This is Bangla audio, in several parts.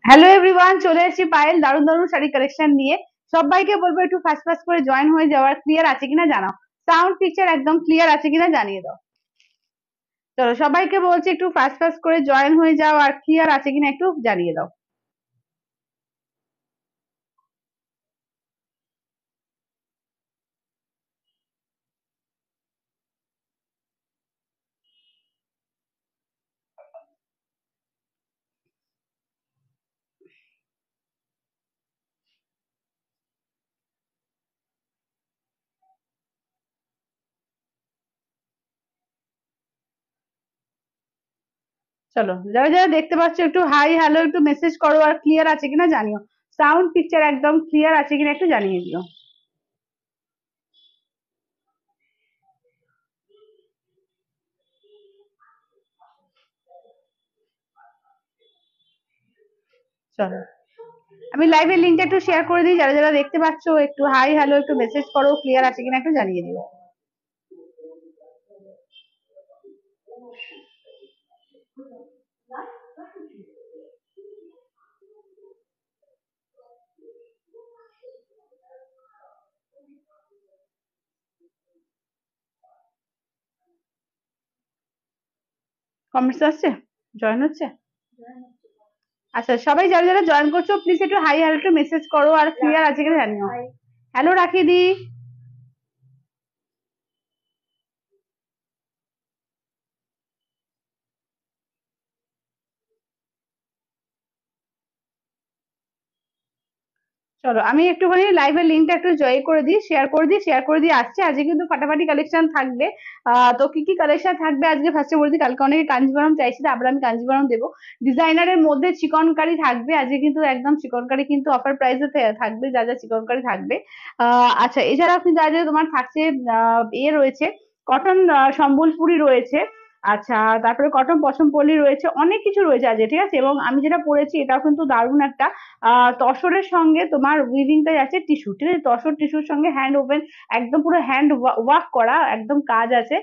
হ্যালো এভরিওয়ান, চলে এসেছি পায়েল দারুণ দারুণ শাড়ি কালেকশন নিয়ে। সবাইকে বলবো একটু ফাস্ট ফাস্ট করে জয়েন হয়ে যাওয়ার। ক্লিয়ার আছে কিনা জানাও, সাউন্ড পিকচার একদম ক্লিয়ার আছে কিনা জানিয়ে দাও। চলো সবাইকে বলছি একটু ফাস্ট ফাস্ট করে জয়েন হয়ে যাও, আর ক্লিয়ার আছে কিনা একটু জানিয়ে দাও। চলো যারা যারা দেখতে পাচ্ছ একটু হাই হ্যালো একটু মেসেজ করো, আর ক্লিয়ার আছে কিনা জানিও। সাউন্ড পিকচার একদম ক্লিয়ার আছে কিনা একটু জানিয়ে দিও। চলো আমি লাইভের লিঙ্কটা একটু শেয়ার করে দিই, যারা যারা দেখতে পাচ্ছ একটু হাই হ্যালো একটু মেসেজ করো, ক্লিয়ার আছে কিনা একটু জানিয়ে দিও। কমেন্টস আসছে, জয়েন হচ্ছে। আচ্ছা সবাই যারা যারা জয়েন করছো প্লিজ একটু হাই হ্যালো একটু মেসেজ করো, আর ক্লিয়ার আছে কিনা জানিও। হ্যালো রাখি দি। চলো আমি একটুখানি লাইভের লিঙ্কটা একটু জয় করে দিই, শেয়ার করে দিই আসছে। আজকে কিন্তু ফাটাফাটি কালেকশন থাকবে। তো কি কি কালেকশন থাকবে আজকে ফার্স্টে বলে দিই। কালকে অনেকে কাঞ্জিভারম চাইছে, আবার আমি কাঞ্জিভারম দেবো। ডিজাইনারের মধ্যে চিকনকারি থাকবে আজকে, কিন্তু একদম চিকনকারি কিন্তু অফার প্রাইসে থাকবে, যা যা চিকনকারি থাকবে। আচ্ছা এছাড়াও কিন্তু আজকে তোমার থাকছে রয়েছে কটন সম্বলপুরি রয়েছে। আচ্ছা তারপরে কটন পশমপল্লি রয়েছে, অনেক কিছু রয়েছে আজকে, ঠিক আছে। এবং আমি যেটা পরেছি এটাও কিন্তু দারুণ একটা তসরের সঙ্গে তোমার উইভিংটা আছে টিস্যু, ঠিক আছে। তসর টিস্যুর সঙ্গে হ্যান্ড ওভেন, একদম পুরো হ্যান্ড ওয়ার্ক করা একদম কাজ আছে।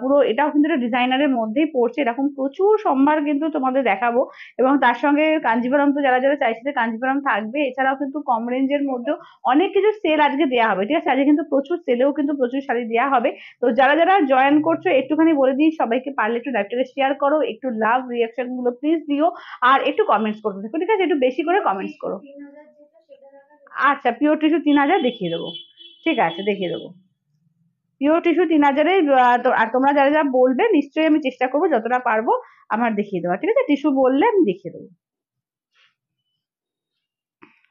পুরো এটাও কিন্তু ডিজাইনারের মধ্যেই পড়ছে। এরকম প্রচুর সম্ভার কিন্তু তোমাদের দেখাবো। এবং তার সঙ্গে কাঞ্জিভারম তো যারা যারা চাইছে কাঞ্জিভারম থাকবে। এছাড়াও কিন্তু কম রেঞ্জের মধ্যেও অনেক কিছু সেল আজকে দেওয়া হবে, ঠিক আছে। আজকে কিন্তু প্রচুর সেলেও কিন্তু প্রচুর শাড়ি দেওয়া হবে। তো যারা যারা জয়েন করছো একটুখানি বলে দিই সবাইকে, পারলে একটু লাইভটাকে শেয়ার করো, একটু লাভ রিয়াকশন গুলো প্লিজ দিও, আর একটু কমেন্টস করতে থাকো, ঠিক আছে। একটু বেশি করে কমেন্টস করো। আচ্ছা পিওর টিস্যু 3000 দেখিয়ে দেবো, ঠিক আছে দেখিয়ে দেবো। Pure tissue 3000-এ। আর তোমরা যারা যারা বলবে নিশ্চয়ই আমি চেষ্টা করবো যতটা পারবো আমার দেখিয়ে দেওয়া, ঠিক আছে। টিস্যু বললে আমি দেখিয়ে দেবো।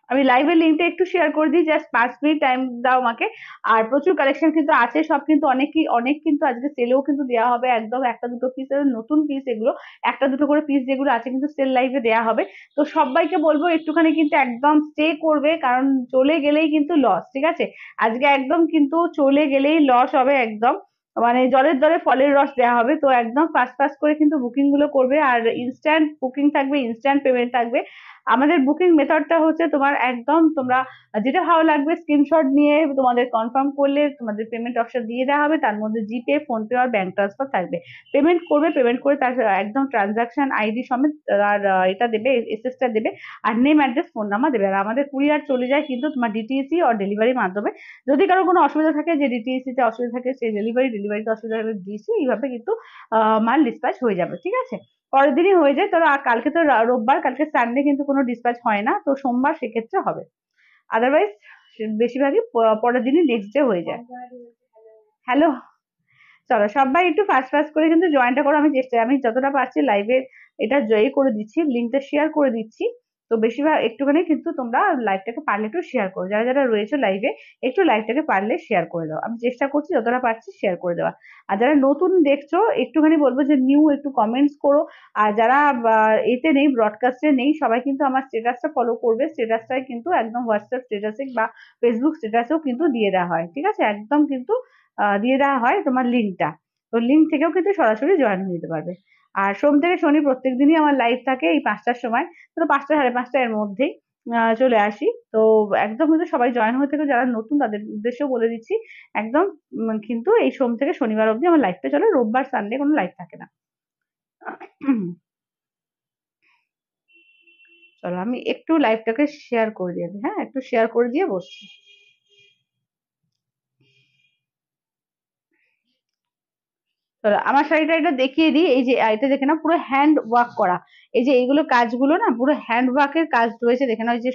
আমি লাইভের লিঙ্কটা একটু শেয়ার করে দিই, জাস্ট 5 মিনিট টাইম দাও আমাকে। আর প্রচুর কালেকশন কিন্তু আছে, সব কিন্তু অনেক কিন্তু আজকে সেলেও কিন্তু দেওয়া হবে। একদম একটা দুটো পিস নতুন পিস, এগুলো একটা দুটো করে পিস যেগুলো আছে কিন্তু সেল লাইভে দেওয়া হবে। তো সবাইকে বলবো একটুখানি কিন্তু একদম স্টে করবে, কারণ চলে গেলেই কিন্তু লস, ঠিক আছে। আজকে একদম কিন্তু চলে গেলেই লস হবে একদম। মানে জলের দরে ফলের রস দেওয়া হবে। তো একদম ফাস্ট ফাস্ট করে কিন্তু বুকিং গুলো করবে, আর ইনস্ট্যান্ট বুকিং থাকবে, ইনস্ট্যান্ট পেমেন্ট থাকবে। আমাদের বুকিং মেথডটা হচ্ছে তোমার একদম তোমরা যেটা ভালো লাগবে স্ক্রিনশট নিয়ে তোমাদের কনফার্ম করলে তোমাদের পেমেন্ট অপশন দিয়ে দেওয়া হবে। তার মধ্যে জিপে, ফোনপে আর ব্যাংক ট্রান্সফার থাকবে। পেমেন্ট করবে, পেমেন্ট করে তার একদম ট্রানজাকশন আইডি সমেত, আর এটা দেবে, এসএসটা দেবে, আর নেম অ্যাড্রেস ফোন নাম্বার দেবে। আর আমাদের কুরিয়ার চলে যায় কিন্তু তোমার ডিটিএসি আর ডেলিভারির মাধ্যমে। যদি কারো কোনো অসুবিধা থাকে, যে ডিটিএসি তে অসুবিধা থাকে সেই ডেলিভারিতে অসুবিধা হলে ডিসি, এইভাবে কিন্তু মাল ডিসপ্যাচ হয়ে যাবে, ঠিক আছে। পরের দিনই হয়ে যায়। তবে কালকে তো রোববার, কালকে সানডে কিন্তু কোনো ডিসপ্যাচ হয় না, তো সোমবার সেক্ষেত্রে হবে। আদারওয়াইজ বেশিরভাগই পরের দিনই নেক্সট ডে হয়ে যায়। হ্যালো, চলো সবাই একটু ফাস্ট ফাস্ট করে কিন্তু জয়েনটা করো। আমি যতটা পারছি লাইভে এটা জয় করে দিচ্ছি, লিঙ্কটা শেয়ার করে দিচ্ছি। তো বেশিরভাগ একটুখানি কিন্তু তোমরা লাইভটাকে পারলে একটু শেয়ার করো, যারা যারা রয়েছে লাইভে একটু লাইভটাকে পারলে শেয়ার করে দাও। আমি চেষ্টা করছি যতটা পারছি শেয়ার করে দেওয়া। আর যারা নতুন দেখছো একটুখানি বলবো যে নিউ একটু কমেন্টস করো। আর যারা এতে নেই, ব্রডকাস্টে নেই, সবাই কিন্তু আমার স্টেটাসটা ফলো করবে। স্টেটাসটাই কিন্তু একদম হোয়াটসঅ্যাপ স্টেটাসে বা ফেসবুক স্টেটাসেও কিন্তু দিয়ে দেওয়া হয়, ঠিক আছে। একদম কিন্তু দিয়ে দেওয়া হয় তোমার লিঙ্কটা। তো লিঙ্ক থেকেও কিন্তু সরাসরি জয়েন হয়ে যেতে পারবে। আর সোম থেকে শনি প্রত্যেক দিনই আমার লাইভ থাকে এই 5টার সময়। তো 5টা সাড়ে 5টা এর মধ্যেই চলে আসি। তো একদম কিন্তু সবাই জয়েন হয়ে থেকে, যারা নতুন তাদের উদ্দেশ্যেও বলে দিচ্ছি একদম। কিন্তু এই সোম থেকে শনিবার অবধি আমার লাইভটা চলে, রোববার সানডে কোনো লাইভ থাকে না। চলো আমি একটু লাইভটাকে শেয়ার করে দিই, হ্যাঁ একটু শেয়ার করে দিয়ে বসছি। চলো আমার শাড়িটা এটা দেখিয়ে দিই। এই যে এটা দেখে না পুরো হ্যান্ড ওয়ার্ক করা, এই যে এইগুলো কাজগুলো না পুরো হ্যান্ড ওয়ার্কের কাজ রয়েছে। দেখে না ওই যে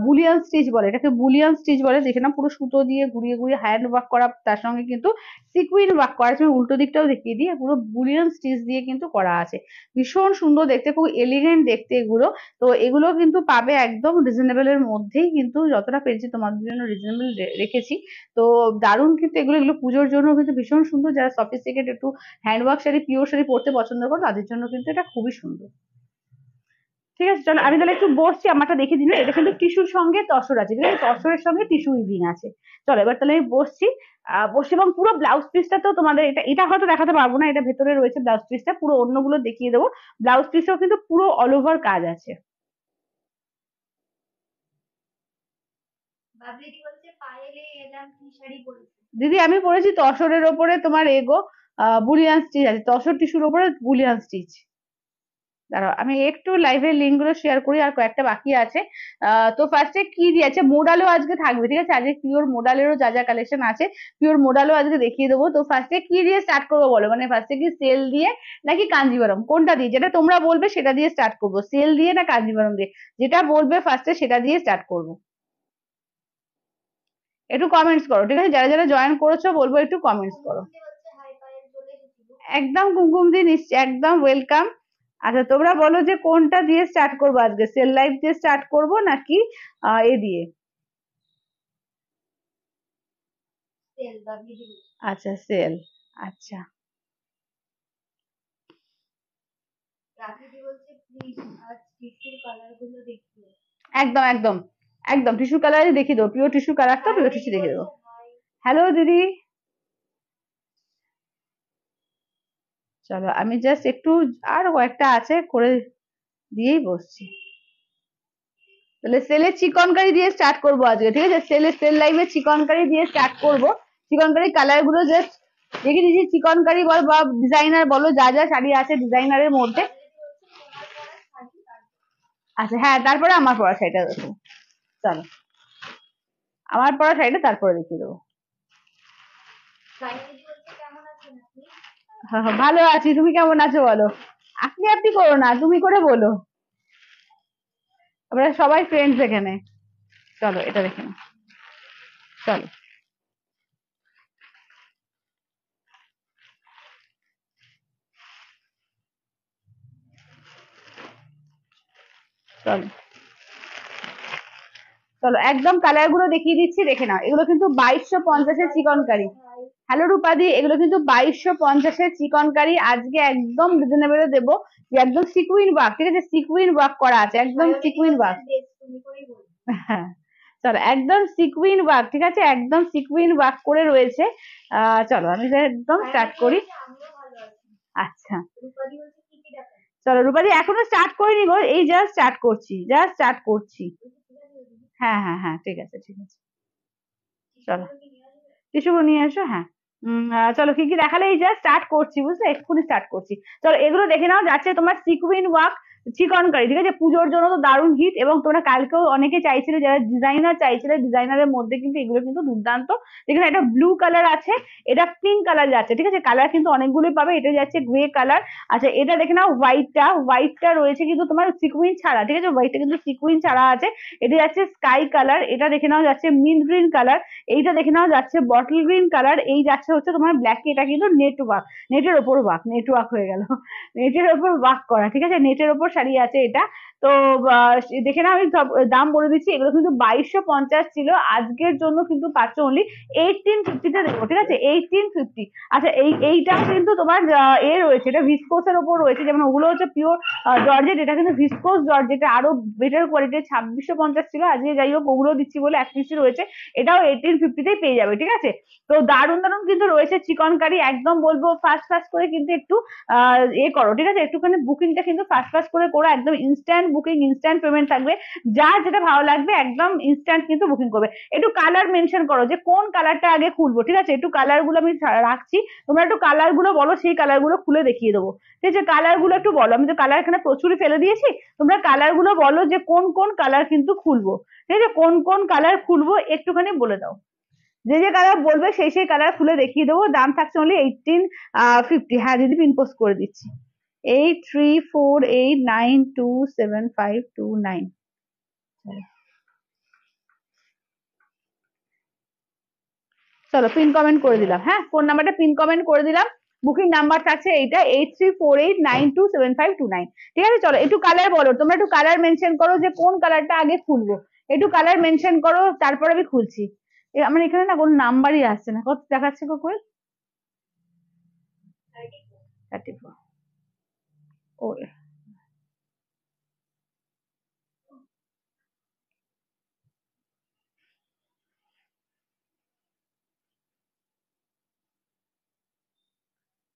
বুলিয়ান স্টিচ বলে, এটাকে বুলিয়ান স্টিচ বলে। দেখে না পুরো সুতো দিয়ে ঘুরিয়ে ঘুরিয়ে হ্যান্ড ওয়ার্ক করা, তার সঙ্গে কিন্তু সিকুইন ওয়ার্ক করা আছে। আমি উল্টো দিকটাও দেখিয়ে দিই, পুরো বুলিয়ান স্টিচ দিয়ে কিন্তু করা আছে। ভীষণ সুন্দর দেখতে, খুব এলিগেন্ট দেখতে এগুলো। তো এগুলো কিন্তু পাবে একদম রিজনেবল এর মধ্যেই, কিন্তু যতটা পেরেছি তোমাদের জন্য রিজনেবল রেখেছি। তো দারুণ কিন্তু এগুলো, এগুলো পুজোর জন্য কিন্তু ভীষণ সুন্দর। যারা সফিস্টিকেট একটু হ্যান্ডওয়ার্ক শাড়ি, পিওর শাড়ি পরতে পছন্দ করো তাদের জন্য কিন্তু এটা খুবই সুন্দর। ঠিক আছে, চলো আমি তাহলে একটু বসছি। আমারটা দেখে দিন, এটা কিন্তু টিস্যুর সঙ্গে তসর আছে, ঠিক আছে, তসরের সঙ্গে টিস্যু উইভিং আছে। চলো এবার তাহলে আমি বসছি। বসছি, এবং পুরো ব্লাউজ পিসটা তো তোমাদের এটা এটা হয়তো দেখাতে পারবো না, এটা ভেতরে রয়েছে ব্লাউজ পিসটা, পুরো অন্যগুলো দেখিয়ে দেবো। ব্লাউজ পিসটাও কিন্তু পুরো অল ওভার কাজ আছে। দিদি আমি পরেছি তসরের ওপরে তোমার এগো বুলিয়ান স্টিচ আছে, তসর টিস্যুর ওপরে বুলিয়ান স্টিচ। দাঁড়াও আমি একটু লাইভের লিঙ্ক গুলো শেয়ার করি, আর কয়েকটা বাকি আছে। তো ফার্স্টে কি দিয়েছে, মোডালও আজকে থাকবে, ঠিক আছে, আজকে পিওর মোডালেরও যা যা কালেকশন আছে পিওর মোডালও আজকে দেখিয়ে দেবো। তো ফার্স্টে কি দিয়ে স্টার্ট করবো বলো, মানে ফার্স্টে কি সেল দিয়ে নাকি কাঞ্জিভারম, কোনটা দিয়ে, যেটা তোমরা বলবে সেটা দিয়ে স্টার্ট করবো, সেল দিয়ে না কাঞ্জিভারম দিয়ে, যেটা বলবে ফার্স্টে সেটা দিয়ে স্টার্ট করবো। একটু কমেন্টস করো, ঠিক আছে, যারা যারা জয়েন করেছো বলবো একটু কমেন্টস করো। একদম কুমকুম দি নিশ্চয়, একদম ওয়েলকাম। আচ্ছা তোমরা বলো যে কোনটা দিয়ে স্টার্ট করবো আজকে, সেল লাইভ দিয়ে স্টার্ট করবো নাকি এ দিয়ে। আচ্ছা সেল, আচ্ছা একদম একদম একদম টিস্যু কালারই দেখিয়ে দেবো, পিওর টিস্যু কালারটা পিওর টিস্যু দেখিয়ে দেবো। হ্যালো দিদি, চলো আমি জাস্ট একটু আর কয়েকটা আছে করে দিয়েই বসছি। তাহলে সেলের চিকনকারি দিয়ে স্টার্ট করবো আজকে, ঠিক আছে, সেল লাইভে চিকনকারি দিয়ে স্টার্ট করবো। চিকনকারি কালার গুলো জাস্ট দেখিয়ে দিচ্ছি, চিকনকারি বল বা ডিজাইনার বলো, যা যা শাড়ি আছে ডিজাইনারের মধ্যে। আচ্ছা হ্যাঁ, তারপরে আমার পরা শাড়িটা দেখো। চলো আমার পরা শাড়িটা তারপরে দেখিয়ে দেবো। ভালো আছি, তুমি কেমন আছো বলো। আপনি আপনি করো না, তুমি করে বলো, আমরা সবাই ফ্রেন্ডস এখানে। চলো এটা দেখে নাও, চলো চলো চলো একদম কালার গুলো দেখিয়ে দিচ্ছি, দেখে নাও। এগুলো কিন্তু 2250-এর চিকনকারি। হ্যালো রূপাদি, এগুলো কিন্তু 2250-এর চিকনকারি, আজকে একদম রিজনেবলে দেবো। একদম সিকুইন ওয়ার্ক, ঠিক আছে, সিকুইন ওয়ার্ক করা আছে, একদম সিকুইন ওয়ার্ক। হ্যাঁ চলো একদম সিকুইন ওয়ার্ক, ঠিক আছে, একদম সিকুইন ওয়ার্ক করে রয়েছে। চলো আমি একদম স্টার্ট করি। আচ্ছা চলো রূপাদি, এখনো স্টার্ট করিনি গো, এই জাস্ট স্টার্ট করছি, জাস্ট স্টার্ট করছি। হ্যাঁ হ্যাঁ হ্যাঁ ঠিক আছে ঠিক আছে, চলো টিস্যুগুলো নিয়ে এসো, হ্যাঁ। চলো কি কি দেখালে, এই জাস্ট স্টার্ট করছি, বুঝলে, এক্ষুনি স্টার্ট করছি। চলো এগুলো দেখে নাও, যাচ্ছে তোমার সিকুইন ওয়ার্ক চিকনকারি, ঠিক আছে, পুজোর জন্য তো দারুণ হিট। এবং তোমরা কালকেও অনেকে চাইছিলে, যারা ডিজাইনার চাইছিলে, ডিজাইনারের মধ্যে কিন্তু এগুলো কিন্তু দুর্দান্ত। এখানে একটা ব্লু কালার আছে, এটা পিঙ্ক কালার যাচ্ছে, ঠিক আছে, কালার কিন্তু অনেকগুলোই পাবে। এটা যাচ্ছে গ্রে কালার। আচ্ছা এটা দেখে নাও, হোয়াইটটা রয়েছে কিন্তু তোমার সিকুইন ছাড়া, ঠিক আছে, হোয়াইটটা কিন্তু সিকুইন ছাড়া আছে। এটা যাচ্ছে স্কাই কালার, এটা দেখে নাও যাচ্ছে মিন্ট গ্রিন কালার, এইটা দেখে নাও যাচ্ছে বটল গ্রিন কালার, এই যাচ্ছে হচ্ছে তোমার ব্ল্যাক। এটা কিন্তু নেটওয়ার্ক, নেটের ওপর ওয়ার্ক, নেটওয়ার্ক হয়ে গেল, নেটের ওপর ওয়ার্ক করা, ঠিক আছে, নেটের ওপর শাড়ি আছে এটা। তো দেখে না, আমি সব দাম বলে দিচ্ছি, এগুলো কিন্তু 2250 ছিল, আজকের জন্য কিন্তু পাচ্ছ অনলি 1850-তে দেবো, ঠিক আছে, 1850। আচ্ছা এইটা কিন্তু তোমার এ রয়েছে, এটা ভিসকোস এর ওপর রয়েছে, যেমন ওগুলো হচ্ছে পিওর জর্জেট, এটা কিন্তু ভিসকোস জর্জেট, আরো বেটার কোয়ালিটি। 2650 ছিল, আজকে যাই হোক ওগুলো দিচ্ছি বলে 150 রয়েছে, এটাও 1850-তেই পেয়ে যাবে, ঠিক আছে। তো দারুণ দারুণ কিন্তু রয়েছে চিকনকারি, একদম বলবো ফাস্ট ফাস্ট করে কিন্তু একটু এ করো, ঠিক আছে, একটুখানি বুকিংটা কিন্তু ফাস্ট ফাস্ট করে করো, একদম ইনস্ট্যান্ট বুকিং, ইনস্ট্যান্ট পেমেন্ট থাকবে, যার যেটা ভালো লাগবে একদম ইনস্ট্যান্ট কিন্তু বুকিং করবে। একটু কালার মেনশন করো যে কোন কালারটা আগে খুলবো, ঠিক আছে, একটু কালার গুলো আমি রাখছি, তোমরা একটু কালার গুলো বলো, সেই কালার গুলো খুলে দেখিয়ে দেবো, ঠিক আছে, কালার গুলো একটু বলো, আমি তো কালার এখানে এখানে প্রচুরই ফেলে দিয়েছি, তোমরা কালার গুলো বলো যে কোন কোন কালার কিন্তু খুলবো, ঠিক আছে, কোন কোন কালার খুলবো একটুখানি বলে দাও। যে যে কালার বলবে সেই সেই কালার খুলে দেখিয়ে দেবো। দাম থাকছে অনলি 1850। হ্যাঁ দিদি পিন পোস্ট করে দিচ্ছি 8348927529। চলো পিন কমেন্ট করে দিলাম, হ্যাঁ ফোন নাম্বারটা পিন কমেন্ট করে দিলাম। বুকিং নাম্বার থাকছে এইটা 8348927529। ঠিক আছে, চলো একটু কালার বলো, তোমরা একটু কালার মেনশন করো যে কোন কালারটা আগে খুলবো, একটু কালার মেনশন করো তারপর আমি খুলছি। আমার এখানে না কোনো নাম্বারই আসছে না, কত দেখাচ্ছে কোয়েল? 34। ও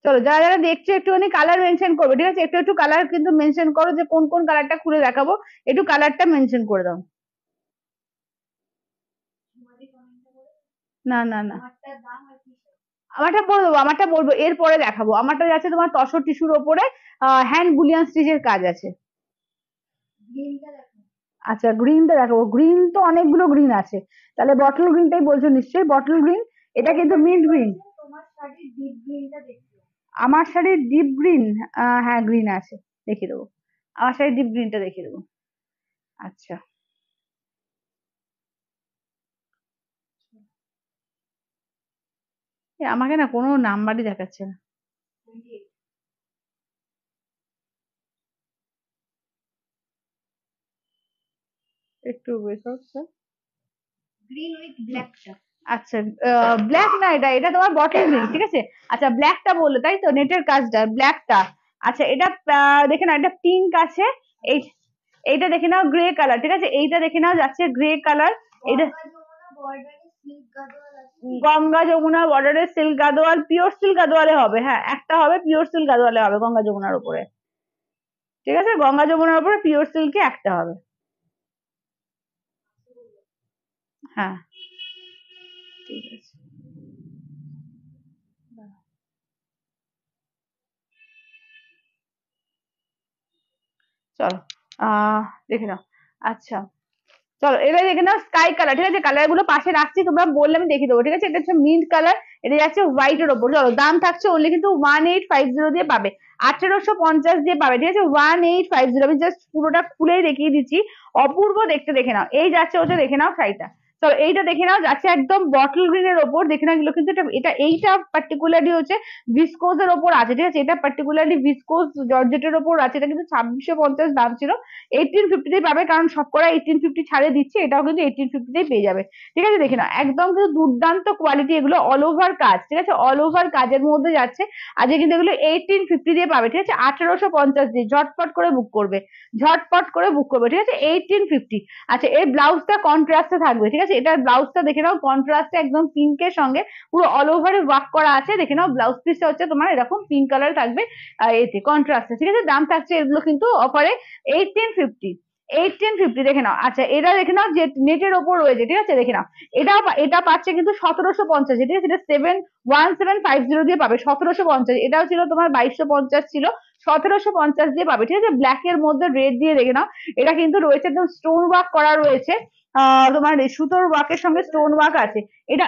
চলো যারা যারা দেখছো একটুখানি কালার মেনশন করবে, ঠিক আছে, একটু একটু কালার কিন্তু মেনশন করো যে কোন কোন কালারটা খুলে দেখাবো, একটু কালারটা মেনশন করে দাও। না না না, আমারটা বলে দেবো, আমারটা বলবো এরপরে দেখাবো। আমারটা যাচ্ছে তোমার তসর টিস্যুর ওপরে হ্যান্ড বুলিয়ান স্টিচের কাজ আছে। আচ্ছা গ্রিনটা দেখাবো, গ্রিন তো অনেকগুলো গ্রিন আছে, তাহলে বটল গ্রিনটাই বলছো নিশ্চয়ই, বটল গ্রিন। এটা কিন্তু মিন্ট গ্রিন। আমার শাড়ির ডিপ গ্রিন, হ্যাঁ গ্রিন আছে, দেখিয়ে দেবো, আমার শাড়ির ডিপ গ্রিনটা দেখিয়ে দেবো। আচ্ছা আমাকে না কোনো নাম্বারই দেখাচ্ছে না। একটু ওয়েট করো। গ্রিন উইথ ব্ল্যাকটা, আচ্ছা ব্ল্যাক না, এটা এটা তোমার বটল গ্রিন, ঠিক আছে। আচ্ছা ব্ল্যাকটা বললো তাই তো, নেটের কাজটা ব্ল্যাকটা। আচ্ছা এটা দেখে নাও, এটা পিঙ্ক আছে, এই এইটা দেখে নাও গ্রে কালার, ঠিক আছে, এইটা দেখে নাও যাচ্ছে গ্রে কালার। এটা গঙ্গা যমুনা বর্ডারে সিল্ক গাদোয়াল, পিওর সিল্ক গাদোয়ালে হবে, হ্যাঁ একটা হবে পিওর সিল্ক গাদোয়ালে হবে গঙ্গা যমুনার উপরে, ঠিক আছে, গঙ্গা যমুনার উপরে পিওর সিল্কে একটা হবে। হ্যাঁ ঠিক আছে, চলো দেখে নাও। আচ্ছা চলো এবার দেখে নাও স্কাই কালার, ঠিক আছে, কালার গুলো পাশে রাখছি, তোমরা বললে আমি দেখিয়ে দেবো, ঠিক আছে। এটা হচ্ছে মিন্ট কালার, এটা যাচ্ছে হোয়াইট এর ওপর। চলো দাম থাকছে অনলি কিন্তু 1850 দিয়ে পাবে, 1850 দিয়ে পাবে, ঠিক আছে, 1850। আমি জাস্ট পুরোটা খুলেই দেখিয়ে দিচ্ছি, অপূর্ব দেখতে, দেখে নাও। এই যাচ্ছে ওটা দেখে নাও শাড়িটা, চলো এইটা দেখে নাও যাচ্ছে একদম বটল গ্রিন এর ওপর, দেখে নাও এগুলো কিন্তু এটা এইটা পার্টিকুলারলি হচ্ছে ভিসকোজ এর ওপর আছে, ঠিক আছে, এটা পার্টিকুলারলি ভিসকোজ জর্জেটের ওপর আছে, এটা কিন্তু 2650 দাম ছিল, 1850 তেই পাবে, কারণ সবকটা 1850 ছাড়ে দিচ্ছে, এটাও কিন্তু 1850 তেই পেয়ে যাবে, ঠিক আছে। দেখে নাও একদম কিন্তু দুর্দান্ত কোয়ালিটি, এগুলো অল ওভার কাজ, ঠিক আছে, অল ওভার কাজের মধ্যে যাচ্ছে। আজকে কিন্তু এগুলো 1850 দিয়ে পাবে, ঠিক আছে, 1850 দিয়ে ঝটপট করে বুক করবে, ঝটপট করে বুক করবে, ঠিক আছে, 1850। আচ্ছা এই ব্লাউজটা কন্ট্রাস্টে থাকবে, ঠিক আছে, এটার ব্লাউজটা দেখে নাও কন্ট্রাস্টে একদম পিঙ্কের সঙ্গে পুরো অল ওভারে ওয়ার্ক করা আছে, দেখে নাও ব্লাউজ পিসটা হচ্ছে তোমার এরকম পিঙ্ক কালার থাকবে এতে কন্ট্রাস্টে, ঠিক আছে। দাম থাকছে এগুলো কিন্তু অফারে 1850, 1850 দেখে নাও। আচ্ছা এটা দেখে নাও যে নেটের ওপর রয়েছে, ঠিক আছে, দেখে নাও এটা পাচ্ছে কিন্তু 1750, ঠিক আছে, এটা 1750 দিয়ে পাবে, 1750, এটাও ছিল তোমার 2250 ছিল, 1750 দিয়ে পাবে, ঠিক আছে। ব্ল্যাক এর মধ্যে রেড দিয়ে দেখে নাও, এটা কিন্তু রয়েছে একদম স্টোন ওয়ার্ক করা রয়েছে, তোমার সুতোর ওয়ার্কের সঙ্গে স্টোন ওয়ার্ক আছে। এটা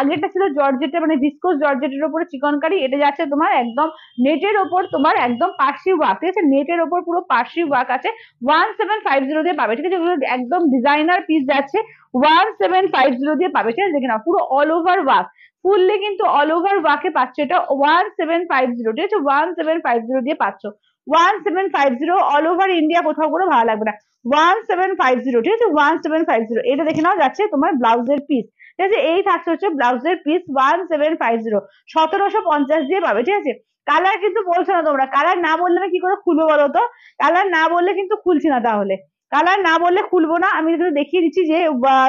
আগেরটা ছিল জর্জেটের মানে ভিসকোস জর্জেটের উপরে চিকনকারি, এটা যাচ্ছে তোমার একদম নেটের ওপর তোমার একদম পার্সি ওয়ার্ক, ঠিক আছে, নেটের ওপর পুরো পার্সি ওয়ার্ক আছে, 1750 দিয়ে পাবে, ঠিক আছে, এগুলো একদম ডিজাইনার পিস যাচ্ছে, 1750 দিয়ে পাবে, ঠিক আছে। দেখে নাও পুরো অল ওভার ওয়ার্ক, ফুললি কিন্তু অল ওভার ওয়ার্কে পাচ্ছ, এটা 1750, ঠিক আছে, 1750 দিয়ে পাচ্ছ, 1750 অল ওভার ইন্ডিয়া, কোথাও করে ভালো লাগবে না, 1750, ঠিক আছে, 1750। এটা দেখে নাও যাচ্ছে তোমার ব্লাউজের পিস, ঠিক আছে, এই থাকছে হচ্ছে ব্লাউজের পিস 1750, 1750 দিয়ে পাবে, ঠিক আছে। কালার কিন্তু বলছো না তোমরা, কালার না বললে আমি কি করে খুলবো বলো তো, কালার না বললে কিন্তু খুলছি না, তাহলে কালার না বললে খুলবো না, আমি কিন্তু দেখিয়ে দিচ্ছি যে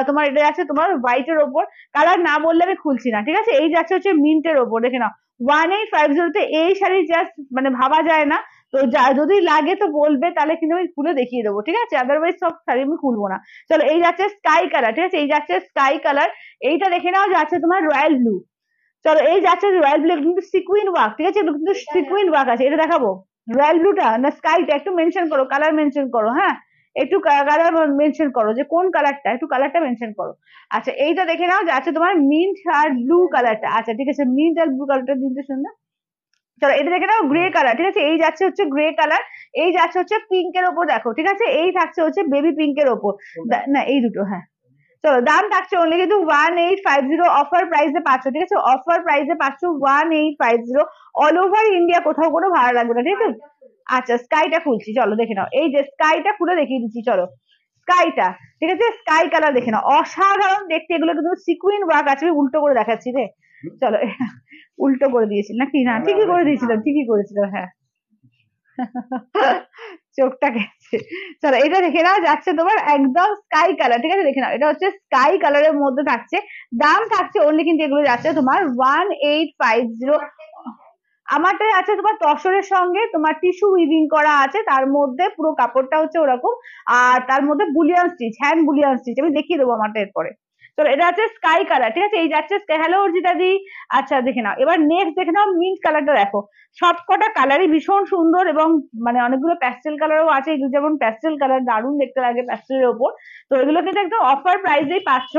তোমার এটা যাচ্ছে তোমার হোয়াইটের ওপর, কালার না বললে আমি খুলছি না, ঠিক আছে। এই যাচ্ছে হচ্ছে মিন্টের ওপর, দেখে নাও 1850 তে এই শাড়ি জাস্ট মানে ভাবা যায় না, তো যদি লাগে তো বলবে, তাহলে কিন্তু আমি খুলে দেখিয়ে দেবো, ঠিক আছে, আদারওয়াইজ সব শাড়ি আমি খুলবো না। চলো এই যাচ্ছে স্কাই কালার, ঠিক আছে, এই যাচ্ছে স্কাই কালার, এইটা দেখে নাও যাচ্ছে তোমার রয়্যাল ব্লু, চলো এই যাচ্ছে রয়্যাল ব্লু কিন্তু সিকুইন ওয়ার্ক, ঠিক আছে, কিন্তু সিকুইন ওয়ার্ক আছে, এটা দেখাবো, রয়্যাল ব্লুটা না স্কাইটা একটু মেনশন করো, কালার মেনশন করো, হ্যাঁ একটু কালার মেনশন করো যে কোন কালারটা, একটু কালারটা মেনশন করো। আচ্ছা এইটা দেখে নাও যাচ্ছে তোমার মিন্ট আর ব্লু কালারটা। আচ্ছা ঠিক আছে, মিন্ট আর ব্লু কালারটা দিতে সুন্দর। চলো এটা দেখে নাও গ্রে কালার, ঠিক আছে এই যাচ্ছে হচ্ছে গ্রে কালার, এই যাচ্ছে হচ্ছে পিঙ্কের ওপর দেখো, ঠিক আছে এই থাকছে হচ্ছে বেবি পিঙ্কের ওপর। না এই দুটো, হ্যাঁ। চলো দাম থাকছে অনলি কিন্তু 1850, অফার প্রাইসে পাচ্ছ, ঠিক আছে অফার প্রাইসে পাচ্ছ 1850, অল ওভার ইন্ডিয়া, কোথাও কোনো ভাড়া লাগবে না, ঠিক আছে। আচ্ছা স্কাইটা খুলছি, চলো দেখে নাও, এই যে স্কাইটা খুলে দেখিয়ে দিচ্ছি, চলো স্কাইটা, ঠিক আছে স্কাই কালার দেখে নাও, অসাধারণ দেখতে, এগুলো কিন্তু সিকুইন ওয়ার্ক আছে, আমি উল্টো করে দেখাচ্ছি রে। চলো উল্টো করে দিয়েছি নাকি, না ঠিকই করে দিয়েছিলাম, ঠিকই করেছিলাম, হ্যাঁ চোখটা গেছে। চলো এটা দেখে নাও যাচ্ছে তোমার একদম স্কাই কালার, ঠিক আছে দেখে নাও এটা হচ্ছে স্কাই কালারের মধ্যে থাকছে, দাম থাকছে অনলি কিন্তু এগুলো যাচ্ছে তোমার 1850। আমারটা আছে তোমার তসরের সঙ্গে তোমার টিস্যু উইভিং করা আছে, তার মধ্যে পুরো কাপড়টা হচ্ছে ওরকম, আর তার মধ্যে Boolean stitch, hand Boolean stitch, আমি দেখিয়ে দেবো আমারটা এরপরে। চলো এটা হচ্ছে স্কাই কালার, ঠিক আছে এই যাচ্ছে হ্যালো অর্জিতা দি। আচ্ছা দেখে নাও এবার নেক্সট দেখে নাও মিন্ট কালারটা দেখো, সবকটা কালারই ভীষণ সুন্দর, এবং মানে অনেকগুলো প্যাস্টেল কালারও আছে, এগুলো যেমন প্যাস্টেল কালার দারুণ দেখতে লাগে প্যাস্টেলের ওপর। তো এগুলো কিন্তু একদম অফার প্রাইসেই পাচ্ছ,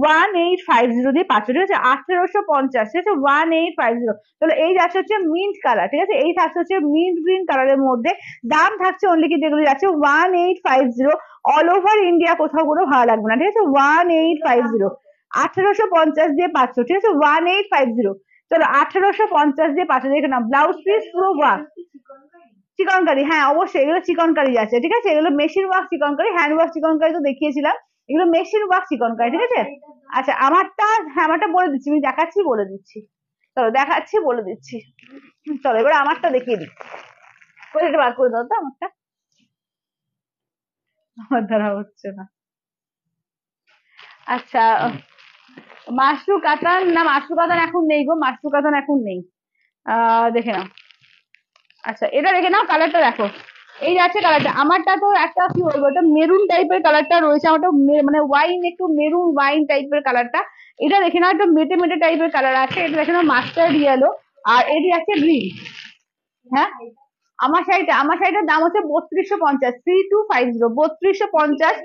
1850 দিয়ে পাচ্ছ, ঠিক আছে 1850, ঠিক আছে 1850। তাহলে এই যাচ্ছে হচ্ছে মিন্ট কালার, ঠিক আছে এই থাকছে হচ্ছে মিন্ট গ্রিন কালারের মধ্যে, দাম থাকছে অনলি কিন্তু এগুলো যাচ্ছে 1850, অল ওভার ইন্ডিয়া, কোথাও কোনো ভাড়া লাগবে না, ঠিক আছে 1850, 1850 দিয়ে পাচ্ছ, ঠিক আছে 1850। চলো 1850 দিয়ে পাচ্ছ, দেখে না ব্লাউজ পিস পুরো ওয়ার্ক, চিকনকারি, হ্যাঁ অবশ্যই এগুলো চিকনকারি আছে, ঠিক আছে এগুলো machine work chikankari, hand work chikankari তো দেখিয়েছিলাম, এগুলো মেশিন ওয়ার্ক চিকনকারি, ঠিক আছে। আচ্ছা আমারটা, হ্যাঁ আমারটা বলে দিচ্ছি, আমি দেখাচ্ছি বলে দিচ্ছি, চলো দেখাচ্ছি বলে দিচ্ছি। চলো এবার আমারটা দেখিয়ে দিই, এটা বার করে দাও তো আমারটা, আমার দ্বারা হচ্ছে না। আচ্ছা মাশরু কাতান, না মাশরু কাতান এখন নেই গো, মাশরু কাতান এখন নেই, দেখে নাও। আচ্ছা এটা দেখে নাও, কালারটা দেখো, এই যাচ্ছে কালারটা, আমারটা তো একটা কি বলবো, এটা মেরুন টাইপের কালারটা রয়েছে, আমারটা মানে ওয়াইন, একটু মেরুন ওয়াইন টাইপের কালারটা, এটা দেখে নাও একটু মেটে মেটে টাইপের কালার আছে, এটা দেখে নাও মাস্টার্ড ইয়েলো, আর এটি আছে গ্রিন। হ্যাঁ আমার শাড়িটার দাম হচ্ছে 3250, 3250, 3250।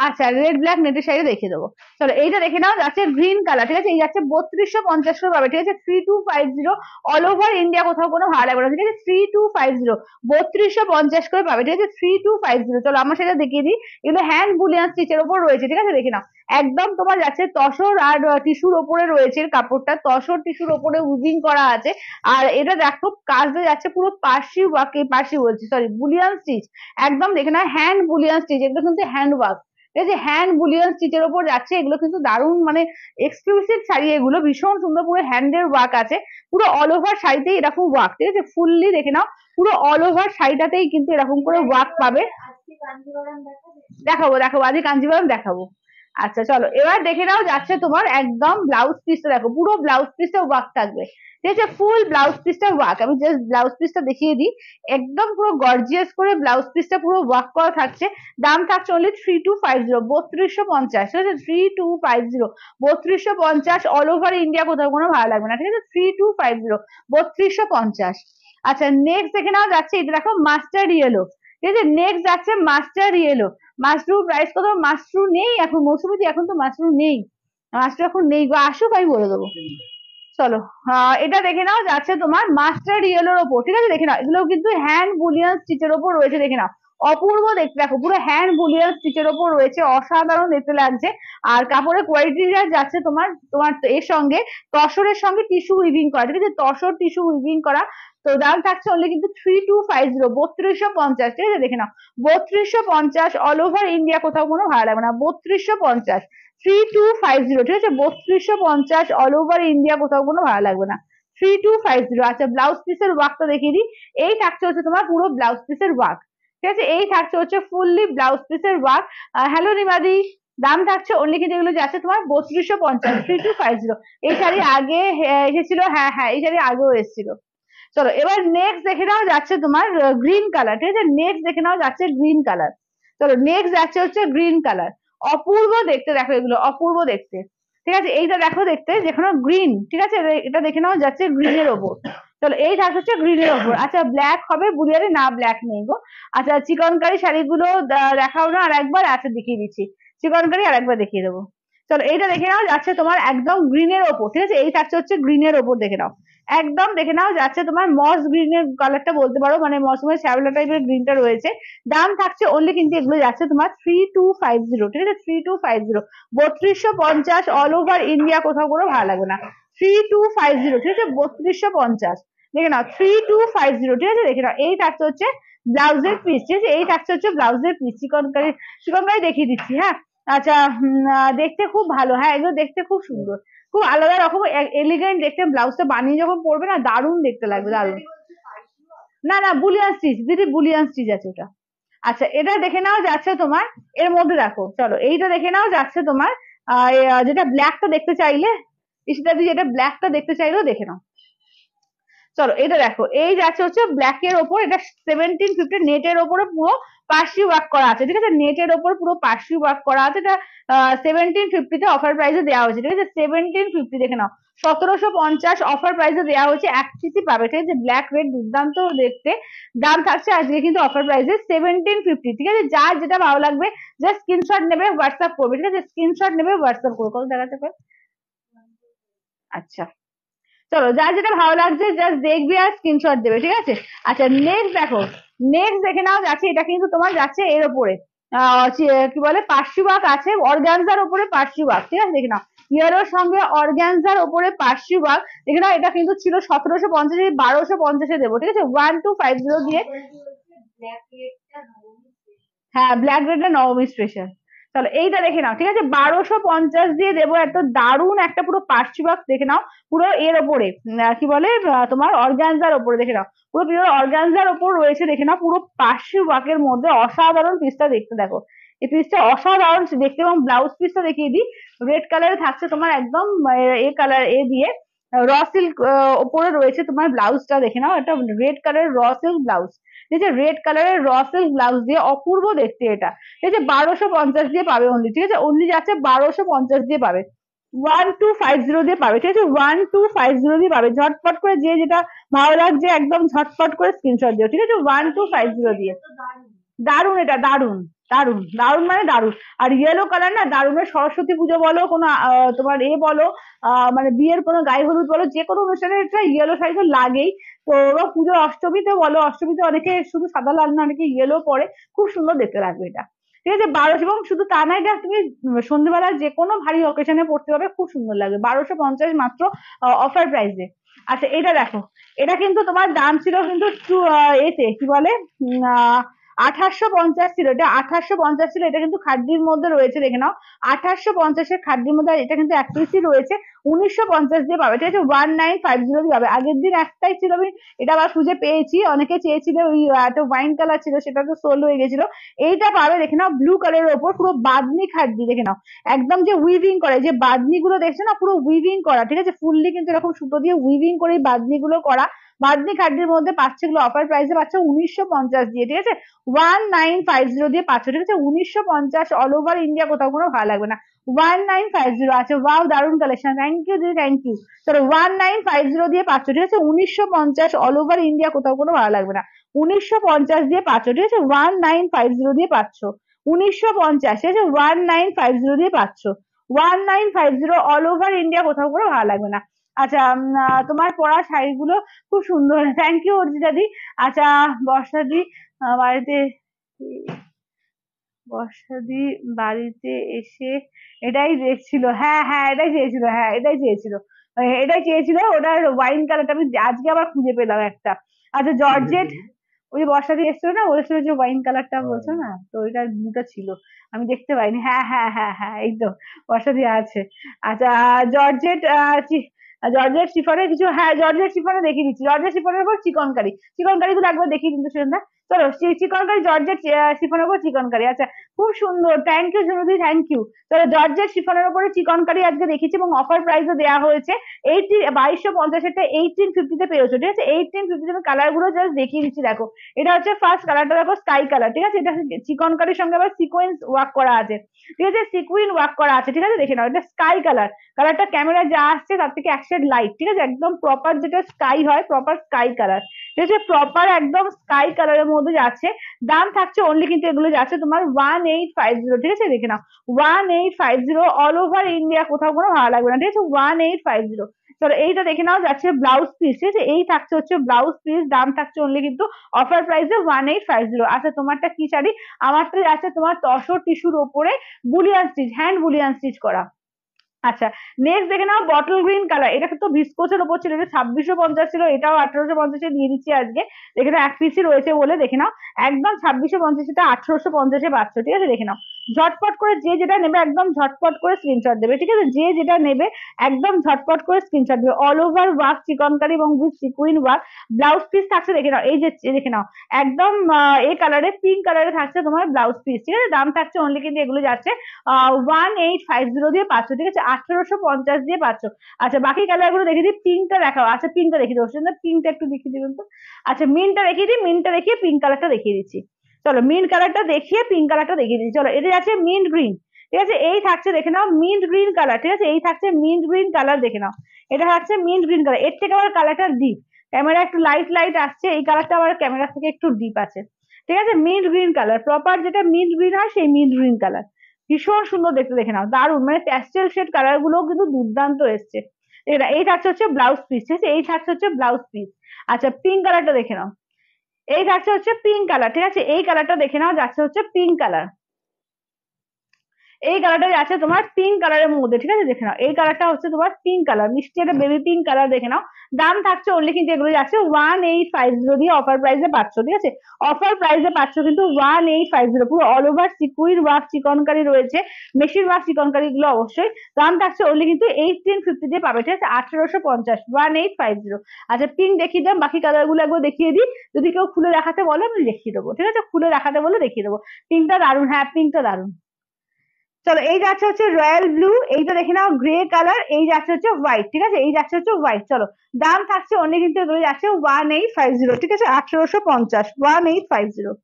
আচ্ছা রেড ব্ল্যাক নেটের শাড়ি দেখিয়ে দেবো। চলো এইটা দেখে নাও যাচ্ছে গ্রিন কালার, ঠিক আছে এই যাচ্ছে 3250 করে পাবে, ঠিক আছে 3250, অল ওভার ইন্ডিয়া, কোথাও কোনো ভাড়া লাগবে না, ঠিক আছে 3250, 3250 করে পাবে, ঠিক আছে 3250। চলো আমার সেটা দেখিয়ে দিই, এগুলো হ্যান্ড বুলিয়ান স্টিচের ওপর রয়েছে, ঠিক আছে দেখে নাও একদম তোমার যাচ্ছে তসর আর টিস্যুর ওপরে রয়েছে, কাপড়টা তসর টিস্যুর ওপরে উইভিং করা আছে, আর এটা দেখো কাজটা যাচ্ছে পুরো পার্সি ওয়ার্ক, পার্সি বলছি সরি বুলিয়ান স্টিচ, একদম দেখে না হ্যান্ড বুলিয়ান স্টিচ, এগুলো কিন্তু হ্যান্ড ওয়ার্ক, ঠিক আছে হ্যান্ড বুলিয়ান স্টিচের ওপর যাচ্ছে, এগুলো কিন্তু দারুণ মানে এক্সক্লুসিভ শাড়ি, এগুলো ভীষণ সুন্দর, পুরো হ্যান্ডের ওয়ার্ক আছে, পুরো অল ওভার শাড়িতেই এরকম ওয়ার্ক, ঠিক আছে ফুললি দেখে নাও, পুরো অল ওভার শাড়িটাতেই কিন্তু এরকম করে ওয়ার্ক পাবে। দেখাবো দেখাবো আজকে কাঞ্জিভারম দেখাবো। আচ্ছা চলো এবার দেখে নাও যাচ্ছে তোমার একদম ব্লাউজ পিসটা দেখো, পুরো ব্লাউজ পিসটা ওয়ার্ক থাকবে, ঠিক আছে ফুল ব্লাউজ পিসটা ওয়ার্ক, আমি জাস্ট ব্লাউজ পিসটা দেখিয়ে দিই, একদম পুরো গর্জিয়াস করে ব্লাউজ পিসটা পুরো ওয়ার্ক করা থাকছে, দাম থাকছে অনলি 3250, 3250, ঠিক আছে 3250, 3250, অল ওভার ইন্ডিয়া, কোথাও কোনো ভাড়া লাগবে না, ঠিক আছে 3250, 3250। আচ্ছা নেক্সট দেখে নাও যাচ্ছে, এটা দেখো মাস্টার্ড ইয়েলো, ঠিক আছে নেক্সট যাচ্ছে মাস্টার্ড ইয়েলো, মাশরুম প্রাইস কত, মাশরুম নেই এখন মৌসুমী, এখন তো মাশরুম নেই, মাশরুম এখন নেই গো, আসুক আমি বলে দেবো। চলো এটা দেখে নাও যাচ্ছে তোমার মাস্টার্ড ইয়েলোর ওপর, ঠিক আছে দেখে নাও এগুলো কিন্তু হ্যান্ড বুলিয়ান স্টিচের ওপর রয়েছে, দেখে নাও অপূর্ব দেখতে, দেখো পুরো হ্যান্ড বুলিয়ান স্টিচের ওপর রয়েছে, অসাধারণ দেখতে লাগছে, আর কাপড়ের কোয়ালিটিটা যাচ্ছে তোমার তোমার এর সঙ্গে তসরের সঙ্গে টিস্যু উইভিং করা, ঠিক আছে তসর টিস্যু উইভিং করা, তো দাম থাকছে অনলি কিন্তু 3250, 3250, ঠিক আছে দেখে নাও 3250, অল ওভার ইন্ডিয়া, কোথাও কোনো ভাড়া লাগবে না 3250, 3250, ঠিক আছে 3250, অল ওভার ইন্ডিয়া, কোথাও কোনো ভাড়া লাগবে না 3250। আচ্ছা ব্লাউজ পিসের ওয়ার্কটা দেখিয়ে দিই, এই থাকছে হচ্ছে তোমার পুরো ব্লাউজ পিসের ওয়ার্ক, ঠিক আছে এই থাকছে হচ্ছে ফুললি ব্লাউজ পিসের ওয়ার্ক। হ্যালো রিমাদি, দাম থাকছে অনলি কিন্তু এগুলো যাচ্ছে তোমার 3250, 3250, এই শাড়ি আগে এসেছিল, হ্যাঁ হ্যাঁ এই শাড়ি আগেও এসেছিল। চলো এবার নেক্সট দেখে নাও যাচ্ছে তোমার গ্রিন কালার, ঠিক আছে নেক্সট দেখে নাও যাচ্ছে গ্রিন কালার, চলো নেক্সট যাচ্ছে হচ্ছে গ্রিন কালার, অপূর্ব দেখতে, দেখো এগুলো অপূর্ব দেখতে, ঠিক আছে এইটা দেখো দেখতে যেখানে গ্রিন, ঠিক আছে এটা দেখে নাও যাচ্ছে গ্রিনের ওপর, চলো এই থাকছে হচ্ছে গ্রিনের ওপর। আচ্ছা ব্ল্যাক হবে বুলিয়ারে, না ব্ল্যাক নেই গো। আচ্ছা চিকনকারি শাড়িগুলো দেখাও না আর একবার, আচ্ছা দেখিয়ে দিচ্ছি, চিকনকারি আর একবার দেখিয়ে দেবো। চলো এইটা দেখে নাও, যাচ্ছে তোমার একদম গ্রিনের ওপর, ঠিক আছে, এই থাকছে হচ্ছে গ্রিনের ওপর, দেখে নাও একদম, দেখে নাও যাচ্ছে তোমার মস গ্রিনের কালারটা বলতে পারো, মানে মৌসুমের শ্যাওলা টাইপের গ্রিনটা রয়েছে। দাম থাকছে অনলি কিন্তু এগুলো যাচ্ছে তোমার 3250, ঠিক আছে 3250, 3250 অল ওভার ইন্ডিয়া, কোথাও কোনো ভালো লাগবে না। 3250, ঠিক আছে 3250, দেখে নাও 3250, ঠিক আছে দেখে নাও। এই থাকছে হচ্ছে ব্লাউজের পিস, ঠিক আছে এই থাকছে হচ্ছে ব্লাউজের পিস, চিকনকারি, চিকনকারি দেখিয়ে দিচ্ছি হ্যাঁ। আচ্ছা দেখতে খুব ভালো, হ্যাঁ এগুলো দেখতে খুব সুন্দর, খুব আলাদা রকম এলিগেন্ট দেখতে, ব্লাউজটা বানিয়ে যখন পরবে না দারুণ দেখতে লাগবে, দারুণ। না না বুলিয়ান স্টিচ দিদি, বুলিয়ান স্টিচ আছে ওটা। আচ্ছা এটা দেখে নাও যাচ্ছে তোমার, এর মধ্যে দেখো, চলো এইটা দেখে নাও যাচ্ছে তোমার যেটা ব্ল্যাকটা দেখতে চাইলে, ইসিতা দি যেটা ব্ল্যাকটা দেখতে চাইলেও দেখে নাও। চলো এটা দেখো, এই যাচ্ছে হচ্ছে ব্ল্যাক এর ওপর, এটা 1750 নেটের ওপরে পুরো পার্সি ওয়ার্ক করা আছে, ঠিক আছে নেটের ওপর পুরো পার্সি ওয়ার্ক করা আছে, এটা 1750 তে অফার প্রাইসে দেওয়া হয়েছে, ঠিক আছে 1750 দেখে নাও, 1750 অফার প্রাইসে দেওয়া হয়েছে, এক পিসি পাবে, ঠিক আছে ব্ল্যাক রেড দুর্দান্ত দেখতে। দাম থাকছে আজকে কিন্তু অফার প্রাইসে 1750, ঠিক আছে যার যেটা ভালো লাগবে জাস্ট স্ক্রিনশট নেবে হোয়াটসঅ্যাপ করবে, ঠিক আছে স্ক্রিনশট নেবে হোয়াটসঅ্যাপ করবে, কত দেখাতে পারে। আচ্ছা চলো যার যেটা ভালো লাগছে জাস্ট দেখবি আর স্ক্রিনশট দেবে, ঠিক আছে। আচ্ছা নেক্সট দেখো, নেক্সট দেখে নাও যাচ্ছে, এটা কিন্তু তোমার যাচ্ছে এর ওপরে কি বলে পার্সি ওয়ার্ক আছে, অর্গানজার ওপরে পার্সি ওয়ার্ক, ঠিক আছে দেখে নাও ইয়েলোর সঙ্গে অর্গানজার ওপরে পার্সি ওয়ার্ক, দেখে নাও এটা কিন্তু ছিল 1750, 1250 দেবো, ঠিক আছে 1250 দিয়ে। হ্যাঁ ব্ল্যাক রেডটা নবমী স্পেশাল। চলো এইটা দেখে নাও, ঠিক আছে 1250 দিয়ে দেবো, এত দারুণ একটা পুরো পার্সি বক্স দেখে নাও, পুরো এর ওপরে কি বলে তোমার অর্গানজার ওপরে, দেখে নাও পুরো পিওর অর্গানজার ওপর রয়েছে, দেখে নাও পুরো পার্সি ওয়ার্কের মধ্যে অসাধারণ পিসটা দেখতে, দেখো এই পিসটা অসাধারণ দেখতে, এবং ব্লাউজ পিসটা দেখিয়ে দিই, রেড কালারে থাকছে তোমার একদম এ কালার এ দিয়ে র সিল্ক ওপরে রয়েছে তোমার ব্লাউজটা, দেখে নাও এটা রেড কালারের র সিল্ক ব্লাউজ, ঠিক আছে রেড কালারের র সিল্ক ব্লাউজ দিয়ে অপূর্ব দেখতে এটা, ঠিক আছে 1250 দিয়ে পাবে অনলি, ঠিক আছে অনলি যাচ্ছে 1250 দিয়ে পাবে, 1250 দিয়ে পাবে, ঠিক আছে 1250 দিয়ে পাবে, ঝটপট করে যে যেটা ভালো লাগছে একদম ঝটপট করে স্ক্রিনশট দিও, ঠিক আছে 1250 দিয়ে। দারুন এটা, দারুন দারুন দারুন মানে দারুন। আর ইয়েলো কালার না দারুন, সরস্বতী পুজো বলো কোনো তোমার এ বলো মানে বিয়ের কোনো গায়ে হলুদ বলো, যে কোনো অনুষ্ঠানে এটা ইয়েলো শাড়ি তো লাগেই। তো পুজোর অষ্টমীতে বলো, অষ্টমীতে অনেকে শুধু সাদা লাল না অনেকে ইয়েলো পরে, খুব সুন্দর দেখতে লাগবে এটা, ঠিক আছে 1200, এবং শুধু তা না এটা তুমি সন্ধ্যেবেলা যে কোনো ভারী অকেশনে পড়তে পারবে, খুব সুন্দর লাগবে 1250 মাত্র অফার প্রাইসে। আচ্ছা এটা দেখো, এটা কিন্তু তোমার দাম ছিল কিন্তু একটু এতে কি বলে 1850 ছিল, এটা 1850 ছিল, এটা কিন্তু খাদ্যির মধ্যে রয়েছে, দেখে নাও 1850-এর খাদ্যির মধ্যে, এটা কিন্তু এক পিসই রয়েছে, 1950 দিয়ে পাবে, ঠিক আছে 1950 দিয়ে পাবে। আগের দিন একটাই ছিল, আমি এটা আবার খুঁজে পেয়েছি, অনেকে চেয়েছিল ওই একটা ওয়াইন কালার ছিল, সেটা তো সোল হয়ে গেছিল, এইটা পাবে দেখে নাও ব্লু কালারের ওপর পুরো বাদনি খাদ্যি, দেখে নাও একদম যে উইভিং করে, যে বাদনি গুলো দেখছো না পুরো উইভিং করা, ঠিক আছে ফুললি কিন্তু এরকম সুতো দিয়ে উইভিং করে বাদনি গুলো করা, বাদনি খাদ্যের মধ্যে পাচ্ছে, এগুলো অফার প্রাইসে পাচ্ছ 1950 দিয়ে, ঠিক আছে 1950 দিয়ে পাচ্ছ, ঠিক আছে 1950 অল ওভার ইন্ডিয়া, কোথাও কোনো ভালো লাগবে না 1950 আছে। ওয়াও দারুন কালেকশন, থ্যাংক ইউ দিদি থ্যাংক ইউ। চলো 1950 দিয়ে পাচ্ছ, ঠিক আছে 1950 অল ওভার ইন্ডিয়া, কোথাও কোনো ভালো লাগবে না 1950 দিয়ে পাচ্ছ, ঠিক আছে 1950 দিয়ে পাচ্ছ 1950, ঠিক আছে 1950 দিয়ে পাচ্ছ 1950 অল ওভার ইন্ডিয়া, কোথাও কোনো ভালো লাগবে না। আচ্ছা তোমার পরা শাড়িগুলো খুব সুন্দর, থ্যাংক ইউ অর্জিতা দি। আচ্ছা বর্ষাদি বাড়িতে, বর্ষাদি বাড়িতে এসে এটাই দেখছিল, হ্যাঁ হ্যাঁ এটাই চেয়েছিল, হ্যাঁ এটাই চেয়েছিল, এটাই চেয়েছিল, ওটার ওয়াইন কালারটা আমি আজকে আবার খুঁজে পেলাম একটা। আচ্ছা জর্জেট, ওই যে বর্ষাদি এসছিল না, বলেছিল যে ওয়াইন কালারটা বলছো না, তো ওইটার ব্লুটা ছিল, আমি দেখতে পাইনি, হ্যাঁ হ্যাঁ হ্যাঁ হ্যাঁ এই তো বর্ষাদি আছে। আচ্ছা জর্জেট জর্জেট শিফনের কিছু, হ্যাঁ জর্জেট শিফনে দেখিয়ে দিচ্ছি, জর্জেট শিফনের উপর চিকনকারি, চিকনকারি গুলো একবার দেখিয়ে দিন তো সুরেন্দা, চলো চিকনকারি জর্জেট শিফনের উপর চিকনকারি। আচ্ছা খুব সুন্দর, থ্যাংক ইউ সুরুদি, থ্যাংক ইউ। চলো জর্জেট শিফনের উপরে চিকনকারি আজকে দেখেছি এবং অফার প্রাইসও দেওয়া হয়েছে 2250 1850 পেয়েছো, ঠিক আছে। 1850 আমি কালার গুলো জাস্ট দেখিয়ে দিচ্ছি, দেখো এটা হচ্ছে ফার্স্ট কালারটা, দেখো স্কাই কালার, ঠিক আছে। এটা চিকনকারির সঙ্গে আবার সিকোয়েন্স ওয়ার্ক করা আছে, ঠিক আছে, সিকুইন ওয়ার্ক করা আছে, ঠিক আছে। দেখে নাও এটা স্কাই কালার, কালারটা ক্যামেরা যা আসছে তার থেকে এক শেড লাইট, ঠিক আছে, একদম প্রপার যেটা স্কাই হয়, প্রপার স্কাই কালার, ঠিক আছে, প্রপার একদম স্কাই কালারের মধ্যে যাচ্ছে। দাম থাকছে অনলি কিন্তু এগুলো যাচ্ছে তোমার 1850, ঠিক আছে। দেখে নাও 1850, অল ওভার ইন্ডিয়া, কোথাও কোনো ভালো লাগবে না, ঠিক আছে, 1850। চলো এইটা দেখে নাও, যাচ্ছে ব্লাউজ পিস, ঠিক আছে, এই থাকছে হচ্ছে ব্লাউজ পিস, দাম থাকছে অনলি কিন্তু অফার প্রাইসে 1850। আচ্ছা তোমারটা কি শাড়ি? আমারটা যাচ্ছে তোমার তসর টিস্যুর ওপরে Boolean stitch, hand Boolean stitch করা। আচ্ছা নেক্সট দেখে নাও বটল গ্রিন কালার, এটা তো ভিসকোসের উপর ছিল, এটা 2650 ছিল, এটাও 1850 দিয়ে দিচ্ছি আজকে, দেখে নাও এক পিসি রয়েছে বলে, দেখে নাও একদম 2650, এটা 1850 পাচ্ছ, ঠিক আছে। দেখে নাও ঝটপট করে যে যেটা নেবে একদম ঝটপট করে স্ক্রিনশট দেবে, ঠিক আছে, যে যেটা নেবে একদম ঝটপট করে স্ক্রিনশট দেবে। অল ওভার ওয়ার্ক চিকনকারি এবং with sequin work, blouse piece থাকছে, দেখে নাও এই যে দেখে নাও একদম এই কালারে পিঙ্ক কালারে থাকছে তোমার ব্লাউজ পিস, ঠিক আছে। দাম থাকছে অনলি কিন্তু এগুলো যাচ্ছে 1850 দিয়ে পাচ্ছ, ঠিক আছে, 1850 দিয়ে পাচ্ছ। আচ্ছা বাকি কালার গুলো দেখিয়ে দিই, পিঙ্কটা দেখাও, আচ্ছা পিঙ্কটা দেখিয়ে দেবো, পিঙ্কটা একটু দেখিয়ে দিবেন তো। আচ্ছা মিনটা দেখিয়ে দিই, মিনটা দেখিয়ে পিঙ্ক কালারটা দেখিয়ে দিচ্ছি। চলো মিন্ট কালারটা দেখিয়ে পিঙ্ক কালারটা দেখিয়ে দিচ্ছি। চলো এটা যাচ্ছে মিন্ট গ্রিন, ঠিক আছে, এই থাকছে দেখে নাও মিন্ট গ্রিন কালার, ঠিক আছে, এই থাকছে মিন্ট গ্রিন কালার, দেখে নাও এটা থাকছে মিন্ট গ্রিন কালার, এর থেকে আবার কালারটা ডিপ, ক্যামেরা একটু লাইট লাইট আসছে, এই কালারটা আবার ক্যামেরা থেকে একটু ডিপ আছে, ঠিক আছে। মিন্ট গ্রিন কালার, প্রপার যেটা মিন্ট গ্রিন হয় সেই মিন্ট গ্রিন কালার, ভীষণ সুন্দর দেখতে, দেখে নাও দারুণ, মানে প্যাস্টেল শেড কালার গুলো কিন্তু দুর্দান্ত এসছে। এই থাকছে হচ্ছে ব্লাউজ পিস, ঠিক আছে, এই থাকছে হচ্ছে ব্লাউজ পিস। আচ্ছা পিঙ্ক কালারটা দেখে নাও, এই থাকছে হচ্ছে পিঙ্ক কালার, ঠিক আছে, এই কালারটা দেখে নাও যাচ্ছে হচ্ছে পিঙ্ক কালার, এই কালারটা আছে তোমার পিঙ্ক কালারের মধ্যে, ঠিক আছে। দেখে নাও এই কালারটা হচ্ছে তোমার পিঙ্ক কালার, মিষ্টি একটা বেবি পিঙ্ক কালার, দেখে নাও দাম থাকছে অনলি কিন্তু এগুলো যাচ্ছে 1850 দিয়ে অফার প্রাইসে পাচ্ছ, ঠিক আছে, অফার প্রাইসে পাচ্ছ কিন্তু 1850, পুরো অল ওভার সিকুইর ওয়ার্ক চিকনকারি রয়েছে, মেশিন ওয়ার্ক চিকনকারি গুলো অবশ্যই, দাম থাকছে অনলি কিন্তু 1850 দিয়ে পাবে, ঠিক আছে, 1850, 1850। আচ্ছা পিঙ্ক দেখিয়ে দাম, বাকি কালার গুলো একবার দেখিয়ে দিই, যদি কেউ খুলে দেখাতে বলে আমি দেখিয়ে দেবো, ঠিক আছে, খুলে দেখাতে বলে দেখিয়ে দেবো। পিঙ্কটা দারুণ, হ্যাঁ পিঙ্কটা দারুণ। চলো এই যাচ্ছে হচ্ছে রয়্যাল ব্লু, এইটা দেখে নাও গ্রে কালার, এই যাচ্ছে হচ্ছে হোয়াইট, ঠিক আছে, এই যাচ্ছে হচ্ছে হোয়াইট। চলো দাম থাকছে অনেক কিন্তু এগুলো যাচ্ছে 1850, ঠিক আছে, 1850, 1850।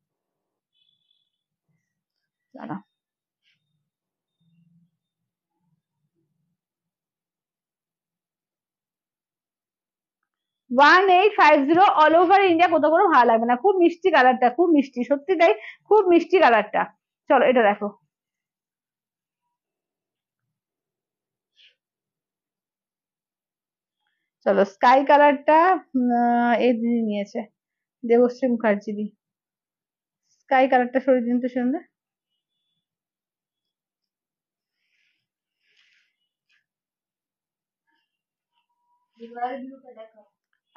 1850 অল ওভার ইন্ডিয়া, কোথাও কোনো ভালো লাগবে না, খুব মিষ্টি কালারটা, খুব মিষ্টি, সত্যি তাই, খুব মিষ্টি কালারটা। চলো এটা দেখো, চলো স্কাই কালারটা এই দিদি নিয়েছে, দেবশ্রী মুখার্জি দি, স্কাই কালারটা সরিয়ে দিন তো সুন্দর।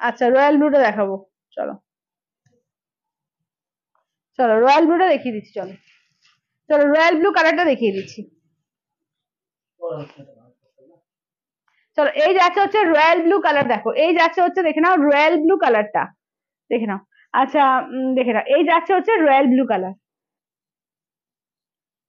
আচ্ছা রয়্যাল ব্লুটা দেখাবো, চলো চলো রয়্যাল ব্লুটা দেখিয়ে দিচ্ছি, চলো চলো রয়্যাল ব্লু কালারটা দেখিয়ে দিচ্ছি। চলো এই যাচ্ছে হচ্ছে রয়্যাল ব্লু কালার, দেখো এই যাচ্ছে হচ্ছে, দেখে নাও রয়্যাল ব্লু কালারটা, দেখে নাও। আচ্ছা দেখে নাও এই যাচ্ছে হচ্ছে রয়্যাল ব্লু কালার,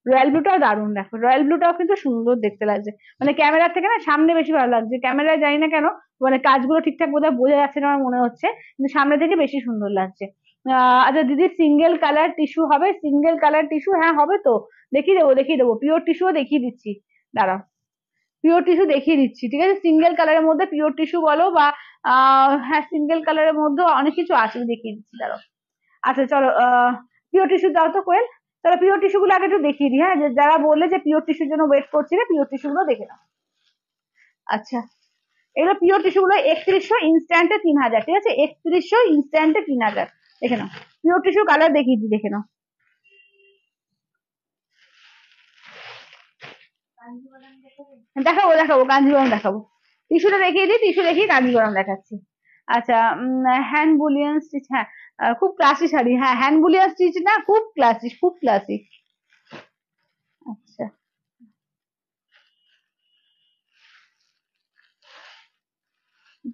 রয়্যাল ব্লুটাও দারুণ, দেখো রয়্যাল ব্লুটাও কিন্তু সুন্দর দেখতে লাগছে, মানে ক্যামেরা থেকে না সামনে বেশি ভালো লাগছে, ক্যামেরায় জানি না কেন, মানে কাজগুলো ঠিকঠাক বোধহয় বোঝা যাচ্ছে না আমার মনে হচ্ছে, কিন্তু সামনে থেকে বেশি সুন্দর লাগছে। আচ্ছা দিদি সিঙ্গেল কালার টিস্যু হবে? সিঙ্গেল কালার টিস্যু হ্যাঁ হবে তো, দেখিয়ে দেবো দেখিয়ে দেবো, পিওর টিস্যুও দেখিয়ে দিচ্ছি, দাঁড়াও পিওর টিস্যু দেখিয়ে দিচ্ছি, ঠিক আছে, সিঙ্গেল কালারের মধ্যে পিওর টিস্যু বলো বা হ্যাঁ সিঙ্গেল কালারের মধ্যে অনেক কিছু আছে, আমি দেখিয়ে দিচ্ছি, দাঁড়াও। আচ্ছা চলো পিওর টিস্যু দাও তো কোয়েল, তাহলে পিওর টিস্যু গুলো আগে একটু দেখিয়ে দিই, হ্যাঁ, যে যারা বললে যে পিওর টিস্যুর জন্য ওয়েট করছিলে পিওর টিস্যু গুলো দেখে নাও। আচ্ছা এগুলো পিওর টিস্যু গুলো 3100 ইনস্ট্যান্টে 3000, ঠিক আছে, 3100 ইনস্ট্যান্টে 3000, দেখে নাও পিওর টিস্যু কালার দেখিয়ে দিই, দেখে নাও। দেখাবো দেখাবো কাঞ্জিবরম দেখাবো, টিস্যুটা দেখিয়ে দিই, টিস্যু দেখিয়ে কাঞ্জিবরম দেখাচ্ছি। আচ্ছা হ্যান্ড বুলিয়ান স্টিচ, হ্যাঁ খুব ক্লাসি শাড়ি, হ্যাঁ হ্যান্ড বুলিয়ান স্টিচ না, খুব ক্লাসি খুব ক্লাসি। আচ্ছা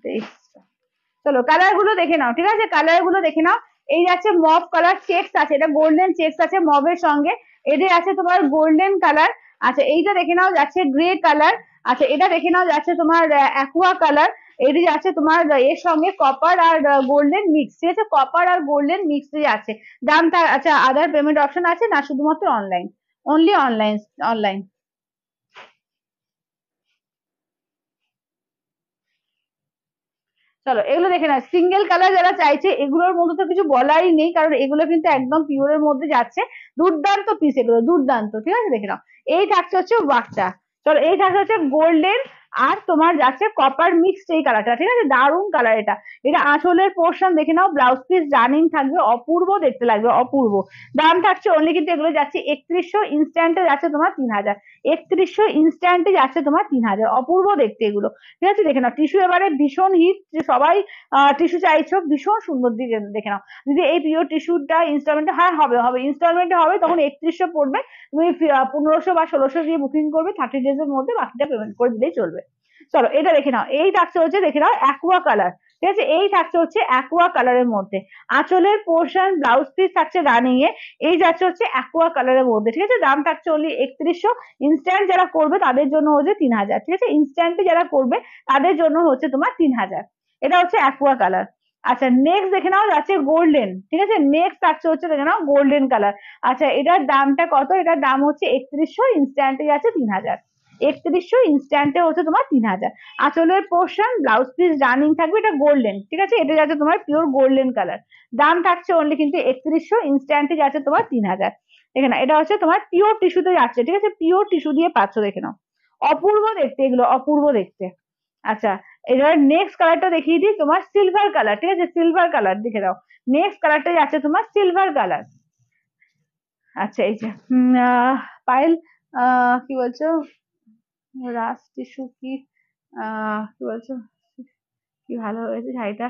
বেশ, চলো কালার গুলো দেখে নাও, ঠিক আছে, কালার গুলো দেখে নাও, এই যাচ্ছে মভ কালার, চেকস আছে, এটা গোল্ডেন চেকস আছে মভের সঙ্গে, এদের আছে তোমার গোল্ডেন কালার। আচ্ছা এইটা দেখে নাও যাচ্ছে গ্রে কালার। আচ্ছা এটা দেখে নাও যাচ্ছে তোমার অ্যাকুয়া কালার। এটি যাচ্ছে তোমার এর সঙ্গে কপার আর গোল্ডেন মিক্স, ঠিক আছে, কপার আর গোল্ডেন মিক্স আছে। দামটা আচ্ছা আদার পেমেন্ট অপশন আছে না, শুধুমাত্র অনলাইন, অনলি অনলাইন, অনলাইন। চলো এগুলো দেখে না, সিঙ্গেল কালার যারা চাইছে এগুলোর মধ্যে তো কিছু বলারই নেই, কারণ এগুলো কিন্তু একদম পিওরের মধ্যে যাচ্ছে, দুর্দান্ত পিস এগুলো, দুর্দান্ত, ঠিক আছে দেখে নাও। এই থাকছে হচ্ছে ওয়ার্কটা। চলো এই থাকছে হচ্ছে গোল্ডেন আর তোমার যাচ্ছে কপার মিক্সড এই কালারটা, ঠিক আছে, দারুণ কালার এটা। এটা আঁচলের পোর্শন দেখে নাও, ব্লাউজ পিস রানিং থাকবে, অপূর্ব দেখতে লাগবে, অপূর্ব। দাম থাকছে অনলি কিন্তু এগুলো যাচ্ছে 3100, ইনস্ট্যান্টে যাচ্ছে তোমার 3000, 3100 ইনস্ট্যান্টে যাচ্ছে তোমার 3000, অপূর্ব দেখতে এগুলো, ঠিক আছে দেখে নাও। টিস্যু এবারে ভীষণ হিট, সবাই টিস্যু চাইছো, ভীষণ সুন্দর দিকে দেখে নাও। যদি এই পিওর টিস্যুটা ইনস্টলমেন্টে, হ্যাঁ হবে হবে, ইনস্টলমেন্টে হবে, তখন 3100 পড়বে, তুমি 1500 বা 1600 দিয়ে বুকিং করবে, 30 ডেজ এর মধ্যে বাকিটা পেমেন্ট করে দিলেই চলবে। চলো এটা দেখে নাও, এই থাকছে হচ্ছে দেখে নাও অ্যাকুয়া কালার, ঠিক আছে, এই থাকছে হচ্ছে অ্যাকুয়া কালারের মধ্যে, আঁচলের পোর্শন ব্লাউজ পিস থাকছে রানিং এ, এই যাচ্ছে হচ্ছে অ্যাকুয়া কালারের মধ্যে, ঠিক আছে। দাম থাকছে অনলি 3100, ইনস্ট্যান্ট যারা করবে তাদের জন্য হচ্ছে 3000, ঠিক আছে, ইনস্ট্যান্টে যারা করবে তাদের জন্য হচ্ছে তোমার 3000। এটা হচ্ছে অ্যাকুয়া কালার। আচ্ছা নেক্সট দেখে নাও যাচ্ছে গোল্ডেন, ঠিক আছে, নেক্সট থাকছে হচ্ছে দেখে নাও গোল্ডেন কালার। আচ্ছা এটার দামটা কত, এটার দাম হচ্ছে 3100, ইনস্ট্যান্টে যাচ্ছে 3000, 3100 ইনস্ট্যান্টে হচ্ছে তোমার 3000। আঁচলের পোর্শন ব্লাউজ পিস রানিং থাকবে, এটা গোল্ডেন, ঠিক আছে, এটা যাচ্ছে তোমার পিওর গোল্ডেন কালার। দাম থাকছে অনলি কিন্তু 3100, ইনস্ট্যান্টে যাচ্ছে তোমার 3000। দেখে না এটা হচ্ছে তোমার পিওর টিস্যুতে যাচ্ছে, ঠিক আছে, পিওর টিস্যু দিয়ে পাচ্ছ, দেখে নাও, অপূর্ব দেখতে এগুলো, অপূর্ব দেখতে। আচ্ছা এবার নেক্সট কালারটা দেখিয়ে দিই, তোমার সিলভার কালার, ঠিক আছে, সিলভার কালার দেখে দাও। নেক্সট কালারটা যাচ্ছে তোমার সিলভার কালার। আচ্ছা এই যে পায়েল, কি বলছো, রাস টিস্যু কি, কি বলছো, কি ভালো হয়েছে শাড়িটা,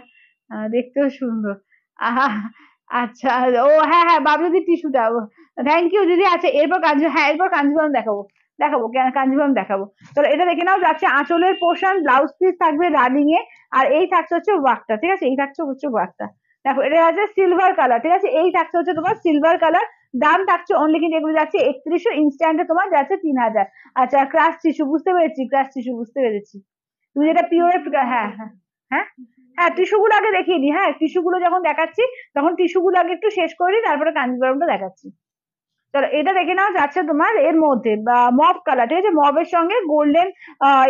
দেখতেও সুন্দর। আহা, আচ্ছা, ও হ্যাঁ হ্যাঁ বাবলুদি টিস্যুটা, থ্যাংক ইউ দিদি। আচ্ছা এরপর কাঞ্জি, হ্যাঁ এরপর কাঞ্জিভারম দেখাবো, দেখাবো কাঞ্জিভারম দেখাবো। তাহলে এটা দেখে নাও যাচ্ছে আঁচলের পোর্শন ব্লাউজ পিস থাকবে রানিং এ, আর এই থাকছে হচ্ছে ওয়ার্কটা, ঠিক আছে, এই থাকছে হচ্ছে ওয়ার্কটা। দেখো এটা আছে সিলভার কালার, ঠিক আছে, এই থাকছে হচ্ছে তোমার সিলভার কালার। দাম থাকছে অনলি কিন্তু এগুলো যাচ্ছে 3100, ইনস্ট্যান্টে তোমার যাচ্ছে 3000। আচ্ছা ক্রাশ টিস্যু, বুঝতে পেরেছি, ক্রাশ টিস্যু বুঝতে পেরেছি, তুমি যেটা পিওর, হ্যাঁ হ্যাঁ হ্যাঁ হ্যাঁ, টিস্যু গুলো আগে দেখিয়ে দিই, হ্যাঁ টিস্যু গুলো যখন দেখাচ্ছি তখন টিস্যু গুলো আগে একটু শেষ করে দিই, তারপরে কাঞ্জিভারমটা দেখাচ্ছি। চলো এটা দেখে নাও যাচ্ছে তোমার এর মধ্যে মভ কালার, ঠিক আছে, মভের সঙ্গে গোল্ডেন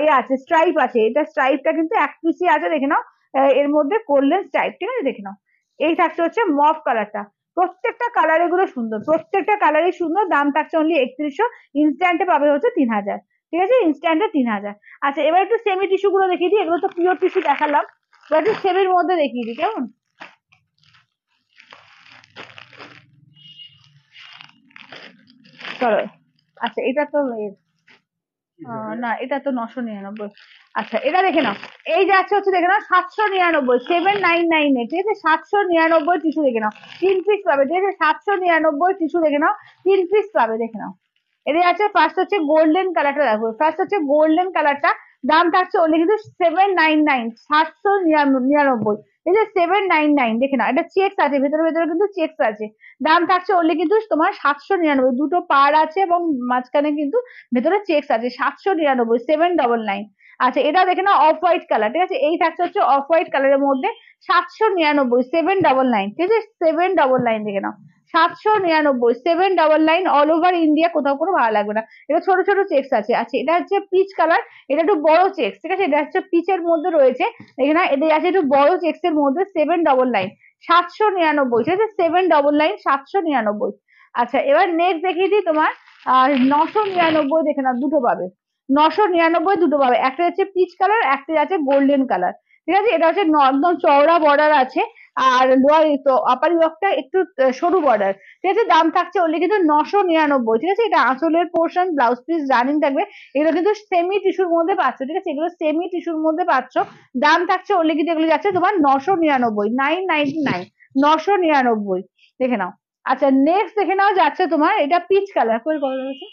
এ আছে, স্ট্রাইপ আছে, এটা স্ট্রাইপটা কিন্তু এক পিসি আছে দেখে নাও, এর মধ্যে গোল্ডেন স্ট্রাইপ, ঠিক আছে দেখে নাও। এই থাকছে হচ্ছে মভ কালারটা, প্রত্যেকটা কালার এগুলো সুন্দর, প্রত্যেকটা কালারই সুন্দর। দাম থাকছে অনলি 3100, ইনস্ট্যান্টে পাবে হচ্ছে 3000, ঠিক আছে, ইনস্ট্যান্টে 3000। আচ্ছা এবার একটু সেমি টিস্যু গুলো দেখিয়ে দিই, এগুলো তো পিওর টিস্যু দেখালাম, এবার একটু সেমির মধ্যে দেখিয়ে দিই, কেমন। চলো আচ্ছা এটা তো না এটা তো 999। আচ্ছা এটা দেখে নাও, এই যাচ্ছে হচ্ছে দেখে নাও 799, 799 ঠিক আছে, 799 টিস্যু দেখে নাও, 3 পিস পাবে, ঠিক আছে, 799 টিস্যু দেখে নাও, 3 পিস পাবে, দেখে নাও। এদের আছে ফার্স্ট হচ্ছে গোল্ডেন কালারটা, দেখো ফার্স্ট হচ্ছে গোল্ডেন কালারটা, দাম থাকছে অনলি কিন্তু 799, 799, এই যে 799 দেখে নাও, এটা চেকস আছে, ভেতরে ভেতরে কিন্তু চেকস আছে। দাম থাকছে অনলি কিন্তু তোমার 799, দুটো পার আছে এবং মাঝখানে কিন্তু ভেতরে চেকস আছে, 799, 799। আচ্ছা এটা দেখে না অফ হোয়াইট কালার, ঠিক আছে, এই থাকছে হচ্ছে অফ হোয়াইট কালারের মধ্যে, 799, 799, ঠিক আছে, 799 দেখে নাও, 799, 799, অল ওভার ইন্ডিয়া, কোথাও কোনো ভালো লাগবে না। এটা ছোট ছোট চেকস আছে। আচ্ছা এটা হচ্ছে পিচ কালার, এটা একটু বড় চেকস, ঠিক আছে, এটা হচ্ছে পিচের মধ্যে রয়েছে, দেখে না, এটা আছে একটু বড় চেকস এর মধ্যে, 799, 799, ঠিক আছে, 799, 799। আচ্ছা এবার নেক্সট দেখিয়ে দিই তোমার 999 দেখে না, দুটো পাবে, 999 দুটো পাবে, একটা হচ্ছে পিচ কালার, একটা আছে গোল্ডেন কালার, ঠিক আছে, এটা হচ্ছে একদম চওড়া বর্ডার আছে, আর লোয়ার তো আপার ইয়কটা একটু সরু বর্ডার, ঠিক আছে। দাম থাকছে অনলি কিন্তু 999, ঠিক আছে, এটা আঁচলের পোর্শন ব্লাউজ পিস রানিং থাকবে, এগুলো কিন্তু সেমি টিস্যুর মধ্যে পাচ্ছ, ঠিক আছে, এগুলো সেমি টিস্যুর মধ্যে পাচ্ছ। দাম থাকছে অনলি কিন্তু এগুলো যাচ্ছে তোমার 999, 999, 999 দেখে নাও। আচ্ছা নেক্সট দেখে নাও যাচ্ছে তোমার এটা পিচ কালার, কই কত হচ্ছে,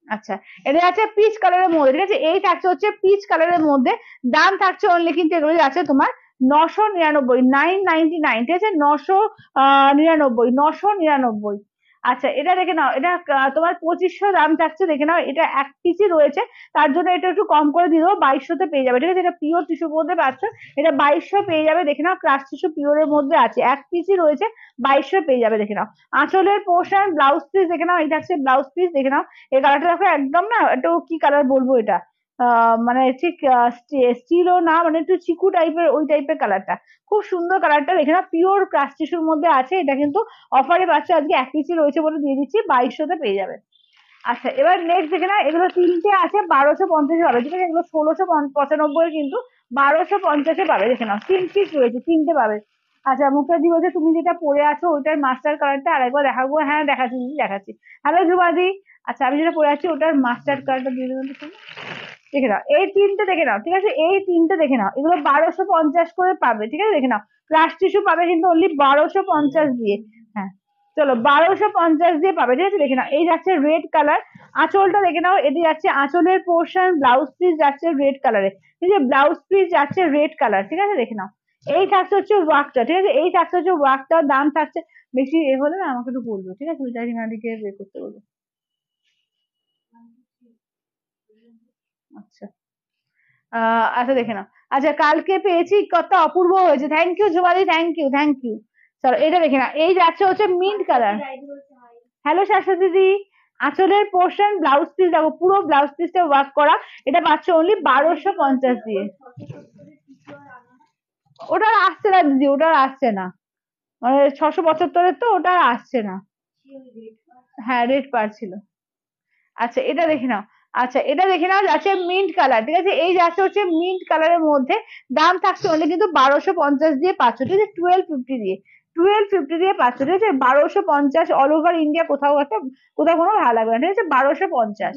আচ্ছা এটা আছে পিচ কালারের মধ্যে, ঠিক আছে, এই থাকছে হচ্ছে পিচ কালারের মধ্যে। দাম থাকছে অনলি কিন্তু এগুলো আছে তোমার 999, 999, ঠিক আছে, 999, 999। আচ্ছা এটা দেখে নাও, এটা তোমার 2500 দাম থাকছে, দেখে নাও এটা এক পিসই রয়েছে, তার জন্য এটা একটু কম করে দিয়ে দেবো, 2200-তে পেয়ে যাবে, ঠিক আছে, এটা পিওর টিস্যুর মধ্যে পাচ্ছ, এটা 2200 পেয়ে যাবে, দেখে নাও ক্রাশ টিস্যু পিওরের মধ্যে আছে, এক পিসই রয়েছে, 2200 পেয়ে যাবে, দেখে নাও। আঁচলের পোর্শন ব্লাউজ পিস দেখে নাও, এটা হচ্ছে ব্লাউজ পিস, দেখে নাও এই কালারটা দেখো, একদম না একটু কি কালার বলবো এটা, মানে ঠিক স্টিলও না, মানে একটু চিকু টাইপের ওই টাইপের কালারটা, খুব সুন্দর কালারটা, দেখে নাও পিওর ক্রাশ টিস্যুর মধ্যে আছে, এটা কিন্তু অফারে পাচ্ছে, আজকে এক পিসি রয়েছে বলে দিয়ে দিচ্ছি, 2200-তে পেয়ে যাবে। আচ্ছা এবার নেক্সট দেখে না, এগুলো তিনটে আছে 1250 পাবে, ঠিক আছে, এগুলো 1695 কিন্তু 1250-এ পাবে, দেখে নাও তিন পিস রয়েছে, তিনটে পাবে। আচ্ছা মুখার্জি বলছে তুমি যেটা পরে আছো ওইটার মাস্টার কালারটা আরেকবার দেখাবো, হ্যাঁ দেখাচ্ছি দিদি দেখাচ্ছি। হ্যালো ধ্রুবাদি, আচ্ছা আমি যেটা পরে আছি ওটার মাস্টার কালারটা দিয়ে দেবেন তো, দেখে নাও এই তিনটে দেখে নাও, ঠিক আছে, এই তিনটে দেখে নাও, এগুলো 1250 করে পাবে, ঠিক আছে, দেখে নাও ক্রাশ টিস্যু পাবে কিন্তু অনলি 1250 দিয়ে। হ্যাঁ চলো 1250 দিয়ে পাবে, ঠিক আছে, দেখে নাও এই যাচ্ছে রেড কালার, আঁচলটা দেখে নাও, এটি যাচ্ছে আঁচলের পোর্শন, ব্লাউজ পিস যাচ্ছে রেড কালারে, ঠিক আছে, ব্লাউজ পিস যাচ্ছে রেড কালার, ঠিক আছে, দেখে নাও এই থাকছে হচ্ছে ওয়ার্কটা, ঠিক আছে, এই থাকছে হচ্ছে ওয়ার্কটার দাম থাকছে, বেশি এ হলে না আমাকে একটু বলবো, ঠিক আছে, ওইটা রিমাদিকে বের করতে বলবো। আচ্ছা আচ্ছা দেখে নাও, আচ্ছা কালকে পেয়েছি কত অপূর্ব হয়েছে, thank you Jubali, thank you thank you. চলো এটা দেখে নাও, এই যাচ্ছে হচ্ছে মিন্ট কালার। হ্যালো শাশ্বতী দিদি, আঁচলের পোর্শন ব্লাউজ পিস দেখো, পুরো ব্লাউজ পিসটা ওয়ার্ক করা, এটা পাচ্ছ অনলি 1250 দিয়ে। ওটা আর আসছে না দিদি, ওটা আর আসছে না, মানে 675-এর তো ওটা আর আসছে না। হ্যাঁ রেড পার ছিল। আচ্ছা এটা দেখে নাও, আচ্ছা এটা দেখে নাও যাচ্ছে মিন্ট কালার, ঠিক আছে, এই যাচ্ছে হচ্ছে মিন্ট কালারের মধ্যে, দাম থাকছে অনলি কিন্তু 1250 দিয়ে পাচ্ছ, ঠিক আছে, 1250 দিয়ে, 1250 দিয়ে পাচ্ছ, ঠিক আছে, 1250 অল ওভার ইন্ডিয়া, কোথাও একটা কোথাও কোনো ভালো লাগবে না, ঠিক আছে, 1250।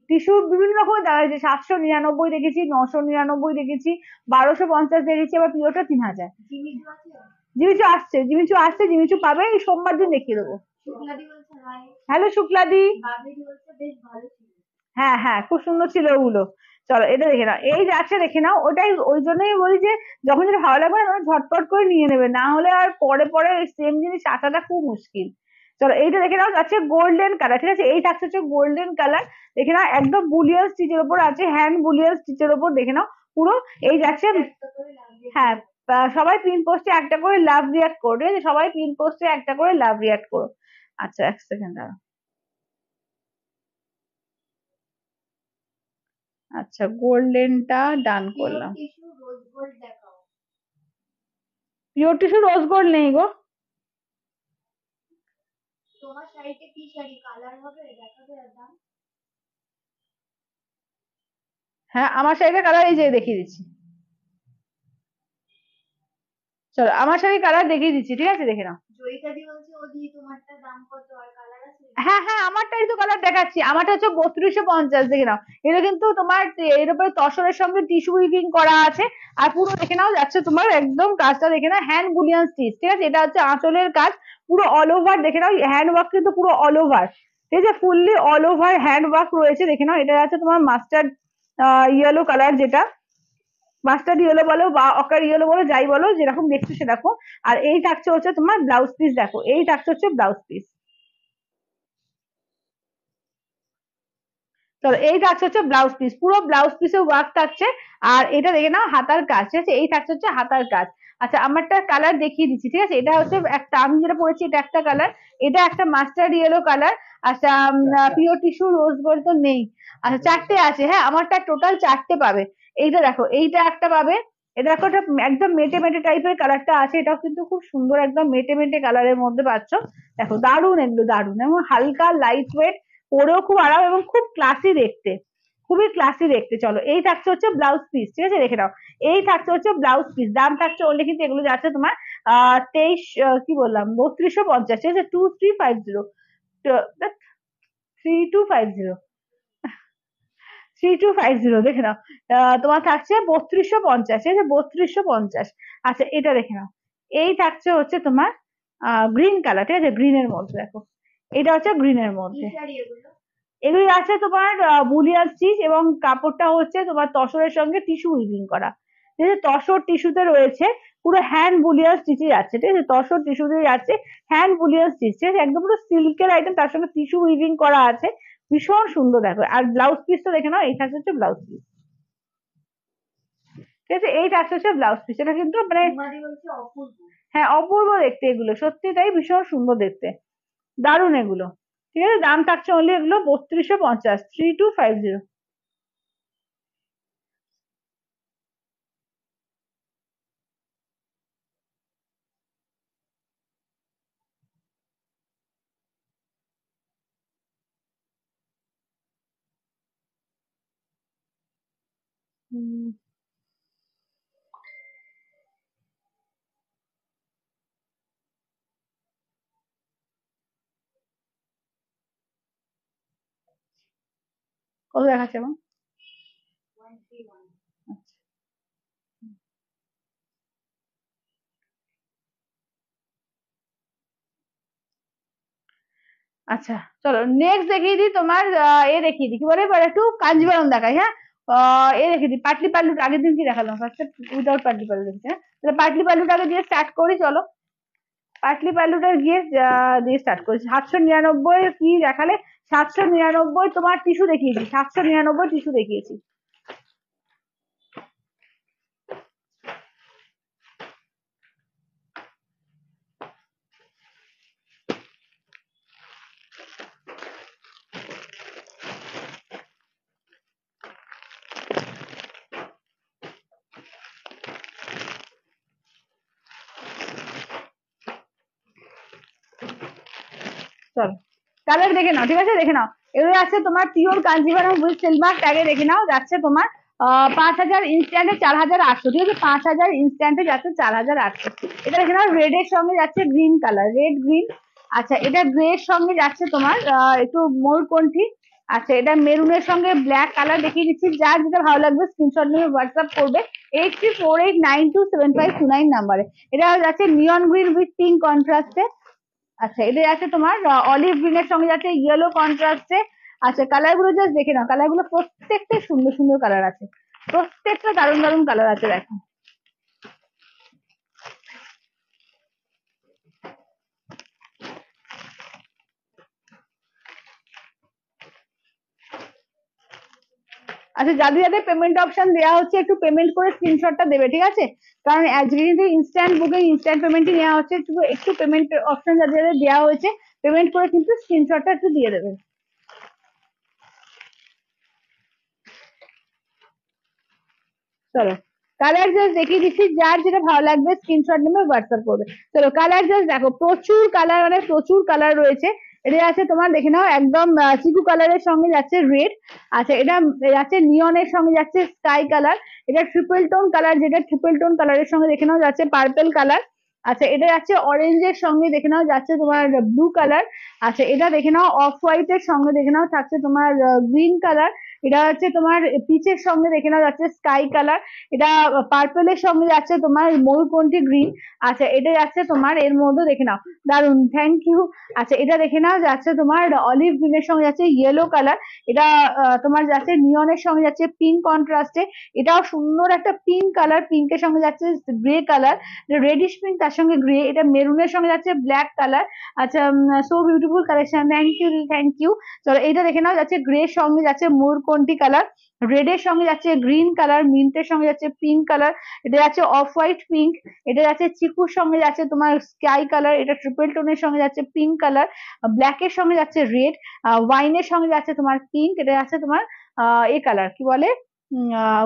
টিস্যু বিভিন্ন রকমের দাম আছে, 799 দেখেছি, 999 দেখেছি, 1250 দেখেছি, আবার পিওরটা 3000। জিমিচু আসছে, জিমিচু আসছে, জিমিচু পাবে, এই সোমবার দিন দেখিয়ে দেবো। হ্যালো শুক্লাদি, হ্যাঁ হ্যাঁ খুব সুন্দর ছিল ওগুলো। চলো এটা দেখে নাও, এই যাচ্ছে দেখে নাও, ওটাই ওই জন্যই বলি যে যখন যেটা ভালো লাগবে না তখন ঝটপট করে নিয়ে নেবে, না হলে আর পরে পরে সেম জিনিস আসাটা খুব মুশকিল। চলো এইটা দেখে নাও যাচ্ছে গোল্ডেন কালার, ঠিক আছে, এই থাকছে হচ্ছে গোল্ডেন কালার, দেখে নাও একদম বুলিয়ান স্টিচের ওপর আছে, হ্যান্ড বুলিয়ান স্টিচের ওপর, দেখে নাও পুরো এই যাচ্ছে। হ্যাঁ সবাই পিন পোস্টে একটা করে লাভ রিয়াক্ট করো, ঠিক আছে, সবাই পিন পোস্টে একটা করে লাভ রিয়াক্ট করো। আচ্ছা এক সেকেন্ড দাঁড়াও। আচ্ছা গোল্ডেনটা ডান করলাম, পিওর টিস্যু রোজ গোল্ড নেই গো। হ্যাঁ আমার শাড়িটা কালার এই যে দেখিয়ে দিচ্ছি, চলো আমার শাড়ির কালার দেখিয়ে দিচ্ছি, ঠিক আছে, দেখে নাও। হ্যাঁ হ্যাঁ আমারটাই তো কালার দেখাচ্ছি, আমারটা হচ্ছে 3250, দেখে নাও, এটা কিন্তু তোমার এর উপরে তসরের সঙ্গে টিস্যু উইভিং করা আছে, আর পুরো দেখে নাও যাচ্ছে তোমার একদম কাজটা দেখে নাও হ্যান্ড বুলিয়ান স্টিচ, ঠিক আছে, এটা হচ্ছে আঁচলের কাজ, পুরো অল ওভার দেখে নাও, হ্যান্ড ওয়ার্ক কিন্তু পুরো অল ওভার, ঠিক আছে, fully all over hand work রয়েছে, দেখে নাও এটা আছে তোমার মাস্টার্ড ইয়েলো কালার, যেটা মাস্টার্ড ইয়েলো বলো বা অকার ইয়েলো বলো, যাই বলো যেরকম দেখছো সেরকম। আর এই থাকছে হচ্ছে তোমার ব্লাউজ পিস, দেখো এই থাকছে হচ্ছে ব্লাউজ পিস, চলো এই থাকছে হচ্ছে ব্লাউজ পিস, পুরো ব্লাউজ পিসে ওয়ার্ক থাকছে, আর এটা দেখে নাও হাতার কাজ, ঠিক আছে, এই থাকছে হচ্ছে হাতার কাজ। আচ্ছা আমারটা কালার দেখিয়ে দিচ্ছি, ঠিক আছে, এটা হচ্ছে একটা আমি যেটা পরেছি এটা একটা কালার, এটা একটা মাস্টার্ড ইয়েলো কালার, আচ্ছা পিওর টিস্যু রোজ গোল্ড তো নেই, আচ্ছা চারটে আছে, হ্যাঁ আমারটা টোটাল চারটে পাবে। এইটা দেখো এইটা একটা পাবে, এটা দেখো এটা একদম মেটে মেটে টাইপের কালারটা আছে, এটাও কিন্তু খুব সুন্দর একদম মেটে মেটে কালারের মধ্যে পাচ্ছ, দেখো দারুন এগুলো দারুন এবং হালকা লাইট ওয়েট, পরেও খুব আরাম এবং খুব ক্লাসি দেখতে, খুবই ক্লাসি দেখতে। চলো এই থাকছে হচ্ছে ব্লাউজ পিস, ঠিক আছে, রেখে দাও, এই থাকছে হচ্ছে ব্লাউজ পিস, দাম থাকছে অনলি কিন্তু এগুলো যাচ্ছে তোমার কি বললাম 3250, ঠিক আছে, 2350, 3250, 3250 দেখে নাও, তোমার থাকছে 3250, ঠিক আছে, 3250। আচ্ছা এটা দেখে নাও, এই থাকছে হচ্ছে তোমার গ্রিন কালার, ঠিক আছে, গ্রিনের মধ্যে দেখো, এটা হচ্ছে গ্রিনের মধ্যে, এগুলি আছে তোমার বুলিয়ান স্টিচ এবং কাপড়টা হচ্ছে তোমার তসরের সঙ্গে টিস্যু উইভিং করা, ঠিক আছে, তসর টিস্যুতে রয়েছে, পুরো হ্যান্ড বুলিয়ান স্টিচে যাচ্ছে, ঠিক আছে, তসর টিস্যুতে যাচ্ছে, হ্যান্ড বুলিয়ান স্টিচ, ঠিক আছে, একদম পুরো সিল্কের আইটেম, তার সঙ্গে টিস্যু উইভিং করা আছে, ভীষণ সুন্দর দেখো। আর ব্লাউজ পিসটা দেখে নাও, এই থাকছে হচ্ছে ব্লাউজ পিস, ঠিক আছে, এই থাকছে হচ্ছে ব্লাউজ পিস। এটা কিন্তু মানে হ্যাঁ অপূর্ব দেখতে, এগুলো সত্যি তাই ভীষণ সুন্দর দেখতে, দারুণ এগুলো। ঠিক আছে, দাম থাকছে অনলি এগুলো 3250, 3250। কত দেখাচ্ছে এখন? আচ্ছা চলো নেক্সট দেখিয়ে দিই তোমার, এ দেখিয়ে দিই কি বলে, এবার একটু কাঞ্জিভারম দেখাই, হ্যাঁ। এ দেখিয়ে দিই পাটলি পাল্লুটা, আগের দিন কি দেখালাম, ফার্স্টে উইদাউট পাটলি পাল্লু দেখছি, হ্যাঁ, তাহলে পাটলি পাল্লুটাকে দিয়ে স্টার্ট করি চলো। পাটলি পাল্লুটা গিয়ে দিয়ে স্টার্ট করি, 799 কি দেখালে, 799 তোমার টিস্যু দেখিয়েছি, 799 টিস্যু দেখিয়েছি। চলো কালার দেখে নাও, ঠিক আছে, দেখে নাও, এগুলো আছে তোমার পিওর কাঞ্জিভারম উইথ সিলভার ট্যাগে, দেখে নাও, যাচ্ছে তোমার 5000 ইনস্ট্যান্টে 4800, ঠিক আছে, 5000 ইনস্ট্যান্টে যাচ্ছে 4800। এটা দেখে নাও, রেড এর সঙ্গে যাচ্ছে গ্রিন কালার, রেড গ্রিন। আচ্ছা এটা গ্রে এর সঙ্গে যাচ্ছে তোমার একটু ময়ূরকণ্ঠী। আচ্ছা এটা মেরুনের সঙ্গে ব্ল্যাক কালার দেখিয়ে দিচ্ছি, যার যেটা ভালো লাগবে স্ক্রিনশট নিয়ে হোয়াটসঅ্যাপ করবে 8348927529 নাম্বারে। এটা যাচ্ছে নিয়ন গ্রিন উইথ পিঙ্ক কন্ট্রাস্টে। আচ্ছা এটা আছে তোমার অলিভ গ্রিনের সঙ্গে যাচ্ছে ইয়েলো কন্ট্রাস্টে। আচ্ছা কালার গুলো জাস্ট দেখে নাও, কালার গুলো প্রত্যেকটা সুন্দর সুন্দর কালার আছে, প্রত্যেকটা দারুণ দারুণ কালার আছে দেখো। আচ্ছা যাদের যাদের পেমেন্ট অপশন দেওয়া হচ্ছে একটু পেমেন্ট করে স্ক্রিনশটটা দেবে, ঠিক আছে, কারণ আজকে কিন্তু ইনস্ট্যান্ট বুকিং ইনস্ট্যান্ট পেমেন্টই নেওয়া হচ্ছে, একটু পেমেন্ট অপশন যাদের যাদের দেওয়া হয়েছে পেমেন্ট করে কিন্তু স্ক্রিনশটটা একটু দিয়ে দেবে। চলো কালার জাস্ট দেখিয়ে দিচ্ছি, যার যেটা ভালো লাগবে স্ক্রিনশট নেবে হোয়াটসঅ্যাপ করবে। চলো কালার জাস্ট দেখো, প্রচুর কালার, মানে প্রচুর কালার রয়েছে। এটা আছে তোমার দেখে নাও, একদম চিকু কালারের সঙ্গে যাচ্ছে রেড। আচ্ছা এটা যাচ্ছে নিয়নের সঙ্গে যাচ্ছে স্কাই কালার। এটা ট্রিপল টোন কালার, যেটা ট্রিপল টোন কালারের সঙ্গে দেখে নাও যাচ্ছে পার্পল কালার। আচ্ছা এটা যাচ্ছে অরেঞ্জের সঙ্গে দেখে নাও যাচ্ছে তোমার ব্লু কালার। আচ্ছা এটা দেখে নাও অফ হোয়াইট এর সঙ্গে দেখে নাও থাকছে তোমার গ্রিন কালার। এটা হচ্ছে তোমার পিচের সঙ্গে দেখে নাও যাচ্ছে স্কাই কালার। এটা পার্পেলের সঙ্গে যাচ্ছে তোমার ময়ূরকণ্ঠী গ্রিন। আচ্ছা এটা যাচ্ছে তোমার এর মধ্যে দেখে নাও, দারুন, থ্যাংক ইউ। আচ্ছা এটা দেখে নাও যাচ্ছে তোমার অলিভ গ্রিনের সঙ্গে যাচ্ছে ইয়েলো কালার। এটা তোমার যাচ্ছে নিয়নের সঙ্গে যাচ্ছে পিঙ্ক কন্ট্রাস্টে। এটাও সুন্দর একটা পিঙ্ক কালার, পিঙ্কের সঙ্গে যাচ্ছে গ্রে কালার, রেডিশ পিঙ্ক তার সঙ্গে গ্রে। এটা মেরুনের সঙ্গে যাচ্ছে ব্ল্যাক কালার। আচ্ছা so beautiful collection, thank you thank you. চলো এইটা দেখে নাও যাচ্ছে গ্রে সঙ্গে যাচ্ছে ময়ূরকণ্ঠী কালার, রেড এর সঙ্গে যাচ্ছে গ্রিন কালার, মিন্টের সঙ্গে যাচ্ছে পিঙ্ক কালার। এটা যাচ্ছে অফ হোয়াইট পিঙ্ক। এটা যাচ্ছে চিকুর সঙ্গে যাচ্ছে তোমার স্কাই কালার। এটা ট্রিপল টোনের সঙ্গে যাচ্ছে পিঙ্ক কালার। ব্ল্যাক এর সঙ্গে যাচ্ছে রেড। ওয়াইনের সঙ্গে যাচ্ছে তোমার পিঙ্ক। এটা যাচ্ছে তোমার এ কালার কি বলে,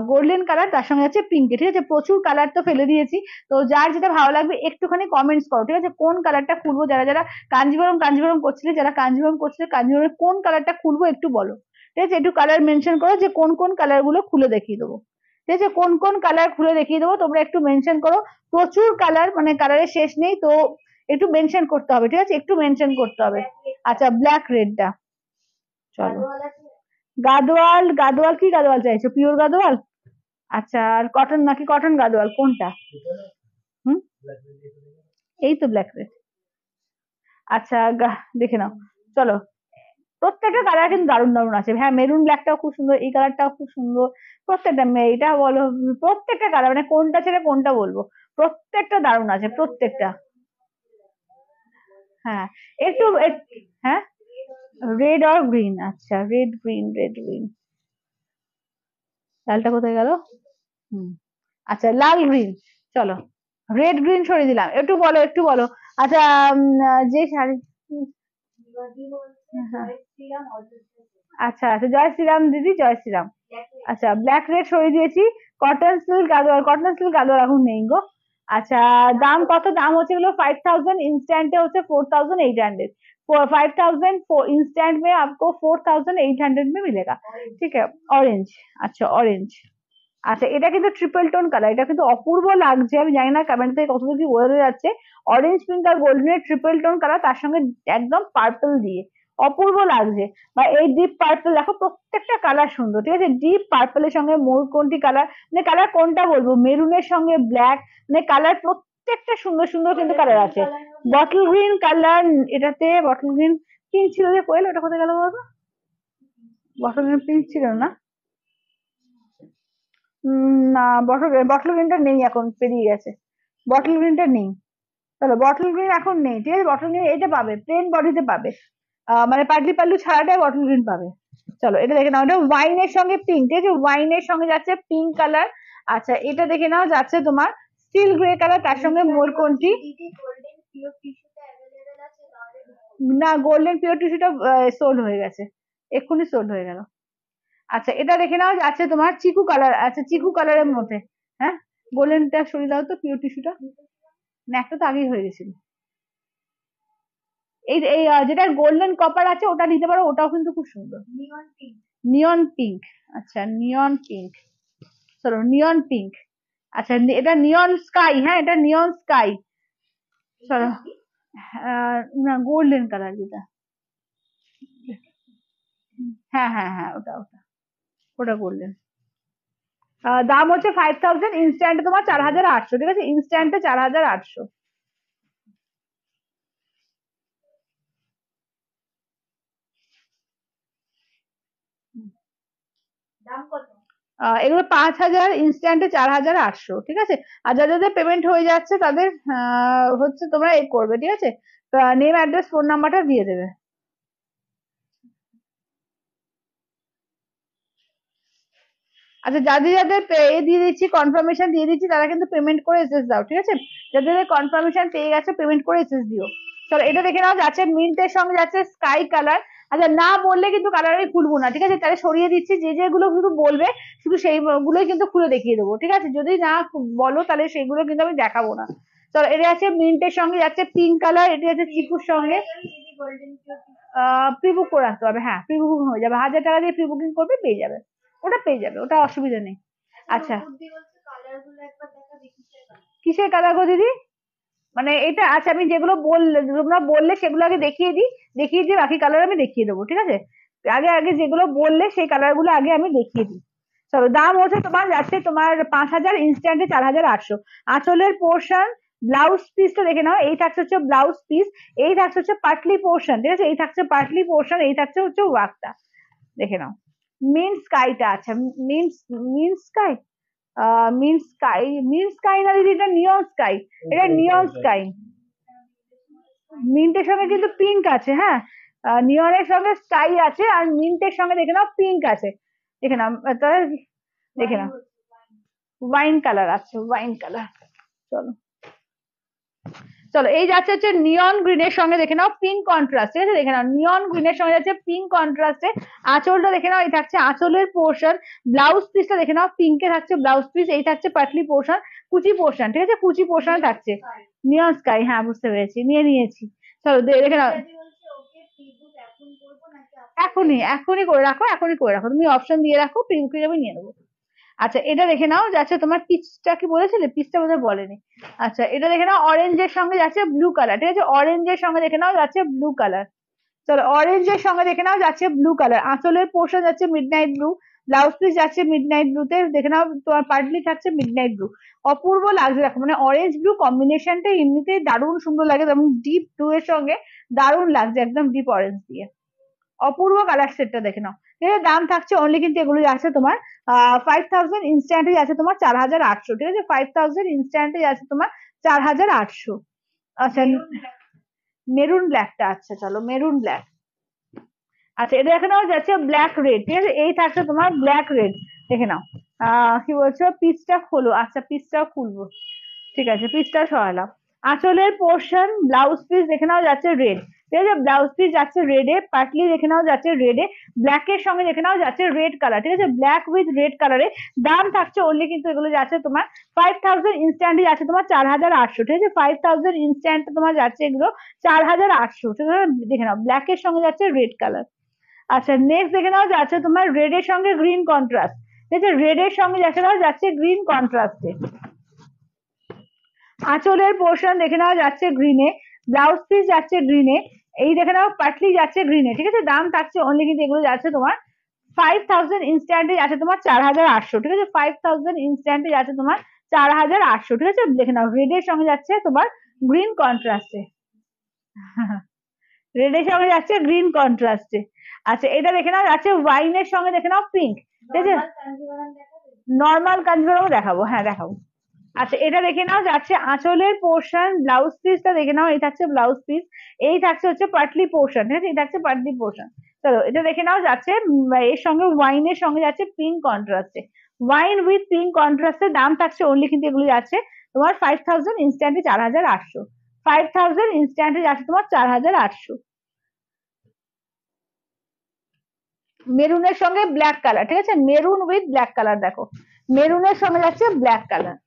গোল্ডেন কালার, তার সঙ্গে যাচ্ছে পিঙ্ক। ঠিক আছে, প্রচুর কালার তো ফেলে দিয়েছি, তো যার যেটা ভালো লাগবে একটুখানি কমেন্টস করো, ঠিক আছে, কোন কালারটা খুলবো, যারা যারা কাঞ্জিভরম কাঞ্জিভরম করছিলে, যারা কাঞ্জিভরম করছিলে কাঞ্জিভরমের কোন কালারটা খুলবো একটু বলো, ঠিক আছে, একটু কালার মেনশন করো যে কোন কোন কালার গুলো খুলে দেখিয়ে দেবো, ঠিক আছে, কোন কোন কালার খুলে দেখিয়ে দেবো তোমরা একটু মেনশন করো। প্রচুর কালার, মানে কালারের শেষ নেই, তো একটু মেনশন করতে হবে, ঠিক আছে, একটু মেনশন করতে হবে। আচ্ছা ব্ল্যাক রেডটা, চলো গাদোয়াল, গাদোয়াল কি গাদোয়াল চাইছো, পিওর গাদোয়াল? আচ্ছা আর কটন নাকি কটন গাদোয়াল কোনটা? হুম এই তো ব্ল্যাক রেড। আচ্ছা দেখে নাও, চলো প্রত্যেকটা কালার কিন্তু দারুণ দারুণ আছে। হ্যাঁ, মেরুন ব্ল্যাকটাও খুব সুন্দর, এই কালারটাও খুব সুন্দর, প্রত্যেকটা এটা বলো, প্রত্যেকটা কালার, মানে কোনটা ছেড়ে কোনটা বলবো, প্রত্যেকটা দারুণ আছে প্রত্যেকটা। হ্যাঁ একটু হ্যাঁ, রেড আর গ্রিন, আচ্ছা রেড গ্রিন, রেড গ্রিন, লালটা কোথায় গেল? হুম, আচ্ছা লাল গ্রিন, চলো রেড গ্রিন সরিয়ে দিলাম, একটু বলো একটু বলো। আচ্ছা যে শাড়ি, হ্যাঁ, আচ্ছা আচ্ছা, জয় শ্রীরাম দিদি, জয় শ্রীরাম। আচ্ছা ব্ল্যাক রেড সরিয়ে দিয়েছি। কটন সিল্ক আদর, কটন সিল্ক আদর এখন নেই গো। আচ্ছা দাম কত? দাম হচ্ছে এগুলো 5000, इंस्टेंट হচ্ছে 4800। 5000 इंस्टेंट में आपको 4800 में मिलेगा। ठीक है, ऑरेंज, अच्छा ऑरेंज। আচ্ছা এটা কিন্তু ট্রিপল টোন কালার, এটা কিন্তু অপূর্ব লাগছে, আমি জানি না কমেন্ট থেকে কতদূর কি বোঝা যাচ্ছে। অরেঞ্জ পিঙ্ক আর গোল্ডেনের ট্রিপল টোন কালার, তার সঙ্গে একদম পার্পল দিয়ে অপূর্ব লাগছে। বা এই ডিপ পার্পল দেখো, প্রত্যেকটা কালার সুন্দর, ঠিক আছে। ডিপ পার্পলের সঙ্গে ময়ূরকণ্ঠী কালার, মানে কালার কোনটা বলবো, মেরুনের সঙ্গে ব্ল্যাক, মানে কালার প্রত্যেকটা সুন্দর সুন্দর কিন্তু কালার আছে। বটল গ্রিন কালার, এটাতে বটল গ্রিন পিঙ্ক ছিল যে, কোয়েল ওটা কোথায় গেল বলতো? বটল গ্রিন পিঙ্ক ছিল না? না, বটল গ্রিনটা নেই এখন, পেরিয়ে গেছে। বটল গ্রিনটা নেই, চলো বটল গ্রিন এখন নেই, ঠিক আছে। বটল গ্রিন এটা পাবে, প্লেন বডিতে পাবে, মানে পাটলি পাল্লু ছাড়াটাই বটল গ্রিন পাবে। চলো এটা দেখে নাও, এটা ওয়াইনের সঙ্গে পিঙ্ক, ঠিক আছে, ওয়াইনের সঙ্গে যাচ্ছে পিঙ্ক কালার। আচ্ছা এটা দেখে নাও, যাচ্ছে তোমার স্টিল গ্রে কালার, তার সঙ্গে মোরকন্টি। না, গোল্ডেন পিওর টিস্যুটা সোল্ড হয়ে গেছে, এক্ষুনি সোল্ড হয়ে গেল। আচ্ছা এটা দেখে নাও, আছে তোমার চিকু কালার, আচ্ছা চিকু কালারের মধ্যে। হ্যাঁ, গোল্ডেনটা সরিয়ে দাও তো, পিওর টিস্যুটা, না একটা তো আগেই হয়ে গেছিল। এই এই যেটা গোল্ডেন কপার আছে ওটা নিতে পারো, ওটাও কিন্তু খুব সুন্দর। নিয়ন পিঙ্ক, আচ্ছা নিয়ন পিঙ্ক, চলো নিয়ন পিঙ্ক। আচ্ছা এটা নিয়ন স্কাই, হ্যাঁ এটা নিয়ন স্কাই। চলো না, গোল্ডেন কালার যেটা, হ্যাঁ হ্যাঁ হ্যাঁ, ওটা ওটা, ওটা গোল্ডেন। দাম হচ্ছে 5000, ইনস্ট্যান্ট তোমার 4800, ঠিক আছে, ইনস্ট্যান্টে 4800। এগুলো 5000, ইনস্ট্যান্টে 4800, ঠিক আছে। আর যাদের পেমেন্ট হয়ে যাচ্ছে তাদের হচ্ছে তোমরা এই করবে, ঠিক আছে, নেম অ্যাড্রেস ফোন নাম্বারটা দিয়ে দেবে। আচ্ছা যাদের যাদের এ দিয়ে দিচ্ছি, কনফার্মেশন দিয়ে দিচ্ছি, তারা কিন্তু পেমেন্ট করে এসএস দাও, ঠিক আছে। যাদের কনফার্মেশন পেয়ে গেছে পেমেন্ট করে এসএস দিও। চলো এটা দেখে নাও, যাচ্ছে মিন্টের সঙ্গে যাচ্ছে স্কাই কালার। আচ্ছা না বললে কিন্তু কালার আমি খুলবো না, ঠিক আছে, তাহলে সরিয়ে দিচ্ছি। যে যেগুলো শুধু বলবে শুধু সেইগুলোই কিন্তু খুলে দেখিয়ে দেবো, ঠিক আছে। যদি না বলো তাহলে সেইগুলো কিন্তু আমি দেখাবো না। চলো এটা আছে মিন্টের সঙ্গে যাচ্ছে পিঙ্ক কালার, এটা আছে চিকুর সঙ্গে। প্রি বুক করে রাখতে হবে, হ্যাঁ প্রি বুকিং হয়ে যাবে, 1000 টাকা দিয়ে প্রি বুকিং করবে, পেয়ে যাবে, ওটা পেয়ে যাবে, ওটা অসুবিধা নেই। আচ্ছা কিসের কালার গো দিদি? মানে এটা আচ্ছা, আমি যেগুলো বললে তোমরা বললে সেগুলো আগে দেখিয়ে দিয়ে বাকি কালার আমি দেখিয়ে দেবো, ঠিক আছে। আগে আগে যেগুলো বললে সেই কালার গুলো আগে আমি দেখিয়ে দিই। চলো দাম হচ্ছে তোমার যাচ্ছে তোমার 5000, ইনস্ট্যান্টে 4800। আঁচলের পোর্শন, ব্লাউজ পিসটা দেখে নাও, এই থাকছে হচ্ছে ব্লাউজ পিস, এই থাকছে হচ্ছে পাটলি পোর্শন, ঠিক আছে, এই থাকছে পাটলি পোর্শন, এই থাকছে হচ্ছে ওয়ার্কটা, দেখে নাও। মিন স্কাইটা, আচ্ছা মিন, মিন স্কাই, মিন স্কাই, মিন স্কাই না দিদি, এটা নিয়ন স্কাই, এটা নিয়ন স্কাই। মিন্টের সঙ্গে কিন্তু পিঙ্ক আছে, হ্যাঁ, নিয়নের সঙ্গে স্কাই আছে, আর মিন্টের সঙ্গে দেখে নাও পিঙ্ক আছে, দেখে নাও তাহলে, দেখে নাও ওয়াইন কালার আছে, ওয়াইন কালার। চলো চলো এই যাচ্ছে হচ্ছে নিয়ন গ্রিনের সঙ্গে, দেখে নাও পিঙ্ক কন্ট্রাস্ট, ঠিক আছে, দেখে নাও নিয়ন গ্রিনের সঙ্গে যাচ্ছে পিঙ্ক কন্ট্রাস্টে। আঁচলটা দেখে নাও, এই থাকছে আঁচলের পোর্শন, ব্লাউজ পিসটা দেখে নাও, পিঙ্কে থাকছে ব্লাউজ পিস, এই থাকছে পাটলি পোর্শন, কুচি পোর্শন, ঠিক আছে, কুচি পোর্শন থাকছে নিয়ন স্কাই, হ্যাঁ বুঝতে পেরেছি, নিয়ে নিয়েছি। চলো দেখে নাও, এখনই এখনই করে রাখো, এখনই করে রাখো, তুমি অপশন দিয়ে রাখো, প্রি বুকিং আমি নিয়ে নেবো। আচ্ছা এটা দেখে নাও, যাচ্ছে তোমার পিচটা কি বলেছিলে, পিচটা বোধহয় বলেনি। আচ্ছা এটা দেখে নাও, অরেঞ্জের সঙ্গে যাচ্ছে ব্লু কালার, ঠিক আছে, অরেঞ্জের সঙ্গে দেখে নাও যাচ্ছে ব্লু কালার। চলো অরেঞ্জের সঙ্গে দেখে নাও যাচ্ছে ব্লু কালার, আঁচলের পোর্শন যাচ্ছে মিডনাইট ব্লু, ব্লাউজ পিস যাচ্ছে মিডনাইট ব্লুতে, দেখে নাও তোমার পার্টলি থাকছে মিডনাইট ব্লু। অপূর্ব লাগছে দেখো, মানে অরেঞ্জ ব্লু কম্বিনেশনটা এমনিতেই দারুণ সুন্দর লাগে, যেমন ডিপ ব্লু এর সঙ্গে দারুণ লাগছে, একদম ডিপ অরেঞ্জ দিয়ে অপূর্ব কালার সেটটা দেখে নাও। ঠিক আছে, দাম থাকছে অনলি কিন্তু এগুলো আছে তোমার 5000, ইনস্ট্যান্টে আছে তোমার 4800। ঠিক আছে, 5000 ইনস্ট্যান্টে আছে তোমার 4800। আচ্ছা, মেরুন ব্ল্যাকটা, আচ্ছা চলো মেরুন ব্ল্যাক। আচ্ছা, এটা দেখে নাও যাচ্ছে ব্ল্যাক রেড। ঠিক আছে, এই থাকছে তোমার ব্ল্যাক রেড, দেখে নাও। কি বলছো, পিসটা খোলো। আচ্ছা, পিসটাও খুলবো, ঠিক আছে, পিসটা সরালাম। আঁচলের পোর্শন ব্লাউজ পিস দেখে নাও যাচ্ছে রেড। ঠিক আছে, ব্লাউজ পিস যাচ্ছে রেডে, পাটলি দেখে নাও যাচ্ছে রেডে, ব্ল্যাক এর সঙ্গে দেখে নাও যাচ্ছে রেড কালার। ঠিক আছে, ব্ল্যাক উইথ রেড কালারে দাম থাকছে অনলি কিন্তু এগুলো যাচ্ছে তোমার 5000, ইনস্ট্যান্টে যাচ্ছে তোমার 4800। ঠিক আছে, 5000 ইনস্ট্যান্ট তোমার যাচ্ছে এগুলো 4800। ঠিক আছে, দেখে নাও ব্ল্যাক এর সঙ্গে যাচ্ছে রেড কালার। আচ্ছা, নেক্সট দেখে নাও যাচ্ছে তোমার রেড এর সঙ্গে গ্রিন কন্ট্রাস্ট। ঠিক আছে, রেড এর সঙ্গে দেখে নাও যাচ্ছে গ্রিন কন্ট্রাস্টে। আঁচলের পোর্শন দেখে নাও যাচ্ছে গ্রিনে, ব্লাউজ পিস যাচ্ছে গ্রিনে, এই দেখে নাও পাটলি যাচ্ছে গ্রিনে। ঠিক আছে, দাম থাকছে অনলি কিন্তু এগুলো যাচ্ছে তোমার 5000, ইনস্ট্যান্টে যাচ্ছে তোমার 4800। ঠিক আছে, 5000 ইনস্ট্যান্টে যাচ্ছে তোমার 4800। ঠিক আছে, দেখে নাও রেড এর সঙ্গে যাচ্ছে তোমার গ্রিন কন্ট্রাস্টে। রেড এর সঙ্গে যাচ্ছে গ্রিন কন্ট্রাস্টে। আচ্ছা, এটা দেখে নাও যাচ্ছে ওয়াইনের সঙ্গে দেখে নাও পিঙ্ক। ঠিক আছে, নর্মাল কাঞ্জিভারম দেখাবো, হ্যাঁ দেখাবো। আচ্ছা, এটা দেখে নাও যাচ্ছে আঁচলের পোর্শন, ব্লাউজ পিসটা দেখে নাও, এই থাকছে ব্লাউজ পিস, এই থাকছে হচ্ছে পাটলি পোর্শন। ঠিক আছে, এই থাকছে পাটলি পোর্শন। চলো এটা দেখে নাও যাচ্ছে এর সঙ্গে ওয়াইনের সঙ্গে যাচ্ছে পিঙ্ক কন্ট্রাস্টে। ওয়াইন উইথ পিঙ্ক কন্ট্রাস্টের দাম থাকছে অনলি কিন্তু এগুলো যাচ্ছে তোমার 5000, ইনস্ট্যান্টে 4800। 5000 ইনস্ট্যান্টে যাচ্ছে তোমার 4800। মেরুনের সঙ্গে ব্ল্যাক কালার। ঠিক আছে, মেরুন উইথ ব্ল্যাক কালার, দেখো মেরুনের সঙ্গে যাচ্ছে ব্ল্যাক কালার।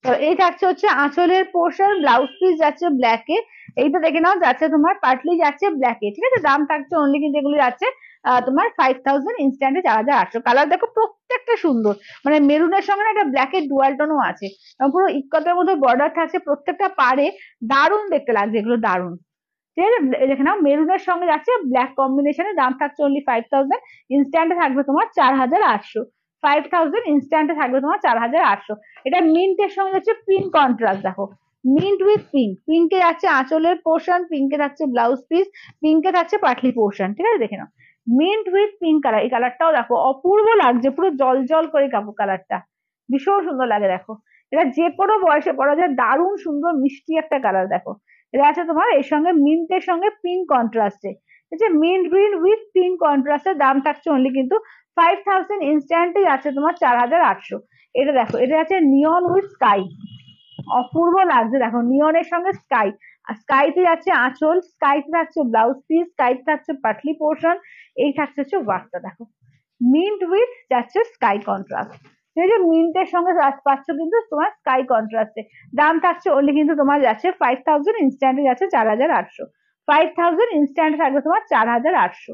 তো এই থাকছে হচ্ছে আঁচলের পোর্শন, ব্লাউজ পিস যাচ্ছে ব্ল্যাকে, এইটা দেখে নাও যাচ্ছে তোমার পাটলি যাচ্ছে ব্ল্যাকে। ঠিক আছে, দাম থাকছে অনলি কিন্তু এগুলো যাচ্ছে তোমার 5000, ইনস্ট্যান্টে 4800। কালার দেখো প্রত্যেকটা সুন্দর, মানে মেরুনের সঙ্গে না একটা ব্ল্যাকের ডুয়াল টোনও আছে, এবং পুরো ইক্কতের মধ্যে বর্ডার থাকছে প্রত্যেকটা পারে, দারুণ দেখতে লাগছে এগুলো, দারুণ। ঠিক আছে, দেখে নাও মেরুনের সঙ্গে যাচ্ছে ব্ল্যাক কম্বিনেশনে, দাম থাকছে অনলি 5000, ইনস্ট্যান্টে থাকবে তোমার 4800। 5000 ইনস্ট্যান্টে থাকবে তোমার 4800। এটা মিন্টের সঙ্গে যাচ্ছে পিঙ্ক কন্ট্রাস্ট, দেখো মিন্ট উইথ পিঙ্ক, পিঙ্কে যাচ্ছে আঁচলের পোর্শন, পিঙ্কে থাকছে ব্লাউজ পিস, পিঙ্কে থাকছে পাটলি পোর্শন। ঠিক আছে, দেখে নাও মিন্ট উইথ পিঙ্ক কালার, এই কালারটাও দেখো অপূর্ব লাগছে, পুরো জল জল করে কালারটা ভীষণ সুন্দর লাগে। দেখো এটা যে কোনো বয়সে পরা যায়, দারুণ সুন্দর মিষ্টি একটা কালার। দেখো এটা আছে তোমার এর সঙ্গে মিন্টের সঙ্গে পিঙ্ক কন্ট্রাস্টে। ঠিক আছে, মিন্ট গ্রিন উইথ পিঙ্ক কন্ট্রাস্টের দাম থাকছে অনলি কিন্তু 5000, ইনস্ট্যান্টে যাচ্ছে তোমার 4800। এটা দেখো, এটা আছে নিয়ন উইথ স্কাই, অপূর্ব লাগছে। দেখো নিয়নের সঙ্গে স্কাই, আর স্কাইতে যাচ্ছে আঁচল, স্কাইতে থাকছে ব্লাউজ পিস, স্কাইতে থাকছে পাটলি পোর্শন, এই থাকছে হচ্ছে ওয়ার্কটা। দেখো মিন্ট উইথ যাচ্ছে স্কাই কন্ট্রাস্ট। ঠিক আছে, মিন্টের সঙ্গে পাচ্ছ কিন্তু তোমার স্কাই কন্ট্রাস্টে, দাম থাকছে অনলি কিন্তু তোমার যাচ্ছে 5000, ইনস্ট্যান্টে যাচ্ছে 4800। 5000 ইনস্ট্যান্টে থাকবে তোমার 4800।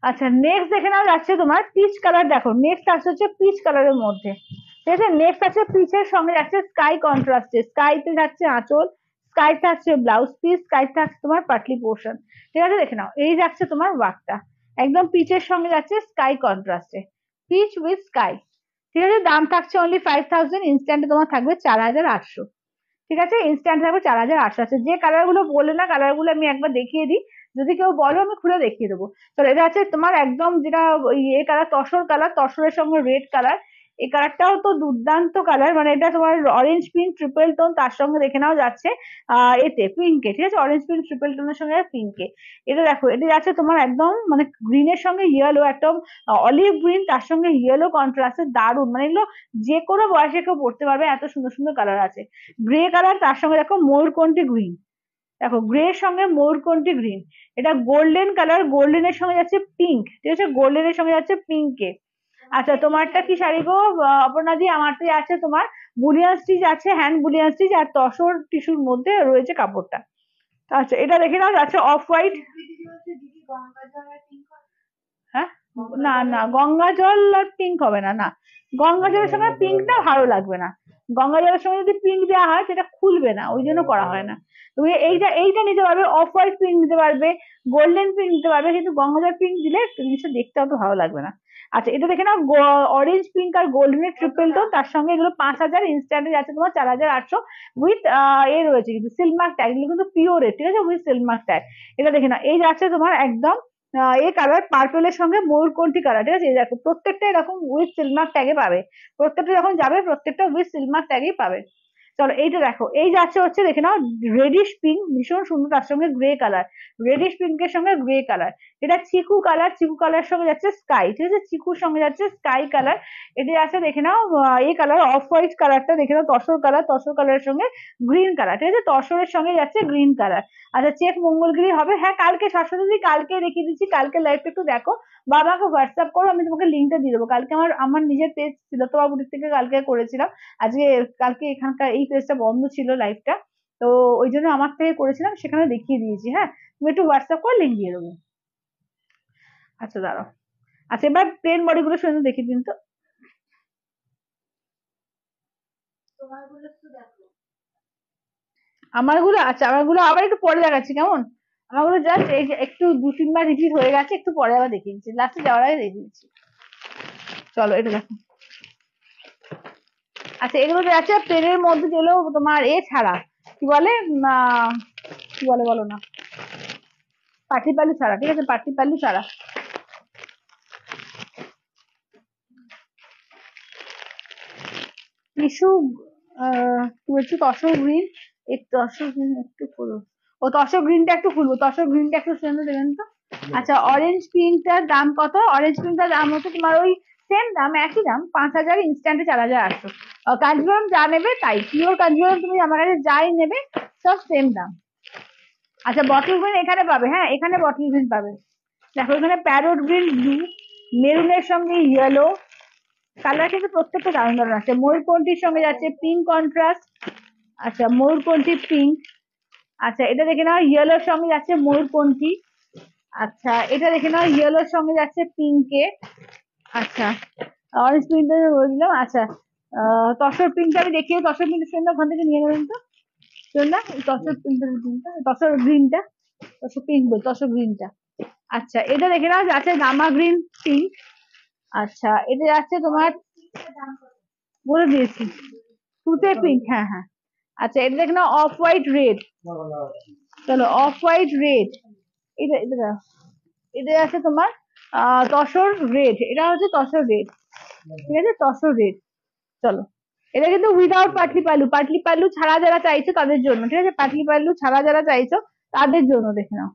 আচ্ছা, নেক্সট দেখে নাও যাচ্ছে তোমার পিচ কালার। দেখো নেক্সট আসছে হচ্ছে পিচ কালারের মধ্যে। ঠিক আছে, নেক্সট আছে পিচের সঙ্গে যাচ্ছে স্কাই কন্ট্রাস্টে, স্কাইতে যাচ্ছে আঁচল, স্কাই থাকছে ব্লাউজ পিস, স্কাই থাকছে তোমার পাটলি পোর্শন। ঠিক আছে, দেখে নাও এই যাচ্ছে তোমার ওয়ার্কটা, একদম পিচের সঙ্গে যাচ্ছে স্কাই কন্ট্রাস্টে, পিচ উইথ স্কাই। ঠিক আছে, দাম থাকছে অনলি 5000, ইনস্ট্যান্টে তোমার থাকবে 4800। ঠিক আছে, ইনস্ট্যান্ট থাকবে 4800। আছে যে কালার গুলো বললে না, কালার গুলো আমি একবার দেখিয়ে দিই, যদি কেউ বলো আমি খুলে দেখিয়ে দেবো। তো এটা আছে তোমার একদম যেটা ইয়ে কালার, তসর কালার, তসরের সঙ্গে রেড কালার, এই কালারটাও তো দুর্দান্ত কালার, মানে এটা তোমার অরেঞ্জ পিঙ্ক ট্রিপল টোন, তার সঙ্গে দেখে নাও যাচ্ছে এতে পিঙ্কে। ঠিক আছে, অরেঞ্জ পিঙ্ক ট্রিপল টোনের সঙ্গে পিঙ্কে। এটা দেখো এটা যাচ্ছে তোমার একদম মানে গ্রিনের সঙ্গে ইয়েলো, একদম অলিভ গ্রিন, তার সঙ্গে ইয়েলো কন্ট্রাস্টে, দারুণ, মানে এগুলো যে কোনো বয়সে কেউ পড়তে পারবে, এত সুন্দর সুন্দর কালার আছে। গ্রে কালার, তার সঙ্গে দেখো ময়ূরকণ্ঠী গ্রিন, দেখো গ্রে এর সঙ্গে ময়ূরকণ্ঠী গ্রিন। এটা গোল্ডেন কালার, গোল্ডেনের সঙ্গে যাচ্ছে পিঙ্ক। ঠিক আছে, গোল্ডেনের সঙ্গে যাচ্ছে পিঙ্কে। আচ্ছা, তোমারটা কি শাড়ি গো অপর্ণা দি? আমারটা আছে তোমার বুলিয়ান স্টিচ আছে, হ্যান্ড বুলিয়ান স্টিচ, আর তসর টিস্যুর মধ্যে রয়েছে কাপড়টা। আচ্ছা, এটা দেখে নাও যাচ্ছে অফ হোয়াইট। হ্যাঁ, না না গঙ্গা জল আর পিঙ্ক হবে না, না গঙ্গা জলের সঙ্গে পিঙ্কটা ভালো লাগবে না। গঙ্গা জলের সঙ্গে যদি পিঙ্ক দেওয়া হয় সেটা খুলবে না, ওই জন্য করা হয় না। তুমি এইটা এইটা নিতে পারবে, অফ হোয়াইট পিঙ্ক নিতে পারবে, গোল্ডেন পিঙ্ক নিতে পারবে, কিন্তু গঙ্গা জল পিঙ্ক দিলে জিনিসটা দেখতে অত ভালো লাগবে না। আচ্ছা, এটা দেখে নাও অরেঞ্জ পিঙ্ক আর গোল্ডেনের ট্রিপল টোন, তার সঙ্গে এগুলো 5000, ইনস্ট্যান্টে যাচ্ছে তোমার 4800, উইথ এ রয়েছে কিন্তু সিলমার্ক ট্যাগ, এগুলো কিন্তু পিওরের। ঠিক আছে, উইথ সিলমার্ক ট্যাগ। এটা দেখে নাও এই যাচ্ছে তোমার একদম এই কালার পার্পলের সঙ্গে ময়ূরকণ্ঠী কালার, ঠিক আছে? এই দেখো প্রত্যেকটা এরকম উইথ সিলমার ট্যাগে পাবে, প্রত্যেকটা যখন যাবে প্রত্যেকটা উইথ সিলমার ট্যাগেই পাবে। চলো এইটা দেখো, এই যাচ্ছে হচ্ছে দেখে নাও রেডিশ পিঙ্ক, ভীষণ সুন্দর, তার সঙ্গে গ্রে কালার, রেডিশ পিঙ্কের সঙ্গে গ্রে কালার। এটা চিকু কালার, চিকু কালার সঙ্গে যাচ্ছে স্কাই, ঠিক আছে? চিকুর সঙ্গে যাচ্ছে স্কাই কালার। এটা আছে দেখে নাও এই কালার অফ হোয়াইট কালারটা দেখে নাও, তসর কালার, তসর কালারের সঙ্গে গ্রিন কালার, ঠিক আছে? তসরের সঙ্গে যাচ্ছে গ্রিন কালার। আচ্ছা চেক মঙ্গলগিরি হবে, হ্যাঁ কালকে শাশ্বতী কালকে দেখিয়ে দিচ্ছি, কালকে লাইভটা একটু দেখো বা আমাকে হোয়াটসঅ্যাপ করো, আমি তোমাকে লিঙ্কটা দিয়ে দেবো। কালকে আমার আমার নিজের পেজ ছিল তো বাবুটির থেকে কালকে করেছিলাম, আজকে কালকে এখানকার এই পেজটা বন্ধ ছিল লাইভটা, তো ওই জন্য আমার থেকে করেছিলাম, সেখানে দেখিয়ে দিয়েছি। হ্যাঁ তুমি একটু হোয়াটসঅ্যাপ করে লিঙ্ক দিয়ে দেবো। আচ্ছা দাঁড়াও, আচ্ছা এবার প্লেন বডি গুলো সুন্দর দেখিয়ে দিন তো। আমারগুলো আচ্ছা, আমারগুলো আবার একটু পরে দেখাচ্ছি কেমন? আমারগুলো জাস্ট এই যে একটু 2-3 বার রিপিট হয়ে গেছে, একটু পরে আবার দেখিয়ে দিচ্ছি, লাস্টে যাওয়ার আগে দেখিয়ে দিচ্ছি। চলো এটা দেখো। আচ্ছা এগুলো যে আছে প্লেনের মধ্যে, যেগুলো তোমার এ ছাড়া কি বলে কি বলে বলো না, পাটি পালু ছাড়া, ঠিক আছে? পাটি পালু ছাড়া। টিস্যু কি বলছি, তসর গ্রিন, এই তসর গ্রিন একটু খুলো, ও তসর গ্রিনটা একটু খুলবো, তসর গ্রিনটা একটু সুন্দর দেবেন তো। আচ্ছা অরেঞ্জ পিঙ্কটার দাম কত? অরেঞ্জ পিঙ্কটার দাম হচ্ছে তোমার ওই সেম দাম, একই দাম, 5,000, ইনস্ট্যান্টে 4,800। কাঞ্জিবরম যা নেবে তাই, পিওর কাঞ্জিবরম তুমি আমার কাছে যাই নেবে সব সেম দাম। আচ্ছা বটল গ্রিন এখানে পাবে, হ্যাঁ এখানে বটল গ্রিন পাবে। দেখো এখানে প্যারোট গ্রিন, ব্লু, মেরুনের সঙ্গে ইয়েলো কালার, কিন্তু প্রত্যেকটা দারুণ দারুণ আছে। ময়ূরকণ্ঠীর সঙ্গে যাচ্ছে পিঙ্ক কন্ট্রাস্ট, আচ্ছা ময়ূরকণ্ঠী পিঙ্ক। আচ্ছা এটা দেখে নাও ইয়েলোর সঙ্গে যাচ্ছে ময়ূরকণ্ঠী। আচ্ছা এটা দেখে নাও ইয়েলোর সঙ্গে যাচ্ছে পিঙ্কে। আচ্ছা অরেঞ্জ পিঙ্কটা বলছিলাম। আচ্ছা তসর পিঙ্কটা আমি দেখিয়ে, তসর পিঙ্কের সঙ্গে ওখান থেকে নিয়ে নেবেন তো, না তসর পিঙ্কটা, তসর গ্রিনটা, তসর পিঙ্ক বল, তসর গ্রিনটা। আচ্ছা এটা দেখে নাও যাচ্ছে গামা গ্রিন পিঙ্ক। আচ্ছা এটা যাচ্ছে তোমার, বলে দিয়েছি তুতে পিঙ্ক, হ্যাঁ হ্যাঁ। আচ্ছা এটা দেখে নাও অফ হোয়াইট রেড, চলো অফ হোয়াইট রেড। এটা এটা দাও। এটা আছে তোমার তসর রেড, এটা হচ্ছে তসর রেড, ঠিক আছে? তসর রেড। চলো এটা কিন্তু উইদাউট পাটলি পাল্লু, পাটলি পাল্লু ছাড়া যারা চাইছো তাদের জন্য, ঠিক আছে? পাটলি পাল্লু ছাড়া যারা চাইছো তাদের জন্য দেখে নাও।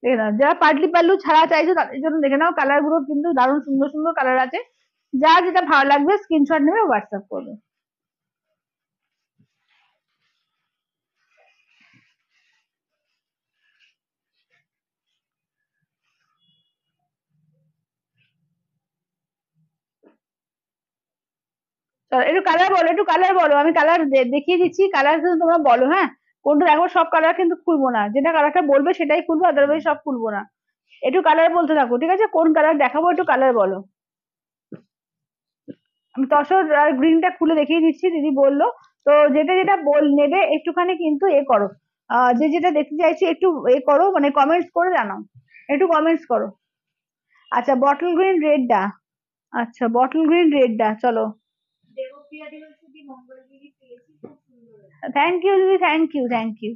দেখে নাও যারা পাটলি পাল্লু ছাড়া চাইছো তাদের জন্য দেখে নাও, কালার গুলো কিন্তু দারুণ সুন্দর সুন্দর কালার আছে, যা যেটা ভালো লাগবে স্ক্রিনশট নেবে হোয়াটসঅ্যাপ করবে। চলো একটু কালার বলো, একটু কালার বলো, আমি কালার দেখিয়ে দিচ্ছি, কালার কিন্তু তোমরা বলো। হ্যাঁ কোনটা দেখো, সব কালার কিন্তু খুলবো না, যেটা কালারটা বলবে সেটাই খুলবো, আদারওয়াইজ সব খুলবো না। একটু কালার বলতে থাকো, ঠিক আছে? কোন কালার দেখাবো একটু কালার বলো। আমি তসর আর গ্রিনটা খুলে দেখিয়ে দিচ্ছি, দিদি বললো তো, যেটা যেটা নেবে একটুখানি কিন্তু এ করো, যে যেটা দেখতে চাইছি একটু এ করো, মানে কমেন্টস করে জানাও, একটু কমেন্টস করো। আচ্ছা বটল গ্রিন রেডটা, আচ্ছা বটল গ্রিন রেডটা, চলো। থ্যাংক ইউ দিদি, থ্যাংক ইউ থ্যাংক ইউ।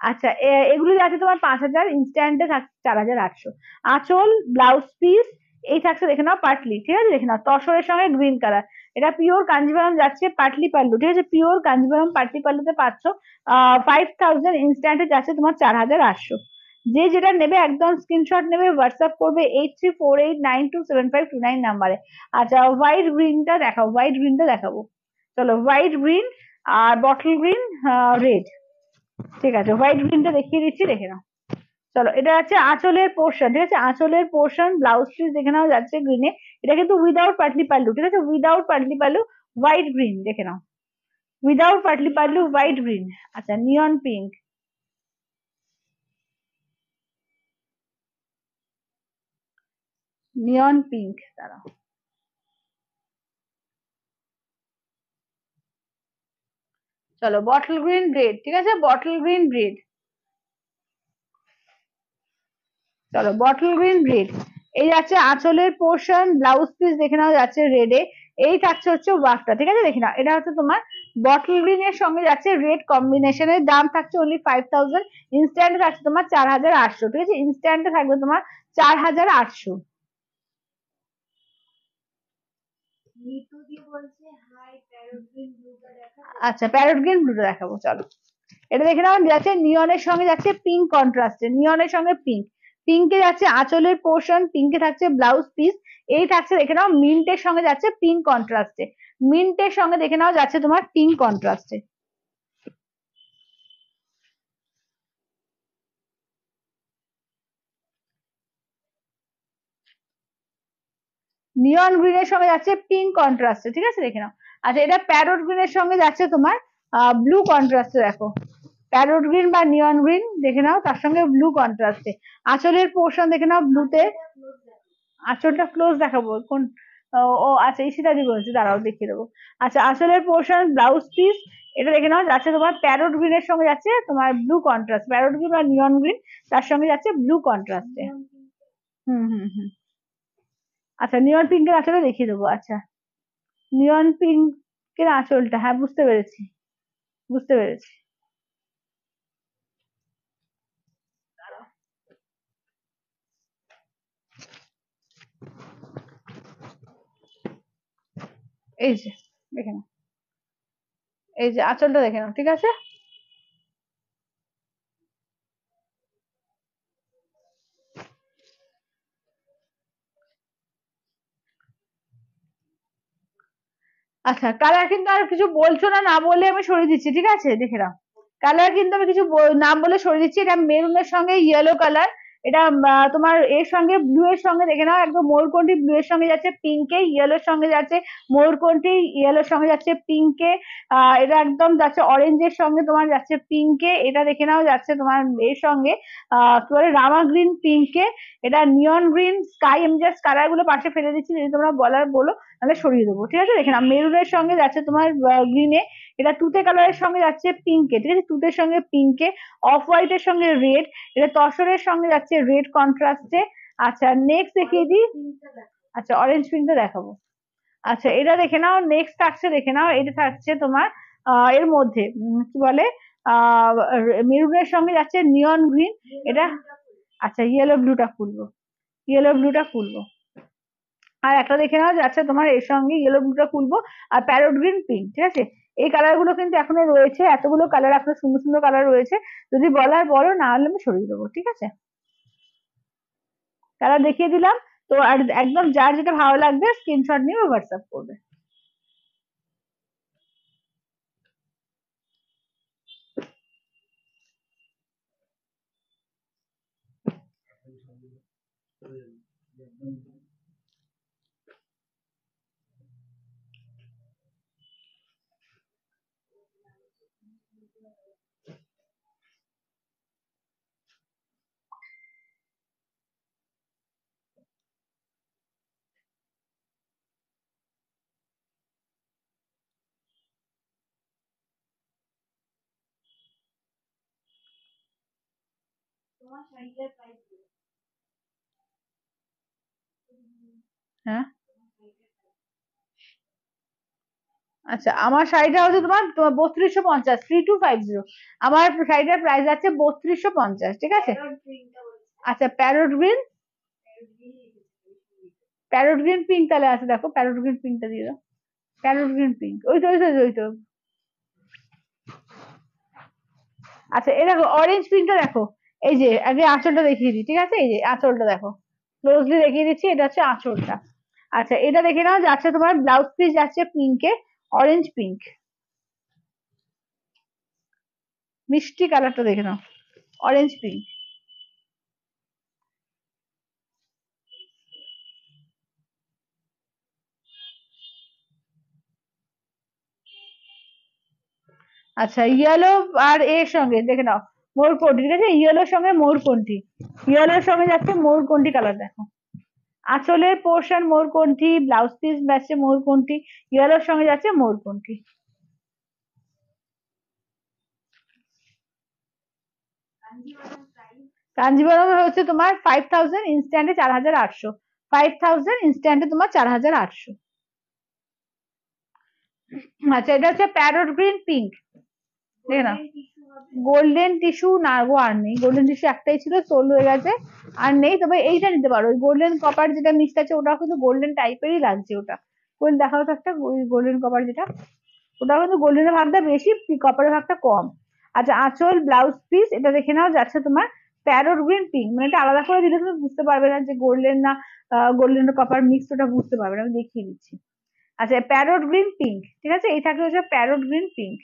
আচ্ছা এগুলো আছে তোমার 5,000, ইনস্ট্যান্টে থাকছে 4,800। আঁচল, ব্লাউজ পিস এই থাকছে দেখে নাও পাটলি, ঠিক আছে? দেখে নাও তসরের সঙ্গে গ্রিন কালার, এটা পিওর কাঞ্জিভারম যাচ্ছে পাটলি পাল্লু, ঠিক আছে? পিওর কাঞ্জিভারম পাটলি পাল্লুতে পাচ্ছ 5,000, ইনস্ট্যান্টে যাচ্ছে তোমার 4,800। যে যেটা নেবে একদম স্ক্রিনশট নেবে, হোয়াটসঅ্যাপ করবে 8348927529 নাম্বারে। আচ্ছা হোয়াইট গ্রিনটা দেখাও, হোয়াইট গ্রিনটা দেখাবো। চলো হোয়াইট গ্রিন আর বটল গ্রিন রেড, ঠিক আছে? হোয়াইট গ্রিনটা দেখিয়ে দিচ্ছি, দেখে নাও। চলো এটা হচ্ছে আঁচলের পোর্শন, ঠিক আছে? আঁচলের পোর্শন ব্লাউজ পিস দেখে নাও যাচ্ছে গ্রিনে, এটা কিন্তু উইদাউট পাটলি পাল্লু, ঠিক আছে? উইদাউট পাটলি পাল্লু, হোয়াইট গ্রিন দেখে নাও, উইদাউট পাটলি পাল্লু হোয়াইট গ্রিন। আচ্ছা নিয়ন পিঙ্ক, নিয়ন পিঙ্ক, দাঁড়াও। চলো বটল গ্রিন রেড, ঠিক আছে? বটল গ্রিন রেড, চলো বটল গ্রিন রেড। এই যাচ্ছে আঁচলের পোর্শন, ব্লাউজ পিস দেখে নাও যাচ্ছে রেডে, এই থাকছে হচ্ছে ওয়ার্কটা, ঠিক আছে? দেখে নাও এটা হচ্ছে তোমার বটল গ্রিন এর সঙ্গে যাচ্ছে রেড কম্বিনেশনের, দাম থাকছে অনলি 5000, ইনস্ট্যান্ট থাকছে তোমার 4800, ঠিক আছে, ইনস্ট্যান্টে থাকবে তোমার 4800। আচ্ছা প্যারট গ্রিন ব্লুটা দেখাবো, চলো এটা দেখে নাও, যাচ্ছে নিয়নের সঙ্গে যাচ্ছে পিঙ্ক কন্ট্রাস্টে, নিয়নের সঙ্গে পিঙ্ক, পিঙ্কে যাচ্ছে আঁচলের পোর্শন, পিঙ্কে থাকছে ব্লাউজ পিস, এই থাকছে দেখে নাও মিন্টের সঙ্গে যাচ্ছে পিঙ্ক কন্ট্রাস্টে, মিন্টের সঙ্গে দেখে নাও যাচ্ছে তোমার পিঙ্ক কন্ট্রাস্টে। নিয়ন গ্রিনের সঙ্গে যাচ্ছে পিঙ্ক কন্ট্রাস্টে, ঠিক আছে দেখে নাও। আচ্ছা এটা প্যারট গ্রিনের সঙ্গে যাচ্ছে তোমার ব্লু কন্ট্রাস্টে, দেখো প্যারট গ্রিন বা নিয়ন গ্রিন দেখে নাও, তার সঙ্গে ব্লু কন্ট্রাস্টে, আঁচলের পোর্শন দেখে নাও ব্লুতে, আঁচলটা ক্লোজ দেখাবো কোন, ও আচ্ছা ইশিতাদি বলছি, দাঁড়াও দেখিয়ে দেবো। আচ্ছা আঁচলের পোর্শন ব্লাউজ পিস, এটা দেখে নাও যাচ্ছে তোমার প্যারট গ্রিনের সঙ্গে যাচ্ছে তোমার ব্লু কন্ট্রাস্ট, প্যারট গ্রিন বা নিয়ন গ্রিন, তার সঙ্গে যাচ্ছে ব্লু কন্ট্রাস্টে। হুম হুম হুম। আচ্ছা নিয়ন পিঙ্কের আঁচলটা দেখিয়ে দেবো। আচ্ছা নিয়ন পিঙ্কের আঁচলটা, হ্যাঁ বুঝতে পেরেছি, বুঝতে পেরেছি। এই যে দেখে নাও, এই যে আঁচলটা দেখে নাও, ঠিক আছে। আচ্ছা কালার কিন্তু আর কিছু বলছো না, না বলে আমি সরিয়ে দিচ্ছি, ঠিক আছে দেখে নাও, কালার কিন্তু আমি কিছু নাম বলে সরিয়ে দিচ্ছি। এটা মেরুনের সঙ্গে ইয়েলো কালার, এটা তোমার এর সঙ্গে ব্লু এর সঙ্গে দেখে নাও, একদম ময়ূরকণ্ঠী ব্লু এর সঙ্গে যাচ্ছে পিঙ্কে, ইয়েলোর সঙ্গে যাচ্ছে ময়ূরকণ্ঠী ইয়েলোর সঙ্গে যাচ্ছে পিঙ্কে, এটা একদম যাচ্ছে অরেঞ্জের সঙ্গে তোমার যাচ্ছে পিঙ্কে, এটা দেখে নাও যাচ্ছে তোমার এর সঙ্গে কি বলে রামা গ্রিন পিঙ্কে, এটা নিয়ন গ্রিন স্কাই, আমি জাস্ট কালার গুলো পাশে ফেলে দিচ্ছি, যদি তোমরা বলার বলো তাহলে সরিয়ে দেবো, ঠিক আছে দেখে নাও। মেরুনের সঙ্গে যাচ্ছে তোমার গ্রিনে, এটা তুতে কালারের সঙ্গে যাচ্ছে পিঙ্কে, ঠিক আছে, তুতের সঙ্গে পিঙ্কে, অফ হোয়াইট এর সঙ্গে রেড, এটা তসরের সঙ্গে যাচ্ছে রেড কন্ট্রাস্টে। আচ্ছা নেক্সট দেখিয়ে দিই, আচ্ছা অরেঞ্জ পিঙ্কটা দেখাবো। আচ্ছা এটা দেখে নাও, নেক্সট থাকছে দেখে নাও, এটা থাকছে তোমার এর মধ্যে কি বলে আহ মেরুনের সঙ্গে যাচ্ছে নিয়ন গ্রিন, এটা আচ্ছা ইয়েলো ব্লুটা খুলবো, ইয়েলো ব্লুটা খুলবো, আর একটা দেখে নাও যাচ্ছে তোমার এর সঙ্গে ইয়েলো ব্লুটা খুলবো, আর প্যারট গ্রিন পিঙ্ক, ঠিক আছে। এই কালার গুলো কিন্তু এখনো রয়েছে, এতগুলো কালার এখনো সুন্দর সুন্দর কালার রয়েছে, যদি বলার বলো, না হলে আমি সরিয়ে দেবো, ঠিক আছে। কালার দেখিয়ে দিলাম, তো আর একদম যার যেটা ভালো লাগবে স্ক্রিনশট নিয়ে হোয়াটসঅ্যাপ করবে। হ্যাঁ আচ্ছা আমার শাড়িটা হচ্ছে তোমার 3250, 3250, আমার শাড়িটার প্রাইস আছে 3250, ঠিক আছে। আচ্ছা parrot green, parrot green pink তাহলে আছে, দেখো প্যারট গ্রিন পিঙ্কটা দিয়ে দাও, প্যারট গ্রিন পিঙ্ক, ওই তো ওই তো ওই তো। আচ্ছা এ দেখো অরেঞ্জ পিঙ্কটা দেখো, এই যে আগে আঁচলটা দেখিয়ে দিই, ঠিক আছে, এই যে আঁচলটা দেখো, ক্লোজলি দেখিয়ে দিচ্ছি, এটা হচ্ছে আঁচলটা। আচ্ছা এটা দেখে নাও যাচ্ছে তোমার ব্লাউজ পিস যাচ্ছে পিঙ্কে, অরেঞ্জ পিঙ্ক, মিষ্টি কালারটা দেখে নাও, অরেঞ্জ পিঙ্ক। আচ্ছা ইয়েলো আর এর সঙ্গে দেখে নাও ময়ূরকণ্ঠী, ঠিক আছে, ইয়েলোর সঙ্গে ময়ূরকণ্ঠী, ইয়েলোর সঙ্গে যাচ্ছে ময়ূরকণ্ঠী কালার দেখো, আঁচলের পোর্শন ময়ূরকণ্ঠী, ব্লাউজ পিস যাচ্ছে ময়ূরকণ্ঠী, ইয়েলোর সঙ্গে যাচ্ছে ময়ূরকণ্ঠী। কাঞ্জিভারম হচ্ছে তোমার 5000, ইনস্ট্যান্টে 4800, 5000 ইনস্ট্যান্টে তোমার 4800। আচ্ছা এটা হচ্ছে প্যারট গ্রিন পিঙ্ক, দেখে না। গোল্ডেন টিস্যু না গো, আর নেই গোল্ডেন টিস্যু, একটাই ছিল, সোল হয়ে গেছে, আর নেই। তবে এইটা নিতে পারো, ওই গোল্ডেন কপার যেটা মিক্সড আছে, ওটাও কিন্তু গোল্ডেন টাইপেরই লাগছে ওটা। কোন দেখাও তো একটা, ওই গোল্ডেন কপার যেটা, ওটাও কিন্তু গোল্ডেনের ভাগটা বেশি, কপারের ভাগটা কম। আচ্ছা আঁচল ব্লাউজ পিস এটা দেখে নাও, যাচ্ছে তোমার প্যারট গ্রিন পিঙ্ক, মানে এটা আলাদা করে দিলে তুমি বুঝতে পারবে না যে গোল্ডেন না গোল্ডেন কপার মিক্স, ওটা বুঝতে পারবে না, আমি দেখিয়ে দিচ্ছি। আচ্ছা প্যারট গ্রিন পিঙ্ক, ঠিক আছে, এই থাকলে হচ্ছে প্যারট গ্রিন পিঙ্ক।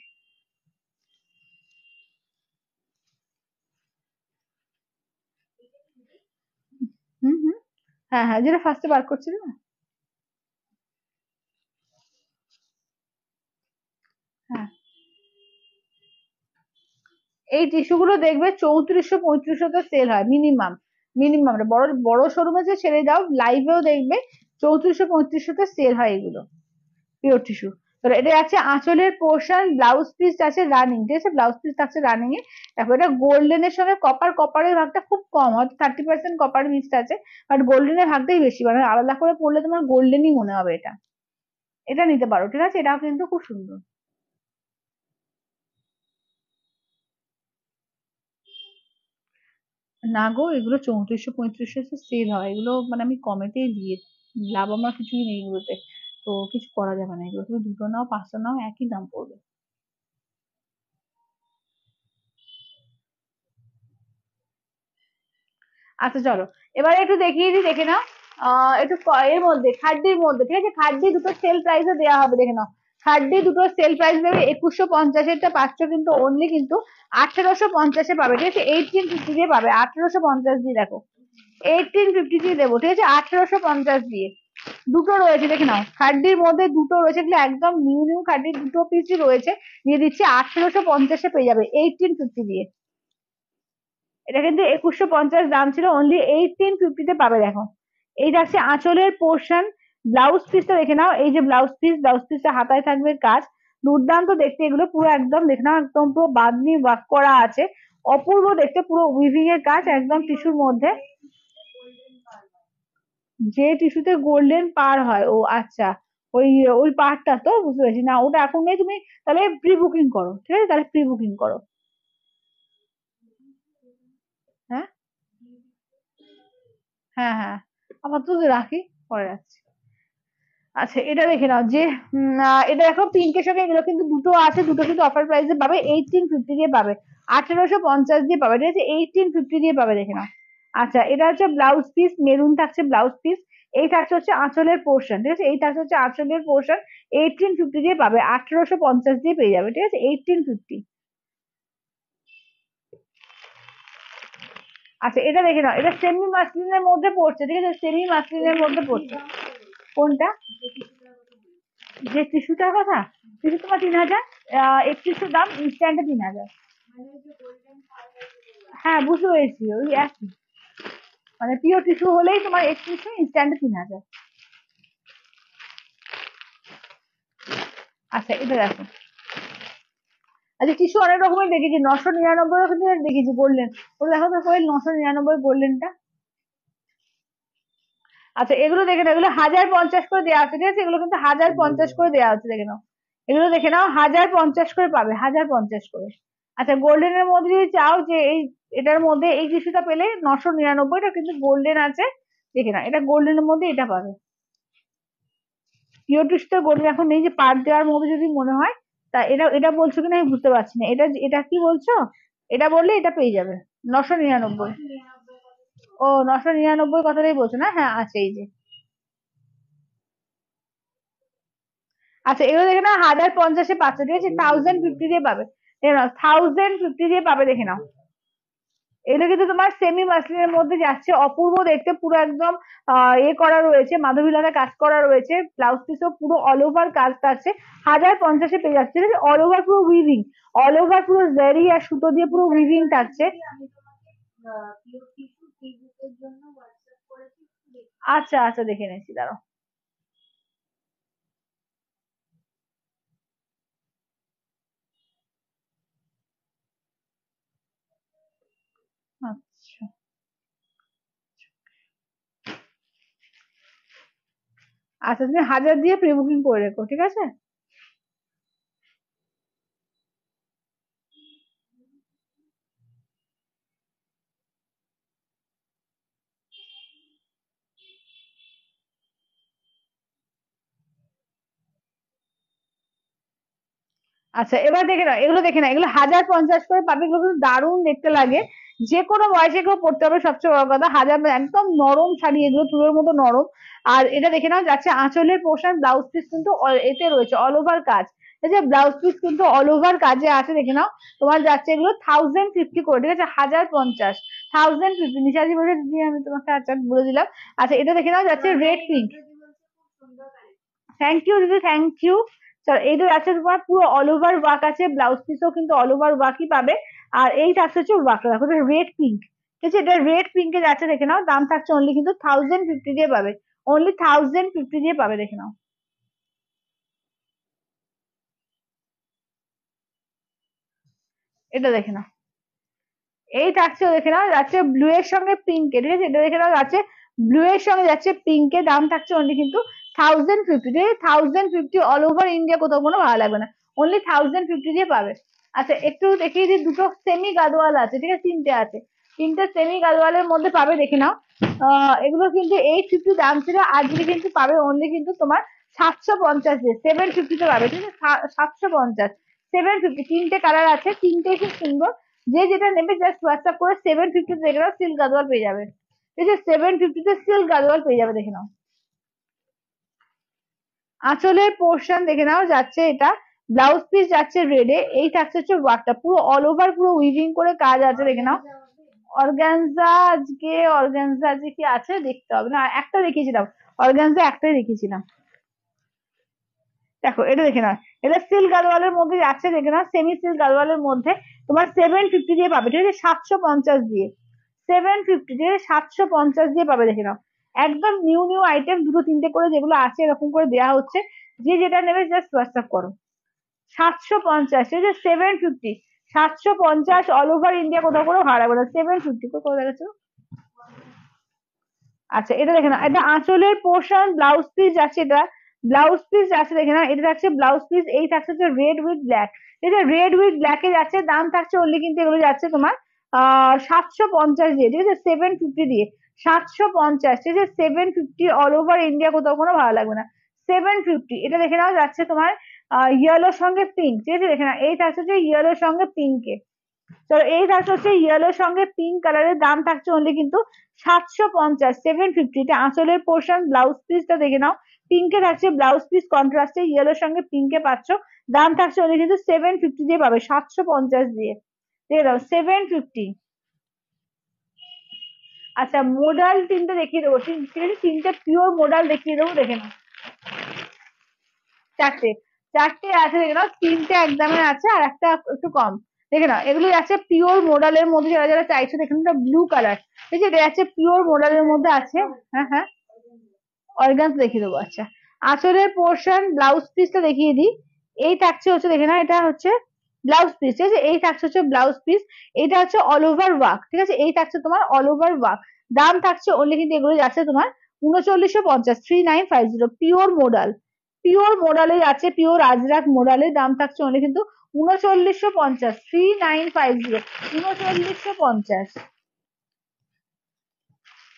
হুম হুম, হ্যাঁ হ্যাঁ, যেটা ফার্স্টে বার করছিল না। হ্যাঁ, এই টিস্যু গুলো দেখবে 3400 3500 সেল হয় মিনিমাম। মিনিমাম বড় বড় শোরুমে যে ছেড়ে দাও, লাইভেও দেখবে 3400 3500 সেল হয় এগুলো, পিওর টিস্যু। তো এটা আছে আঁচলের পোর্শন, ব্লাউজ পিস আছে রানিং, ঠিক আছে, ব্লাউজ পিস থাকছে রানিং এ। তারপর এটা গোল্ডেনের সঙ্গে কপার, কপারের ভাগটা খুব কম, হয়তো 30% কপার মিক্সড আছে, বাট গোল্ডেনের ভাগটাই বেশি, মানে আলাদা করে পড়লে তোমার গোল্ডেনই মনে হবে এটা। এটা নিতে পারো, ঠিক আছে, এটাও কিন্তু খুব সুন্দর। না গো, এগুলো 3400 3500 সেল হয়, এগুলো মানে আমি কমেতেই দিয়ে, লাভ আমার কিছুই নেই এগুলোতে। তো কিছু করা যাবে না, এগুলো তুমি দুটো নাও পাঁচটা নাও একই দাম পড়বে। আচ্ছা চলো, এবারে একটু দেখিয়ে দিই, দেখে নাও। একটু এর মধ্যে খাড্ডির মধ্যে, ঠিক আছে, খাড্ডি দুটো সেল প্রাইসে দেওয়া হবে, দেখে নাও। খাড্ডি দুটো সেল প্রাইস দেবে 2150-এরটা পাচ্ছ কিন্তু অনলি কিন্তু 1850-এ পাবে, ঠিক আছে, 1850 দিয়ে পাবে, 1850 দিয়ে দেখো, 1850 দিয়ে দেবো, ঠিক আছে, 1850 দিয়ে। দুটো রয়েছে দেখে নাও, খাড্ডির মধ্যে দুটো রয়েছে, এগুলো একদম নিউ নিউ খাড্ডির দুটো পিসই রয়েছে, দিয়ে দিচ্ছি 1850-এ পেয়ে যাবে 1850 দিয়ে। এটা কিন্তু 2150 দাম ছিল, অনলি 1850-তে পাবে দেখো। এই যাচ্ছে আঁচলের পোর্শন, ব্লাউজ পিসটা দেখে নাও, এই যে ব্লাউজ পিস, ব্লাউজ পিসটা হাতায় থাকবে কাজ, দুর্দান্ত দেখতে এগুলো, পুরো একদম দেখে নাও, একদম পুরো বাঁধনি ওয়ার্ক করা আছে, অপূর্ব দেখতে, পুরো উইভিং এর কাজ একদম টিস্যুর মধ্যে। যে টিস্যুতে গোল্ডেন পার হয়, ও আচ্ছা, ওই ওই পার্টটা তো বুঝতে পেরেছি, না ওটা এখন নেই, তুমি তাহলে প্রি বুকিং করো, ঠিক আছে, তাহলে প্রি বুকিং করো। হ্যাঁ হ্যাঁ হ্যাঁ, আপাতত রাখি, পরে রাখছি। আচ্ছা এটা দেখে নাও, যে এটা দেখো পিঙ্কের সঙ্গে এগুলো কিন্তু দুটো আছে, দুটো কিন্তু অফার প্রাইসে পাবে, 1850 দিয়ে পাবে, 1850 দিয়ে পাবে, ঠিক আছে, 1850 দিয়ে পাবে, দেখে নাও। আচ্ছা এটা হচ্ছে ব্লাউজ পিস, মেরুন থাকছে ব্লাউজ পিস, এই থাকছে হচ্ছে আঁচলের পোর্শন, ঠিক আছে, এই থাকছে হচ্ছে আঁচলের পোর্শন, 1850 দিয়ে পাবে, 1850 দিয়ে পেয়ে যাবে, ঠিক আছে, 1850। আচ্ছা এটা দেখে নাও, এটা সেমি মাসলিনের মধ্যে পড়ছে, ঠিক আছে, সেমি মাসলিনের মধ্যে পড়ছে। কোনটা? যে টিস্যুটার কথা, টিস্যু তোমার 3000, এক টিস্যুর দাম ইনস্ট্যান্টে 3000। হ্যাঁ বুঝতে পেরেছি, ওই একই, মানে পিওর টিস্যু হলেই তোমার এক টিস্যু ইনস্ট্যান্টে 3000। আচ্ছা এটা দেখো, আচ্ছা টিস্যু অনেক রকমের দেখেছি, 999 কিন্তু দেখেছি গোল্ডেন, ওটা দেখো তো কই 999 গোল্ডেনটা। আচ্ছা এগুলো দেখে নাও, এগুলো 1050 করে দেওয়া আছে, ঠিক আছে, এগুলো কিন্তু 1050 করে দেওয়া আছে, দেখে নাও, এগুলো দেখে নাও 1050 করে পাবে, 1050 করে। আচ্ছা গোল্ডেনের মধ্যে যদি চাও যে এই এটার মধ্যে এই টিস্যুটা পেলে 999, এটা কিন্তু গোল্ডেন আছে, দেখে নাও, এটা গোল্ডেনের মধ্যে এটা পাবে। পিওর টিস্যুটা গোল্ডেন এখন নেই, যে পার দেওয়ার মধ্যে যদি মনে হয়, তা এটা এটা বলছো কিনা আমি বুঝতে পারছি না, এটা এটা কি বলছো, এটা বললে এটা পেয়ে যাবে 999। ও 999 কথাটাই বলছো না, হ্যাঁ আছে এই যে। আচ্ছা এগুলো দেখে নাও 1050-এ পাচ্ছে, ঠিক আছে, 1050 দিয়ে পাবে, দেখে নাও 1050 দিয়ে পাবে, দেখে নাও। এগুলো কিন্তু তোমার সেমি মাসলিনের মধ্যে যাচ্ছে, অপূর্ব দেখতে, পুরো একদম এ করা রয়েছে, মাধবী লতা কাজ করা রয়েছে, ব্লাউজ পিসও পুরো অল ওভার কাজ থাকছে, 1050-এ পেয়ে যাচ্ছে, ঠিক আছে, অল ওভার পুরো উইভিং, অল ওভার পুরো জারি আর সুতো দিয়ে পুরো উইভিং থাকছে। আচ্ছা আচ্ছা দেখে নিচ্ছি, দাঁড়াও। আচ্ছা আচ্ছা, তুমি 1000 দিয়ে প্রি বুকিং করে রেখো, ঠিক আছে। আচ্ছা এবার দেখে নাও, এগুলো দেখে নাও, এগুলো 1050 করে পাবে, এগুলো কিন্তু দারুণ দেখতে লাগে, যে কোনো বয়সে কেউ পড়তে হবে, সবচেয়ে বড় কথা 1000, একদম নরম শাড়ি, এগুলো তুলোর মতো নরম। আর এটা দেখে নাও যাচ্ছে আঁচলের পোর্শন, ব্লাউজ পিস কিন্তু এতে রয়েছে অল ওভার কাজ, এই যে ব্লাউজ পিস কিন্তু অল ওভার কাজে আছে, দেখে নাও। তোমার যাচ্ছে এগুলো 1050 করে, ঠিক আছে, 1050, 1050 নিশাজি বলে দিদি, আমি তোমাকে আচ্ছা বলে দিলাম। আচ্ছা এটা দেখে নাও যাচ্ছে রেড পিঙ্ক। থ্যাংক ইউ দিদি, থ্যাংক ইউ। চলো এইটা আছে তোমার পুরো অল ওভার ওয়ার্ক আছে, ব্লাউজ পিসও কিন্তু অল ওভার ওয়ার্কই পাবে। আর এই থাকছে হচ্ছে ওয়ার্ক, দেখো রেড পিঙ্ক, ঠিক আছে, এটা রেড পিঙ্কে যাচ্ছে, দেখে নাও, দাম থাকছে অনলি কিন্তু 1050 দিয়ে পাবে, অনলি 1050 দিয়ে পাবে, দেখে নাও। এটা দেখে নাও, এই থাকছে দেখে নাও যাচ্ছে ব্লু এর সঙ্গে পিঙ্কে, ঠিক আছে, এটা দেখে নাও যাচ্ছে ব্লু এর সঙ্গে যাচ্ছে পিঙ্কে, দাম থাকছে অনলি কিন্তু 1050, ঠিক আছে, 1050 অল ওভার ইন্ডিয়া, কোথাও কোনো ভালো লাগবে না, অনলি 1050 দিয়ে পাবে। আচ্ছা একটু দেখিয়ে দিই, দুটো সেমি গাদোয়াল আছে, ঠিক আছে, তিনটে আছে, তিনটে সেমি গাদোয়ালের মধ্যে পাবে, দেখে নাও। এগুলো কিন্তু 850 দাম ছিল, আজকে কিন্তু পাবে অনলি কিন্তু তোমার 750 দিয়ে, 750 তে পাবে, ঠিক আছে, 750, 750, তিনটে কালার আছে, তিনটে খুব সুন্দর, যে যেটা নেবে জাস্ট হোয়াটসঅ্যাপ করে 750 দেখে নাও, সিল্ক গাদোয়াল পেয়ে যাবে, ঠিক আছে, 750 সিল্ক গাদোয়াল পেয়ে যাবে, দেখে নাও। আঁচলের পোর্শন দেখে নাও যাচ্ছে এটা, ব্লাউজ পিস যাচ্ছে রেডে, এই থাকছে হচ্ছে ওয়ার্কটা পুরো অল ওভার, পুরো উইভিং করে কাজ আছে, দেখে নাও। অর্গানজা আজকে, অর্গানজা আজকে কি আছে দেখতে হবে না, একটা দেখিয়েছিলাম, অর্গানজা একটাই দেখিয়েছিলাম। দেখো এটা দেখে নাও, এটা সিল্ক গাদোয়ালের মধ্যে যাচ্ছে, দেখে নাও, সেমি সিল্ক গাদোয়ালের মধ্যে তোমার 750 দিয়ে পাবে, ঠিক আছে, 750 দিয়ে, 750 দিয়ে, 750 দিয়ে পাবে, দেখে নাও। একদম নিউ নিউ আইটেম, দুটো তিনটে করে যেগুলো আছে এরকম করে দেওয়া হচ্ছে, যে যেটা নেবে জাস্ট হোয়াটসঅ্যাপ করো। 750, ঠিক আছে, 750, 750 অল ওভার ইন্ডিয়া, কোথাও কোনো ভাড়া লাগবে না, 750 করে দেখাচ্ছ। আচ্ছা এটা দেখে না, এটা আঁচলের পোর্শন, ব্লাউজ পিস আছে, এটা ব্লাউজ পিস আছে, দেখে না, এটা থাকছে ব্লাউজ পিস, এই থাকছে হচ্ছে রেড উইথ ব্ল্যাক, এটা রেড উইথ ব্ল্যাক এ যাচ্ছে, দাম থাকছে অনলি কিন্তু এগুলো যাচ্ছে তোমার 750 দিয়ে, ঠিক আছে, 750 দিয়ে, 750, ঠিক আছে, 750 অল ওভার ইন্ডিয়া, কোথাও কোনো ভালো লাগবে না, 750। এটা দেখে নাও যাচ্ছে তোমার ইয়েলোর সঙ্গে পিঙ্ক, ঠিক আছে, দেখে না, এই থাকছে হচ্ছে ইয়েলোর সঙ্গে পিঙ্কে, তো এই থাকছে হচ্ছে ইয়েলোর সঙ্গে পিঙ্ক কালারের, দাম থাকছে অনলি কিন্তু 750, 750, এটা আঁচলের পোর্শন, ব্লাউজ পিসটা দেখে নাও, পিঙ্কে থাকছে ব্লাউজ পিস, কন্ট্রাস্টে ইয়েলোর সঙ্গে পিঙ্কে পাচ্ছ, দাম থাকছে অনলি কিন্তু 750 দিয়ে পাবে, 750 দিয়ে, দেখে দাও 750। আচ্ছা মোডাল তিনটে দেখিয়ে দেবো, তিনটে পিওর মোডাল দেখিয়ে দেবো, দেখে নাও, চারটে, চারটে আছে, দেখে নাও, তিনটে একদমে আছে, আর একটা একটু কম, দেখে নাও, এগুলো আছে পিওর মোডালের মধ্যে, যারা যারা চাইছো, দেখুন এটা ব্লু কালার, ঠিক আছে, এটা আছে পিওর মোডালের মধ্যে আছে। হ্যাঁ হ্যাঁ, অর্গানস দেখিয়ে দেবো, আচ্ছা আঁচলের পোর্শন, ব্লাউজ পিসটা দেখিয়ে দিই, এই থাকছে হচ্ছে, দেখে না, এটা হচ্ছে ব্লাউজ পিস, ঠিক আছে, এই থাকছে হচ্ছে ব্লাউজ পিস, এটা হচ্ছে অল ওভার ওয়ার্ক, ঠিক আছে, এই থাকছে তোমার অল ওভার ওয়ার্ক, দাম থাকছে অনলি কিন্তু এগুলো যাচ্ছে তোমার 3950, 3950, পিওর মোডাল, পিওর মোডালে যাচ্ছে, পিওর আজরাক মোডালের, দাম থাকছে অনলি কিন্তু 3950, 3950, 3950।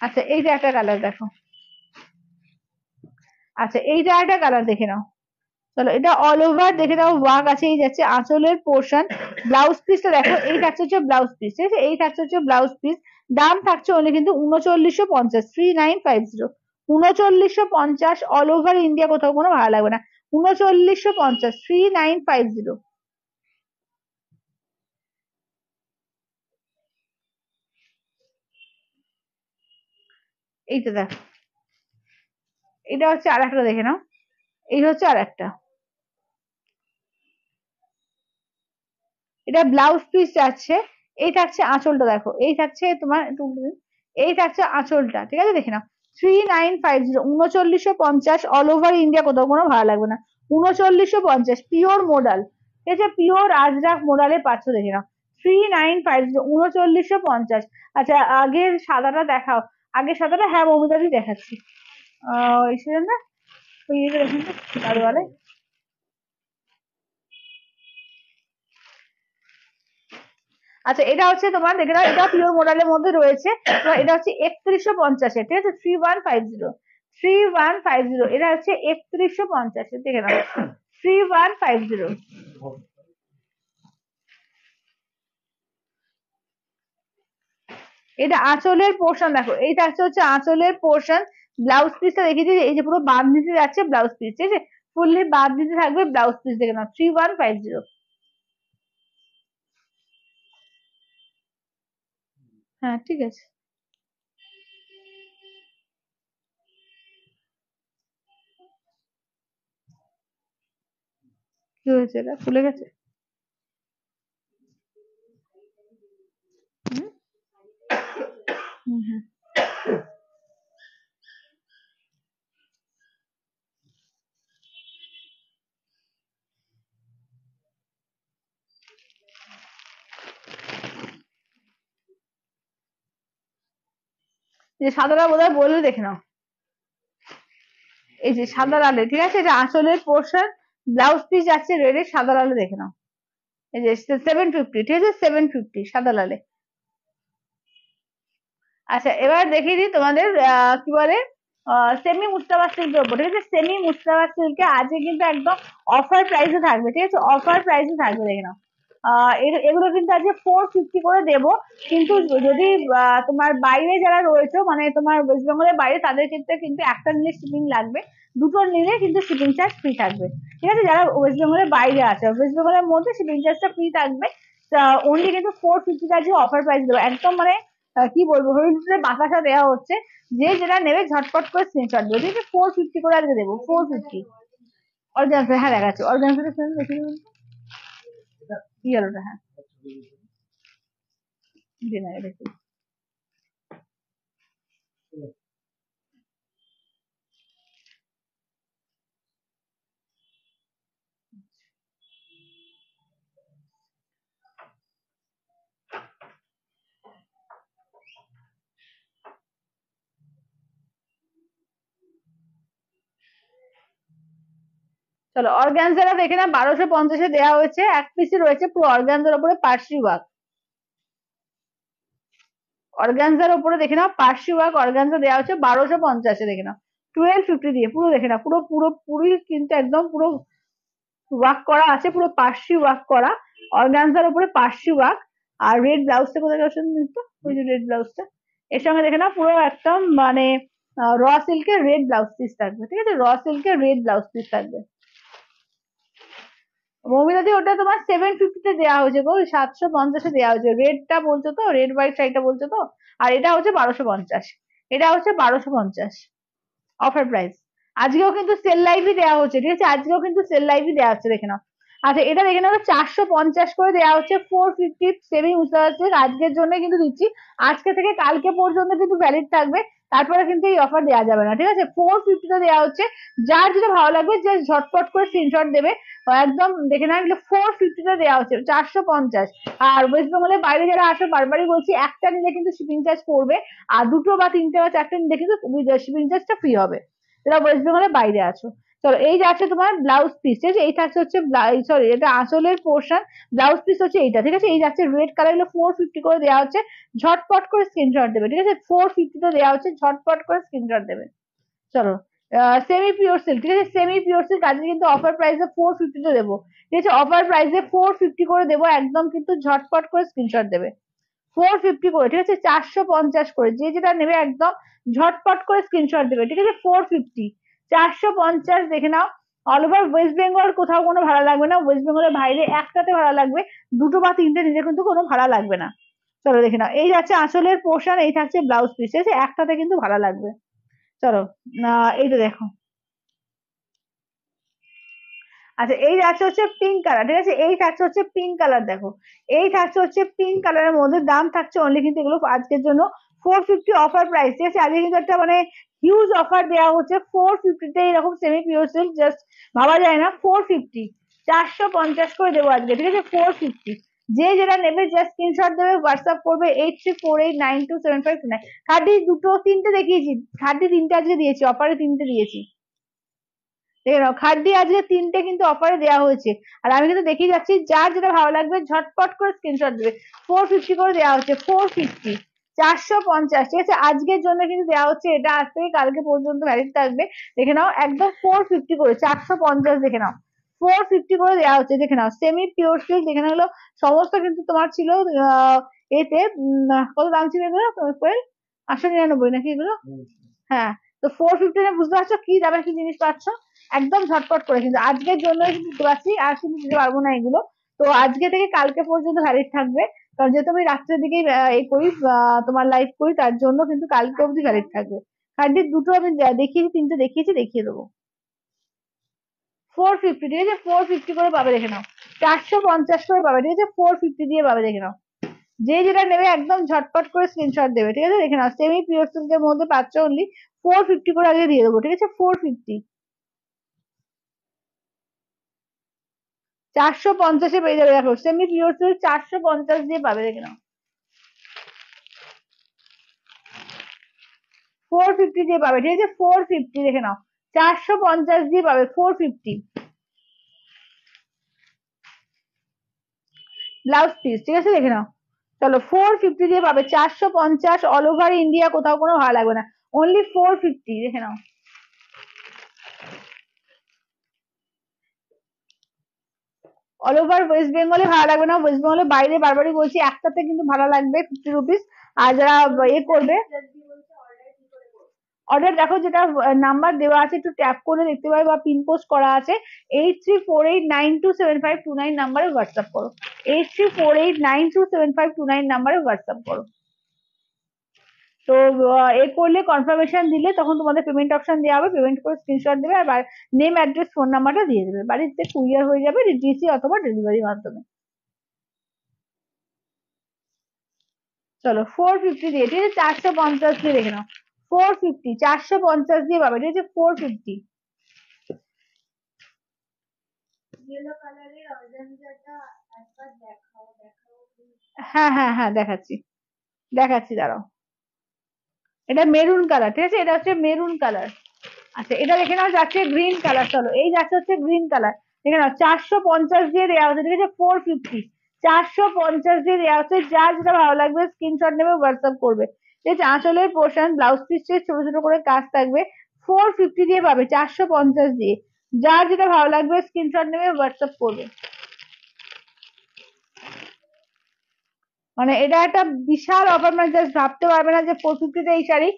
আচ্ছা এইটা একটা কালার দেখো, আচ্ছা এইটা একটা কালার দেখে নাও, চলো এটা অল ওভার দেখে নাও, ওয়ার্ক আছে, এই যাচ্ছে আঁচলের পোর্শন, ব্লাউজ পিসটা দেখো, এই থাকছে হচ্ছে ব্লাউজ পিস, ঠিক আছে, এই থাকছে হচ্ছে ব্লাউজ পিস, দাম থাকছে অনলি কিন্তু 3950, 3950, 3950 অল ওভার ইন্ডিয়া, কোথাও কোনো ভালো লাগবে না, 3950, 3950। এইটা দেখো, এটা হচ্ছে আর একটা দেখে নাও, এই হচ্ছে আর একটা, এটা ব্লাউজ পিস যাচ্ছে, এই থাকছে আঁচলটা, দেখো এই থাকছে তোমার এই থাকছে আঁচলটা, ঠিক আছে, দেখে নাও, 3950, 3950 অল ওভার ইন্ডিয়া, কোথাও কোনো ভালো লাগবে না, 3950 পিওর মোডাল, ঠিক আছে, পিওর আজরাক মোডালে পাচ্ছ, দেখে নাও, 3950, 3950। আচ্ছা আগের সাদাটা দেখাও, আগের সাদাটা, হ্যাঁ মমিতাদি দেখাচ্ছি, এই না, ওই দেখুন তো দারুয়ালে। আচ্ছা এটা হচ্ছে তোমার, দেখে নাও, এটা পিওর মডেলের মধ্যে রয়েছে, তো এটা হচ্ছে 3150, ঠিক আছে, 3150, 3150, এটা হচ্ছে 3150, দেখে নাও, 3150। এটা আঁচলের পোর্শন দেখো, এই থাকছে হচ্ছে আঁচলের পোর্শন। ব্লাউজ পিসটা দেখিয়ে দিই, এই যে পুরো বাঁধ দিতে যাচ্ছে ব্লাউজ পিস, ঠিক আছে, ফুললি বাঁধ দিতে থাকবে ব্লাউজ পিস, দেখে নাও 3150। হ্যাঁ ঠিক আছে। কি হয়েছে, এটা খুলে গেছে? হুম হুম হুম। যে সাদাটা বোধহয় বললে, দেখে নাও, এই যে সাদা লালে, ঠিক আছে, এটা আঁচলের পোর্শন, ব্লাউজ পিস যাচ্ছে রেডে সাদা লালে, দেখে নাও, এই যে 750, ঠিক আছে, 750 সাদা লালে। আচ্ছা এবার দেখিয়ে দিই তোমাদের কি বলে সেমি মুস্তাফা সিল্কের উপর, ঠিক আছে, সেমি মুস্তাফা সিল্কে আজকে কিন্তু একদম অফার প্রাইসে থাকবে, ঠিক আছে, অফার প্রাইসে থাকবে, দেখে নাও। এগুলো কিন্তু আজকে 450 করে দেবো, কিন্তু যদি তোমার বাইরে যারা রয়েছে, মানে তোমার ওয়েস্ট বেঙ্গলের বাইরে, তাদের ক্ষেত্রে কিন্তু একটা নিলে শিপিং লাগবে, দুটো নিলে কিন্তু শিপিং চার্জ ফ্রি থাকবে, ঠিক আছে, যারা ওয়েস্ট বেঙ্গলের বাইরে আছে, ওয়েস্ট বেঙ্গলের মধ্যে শিপিং চার্জটা ফ্রি থাকবে। অনলি কিন্তু 450 আজকে অফার প্রাইস দেবো একদম, মানে কি বলবো, হরিদ্রে বাতাসা দেওয়া হচ্ছে, যে যেটা নেবে ঝটপট করে স্ক্রিনশট দেবে, ঠিক আছে, 450 করে আজকে দেবো, 450। অর্গানজা, হ্যাঁ দেখাচ্ছি, অর্গানজাটা দেখে দেবেন, ইয়েলোটা, হ্যাঁ দেখি। চলো অর্গানজাটা দেখে না, 1250-এ দেওয়া হয়েছে, এক পিসে রয়েছে পুরো অর্গানজার উপরে পার্সি ওয়ার্ক, অর্গানজার উপরে দেখে নাও পার্সি ওয়ার্ক, অর্গানজা দেওয়া হচ্ছে 1250-এ, দেখে নাও 1250 দিয়ে পুরো, দেখে নাও পুরো পুরো পুরি কিন্তু একদম পুরো ওয়ার্ক করা আছে, পুরো পার্সি ওয়ার্ক করা, অর্গানজার উপরে পার্সি ওয়ার্ক। আর রেড ব্লাউজটা কোথায় গেছে তো, ওই যে রেড ব্লাউজটা, এর সঙ্গে দেখে নাও পুরো একদম মানে র সিল্কের রেড ব্লাউজ পিস থাকবে, ঠিক আছে, র সিল্কের রেড ব্লাউজ পিস থাকবে। মৌমিতাদি ওটা তোমার 750-তে দেওয়া হয়েছে গো, 750-এ দেওয়া হয়েছে, রেডটা বলছো তো, রেড হোয়াইট শাড়িটা বলছো তো, আর এটা হচ্ছে 1250, এটা হচ্ছে 1250 অফার প্রাইস। আজকেও কিন্তু সেল লাইভই দেওয়া হচ্ছে, ঠিক আছে, আজকেও কিন্তু সেল লাইভই দেওয়া হচ্ছে, দেখে নাও। আচ্ছা এটা দেখে নাও 450 করে দেওয়া হচ্ছে, 450 সেভিং উঠতে আজকের জন্য কিন্তু দিচ্ছি, আজকে থেকে কালকে পর্যন্ত কিন্তু ভ্যালিড থাকবে, তারপরে কিন্তু এই অফার দেওয়া যাবে না, ঠিক আছে, 450-তে দেওয়া হচ্ছে, যার যেটা ভালো লাগবে যে ঝটপট করে স্ক্রিনশট দেবে, একদম দেখে নাও, এগুলো 450-তে দেওয়া হচ্ছে 450। আর ওয়েস্ট বেঙ্গলের বাইরে যারা আসে, বারবারই বলছি, একটা নিলে কিন্তু শিপিং চার্জ পড়বে, আর দুটো বা তিনটে বা চারটে নিলে কিন্তু শিপিং চার্জটা ফ্রি হবে, যারা ওয়েস্ট বেঙ্গলের বাইরে আছো। চলো এই যাচ্ছে তোমার ব্লাউজ পিস, ঠিক আছে, এই থাকছে হচ্ছে সরি এটা আঁচলের পোর্শন, ব্লাউজ পিস হচ্ছে এইটা, ঠিক আছে, এই যাচ্ছে রেড কালার, এগুলো 450 করে দেওয়া হচ্ছে, ঝটপট করে স্ক্রিনশট দেবে, ঠিক আছে, 450-তে দেওয়া হচ্ছে, ঝটপট করে স্ক্রিনশট দেবে। চলো সেমি পিওর সিল্ক, ঠিক আছে, সেমি পিওর সিল্ক আজকে কিন্তু অফার প্রাইসে 450-তে দেবো, ঠিক আছে, অফার প্রাইসে 450 করে দেবো একদম, কিন্তু ঝটপট করে স্ক্রিনশট দেবে, 450 করে, ঠিক আছে, 450 করে, যে যেটা নেবে একদম ঝটপট করে স্ক্রিনশট দেবে, ঠিক আছে, 450, 450 দেখে নাও। অল ওভার ওয়েস্ট বেঙ্গল কোথাও কোনো ভাড়া লাগবে না, ওয়েস্ট বেঙ্গলের বাইরে একটাতে ভাড়া লাগবে, দুটো বা তিনটে নিলে কিন্তু কোনো ভাড়া লাগবে না। চলো দেখে নাও, এই যাচ্ছে আঁচলের পোর্শন, এই থাকছে ব্লাউজ পিস, ঠিক আছে, একটাতে কিন্তু ভাড়া লাগবে। চলো এইটা দেখো। আচ্ছা এই যাচ্ছে হচ্ছে পিঙ্ক কালার, ঠিক আছে, এই থাকছে হচ্ছে পিঙ্ক কালার, দেখো এই থাকছে হচ্ছে পিঙ্ক কালারের মধ্যে, দাম থাকছে অনলি কিন্তু এগুলো আজকের জন্য 450 অফার প্রাইস, ঠিক আছে, আজকে কিন্তু একটা মানে হিউজ অফার দেওয়া হচ্ছে, 450-তে এরকম সেমি পিওর সিল্ক জাস্ট ভাবা যায় না, 450, 450 করে দেবো আজকে, ঠিক আছে, 450, যে যেটা নেবে জাস্ট স্ক্রিনশট দেবে, হোয়াটসঅ্যাপ করবে 8348927529। খাদি দুটো তিনটে দেখিয়েছি, খাদি তিনটে আজকে দিয়েছি, অফারে তিনটে দিয়েছি, দেখে নাও খাদ্যি আজকে তিনটে কিন্তু অফারে দেওয়া হয়েছে, আর আমি কিন্তু দেখিয়ে যাচ্ছি, যার যেটা ভালো লাগবে ঝটপট করে স্ক্রিনশট দেবে, 450 করে দেওয়া হচ্ছে, 450, 450, ঠিক আছে, আজকের জন্য কিন্তু দেওয়া হচ্ছে, এটা আজ থেকে কালকে পর্যন্ত ভ্যালিড থাকবে, দেখে নাও একদম 450 করে, 450 দেখে নাও, 450 করে দেওয়া হচ্ছে, দেখে নাও সেমি পিওর সিল্ক, দেখে নাও সমস্ত কিন্তু তোমার ছিল এতে কত দাম ছিল এগুলো, 899 নাকি এগুলো? হ্যাঁ, তো 450 বুঝতে পারছো কি দামে কি জিনিস পাচ্ছ, একদম ঝটপট করে। কিন্তু আজকের জন্য কিন্তু দিতে পারছি, আর কিন্তু দিতে পারবো না এগুলো। তো আজকে থেকে কালকে পর্যন্ত ভ্যালিড থাকবে, কারণ যেহেতু আমি রাত্রের দিকেই এই করি, তোমার লাইভ করি, তার জন্য কিন্তু কালকে অবধি ভ্যালিড থাকবে। হার্ডডিস্ক দুটো আমি দেখিয়েছি, তিনটে দেখিয়েছি, দেখিয়ে দেবো। 450, ঠিক আছে, 450 করে পাবে, দেখে নাও 450 করে পাবে, ঠিক আছে, 450 দিয়ে পাবে, দেখে নাও। যে যেটা নেবে একদম ঝটপট করে স্ক্রিনশট দেবে, ঠিক আছে, দেখে নাও সেমি পিওর সিল্কের মধ্যে পাচ্ছ অনলি 450 করে, আগে দিয়ে দেবো, ঠিক আছে, 450। 450-এ পেয়ে যাবে, দেখো সেমি পিওর সিল্ক 450 দিয়ে পাবে, দেখে নাও 450 দিয়ে পাবে, ঠিক আছে, 450 দেখে নাও, 450 দিয়ে পাবে, 450 ব্লাউজ পিস, ঠিক আছে, দেখে নাও। চলো 450 দিয়ে পাবে, 450 অল ওভার ইন্ডিয়া, কোথাও কোনো ভাড়া লাগবে না, অনলি 450, দেখে নাও। অল ওভার ওয়েস্ট বেঙ্গলে ভাড়া লাগবে না, ওয়েস্ট বেঙ্গলের বাইরে বারবারই বলছি, একটাতে কিন্তু ভাড়া লাগবে 50 রুপিস। আর যারা ইয়ে করবে, অর্ডার দেখো যেটা নাম্বার দেওয়া আছে একটু ট্যাপ করে দেখতে পাবে, বা পিন পোস্ট করা আছে, 8348927529 নাম্বারে হোয়াটসঅ্যাপ করো, 8348927529 নাম্বারে হোয়াটসঅ্যাপ করো। তো এ করলে কনফার্মেশন দিলে তখন তোমাদের পেমেন্ট অপশন দেওয়া হবে, পেমেন্ট করে স্ক্রিনশট দেবে, আর নেম অ্যাড্রেস ফোন নাম্বারটা দিয়ে দেবে, বাড়িতে কুরিয়ার হয়ে যাবে ডিটিসি অথবা ডেলিভারির মাধ্যমে। চলো 450 দিয়ে, ঠিক আছে, 450 দিয়ে দেখে নাও, 450, 450 দিয়ে পাবে, ঠিক আছে, 450। হ্যাঁ হ্যাঁ হ্যাঁ, দেখাচ্ছি, দেখাচ্ছি, দাঁড়াও। এটা মেরুন কালার, ঠিক আছে, এটা হচ্ছে মেরুন কালার। আচ্ছা, এটা দেখে নাও যাচ্ছে গ্রিন কালার, চলো এই যাচ্ছে হচ্ছে গ্রিন কালার, দেখে নাও 450 দিয়ে দেওয়া হচ্ছে, ঠিক আছে, 450, 450 দিয়ে দেওয়া হচ্ছে, যার যেটা ভালো লাগবে স্ক্রিনশট নেবে, হোয়াটসঅ্যাপ করবে, ঠিক আছে, আঁচলের পোর্শন ব্লাউজ পিস ছোট ছোট করে কাজ থাকবে, 450 দিয়ে পাবে, 450 দিয়ে, যার যেটা ভালো লাগবে স্ক্রিনশট নেবে, হোয়াটসঅ্যাপ করবে। মানে এটা একটা বিশাল অফার, মানে জাস্ট ভাবতে পারবে না যে 450-তে এই শাড়ি,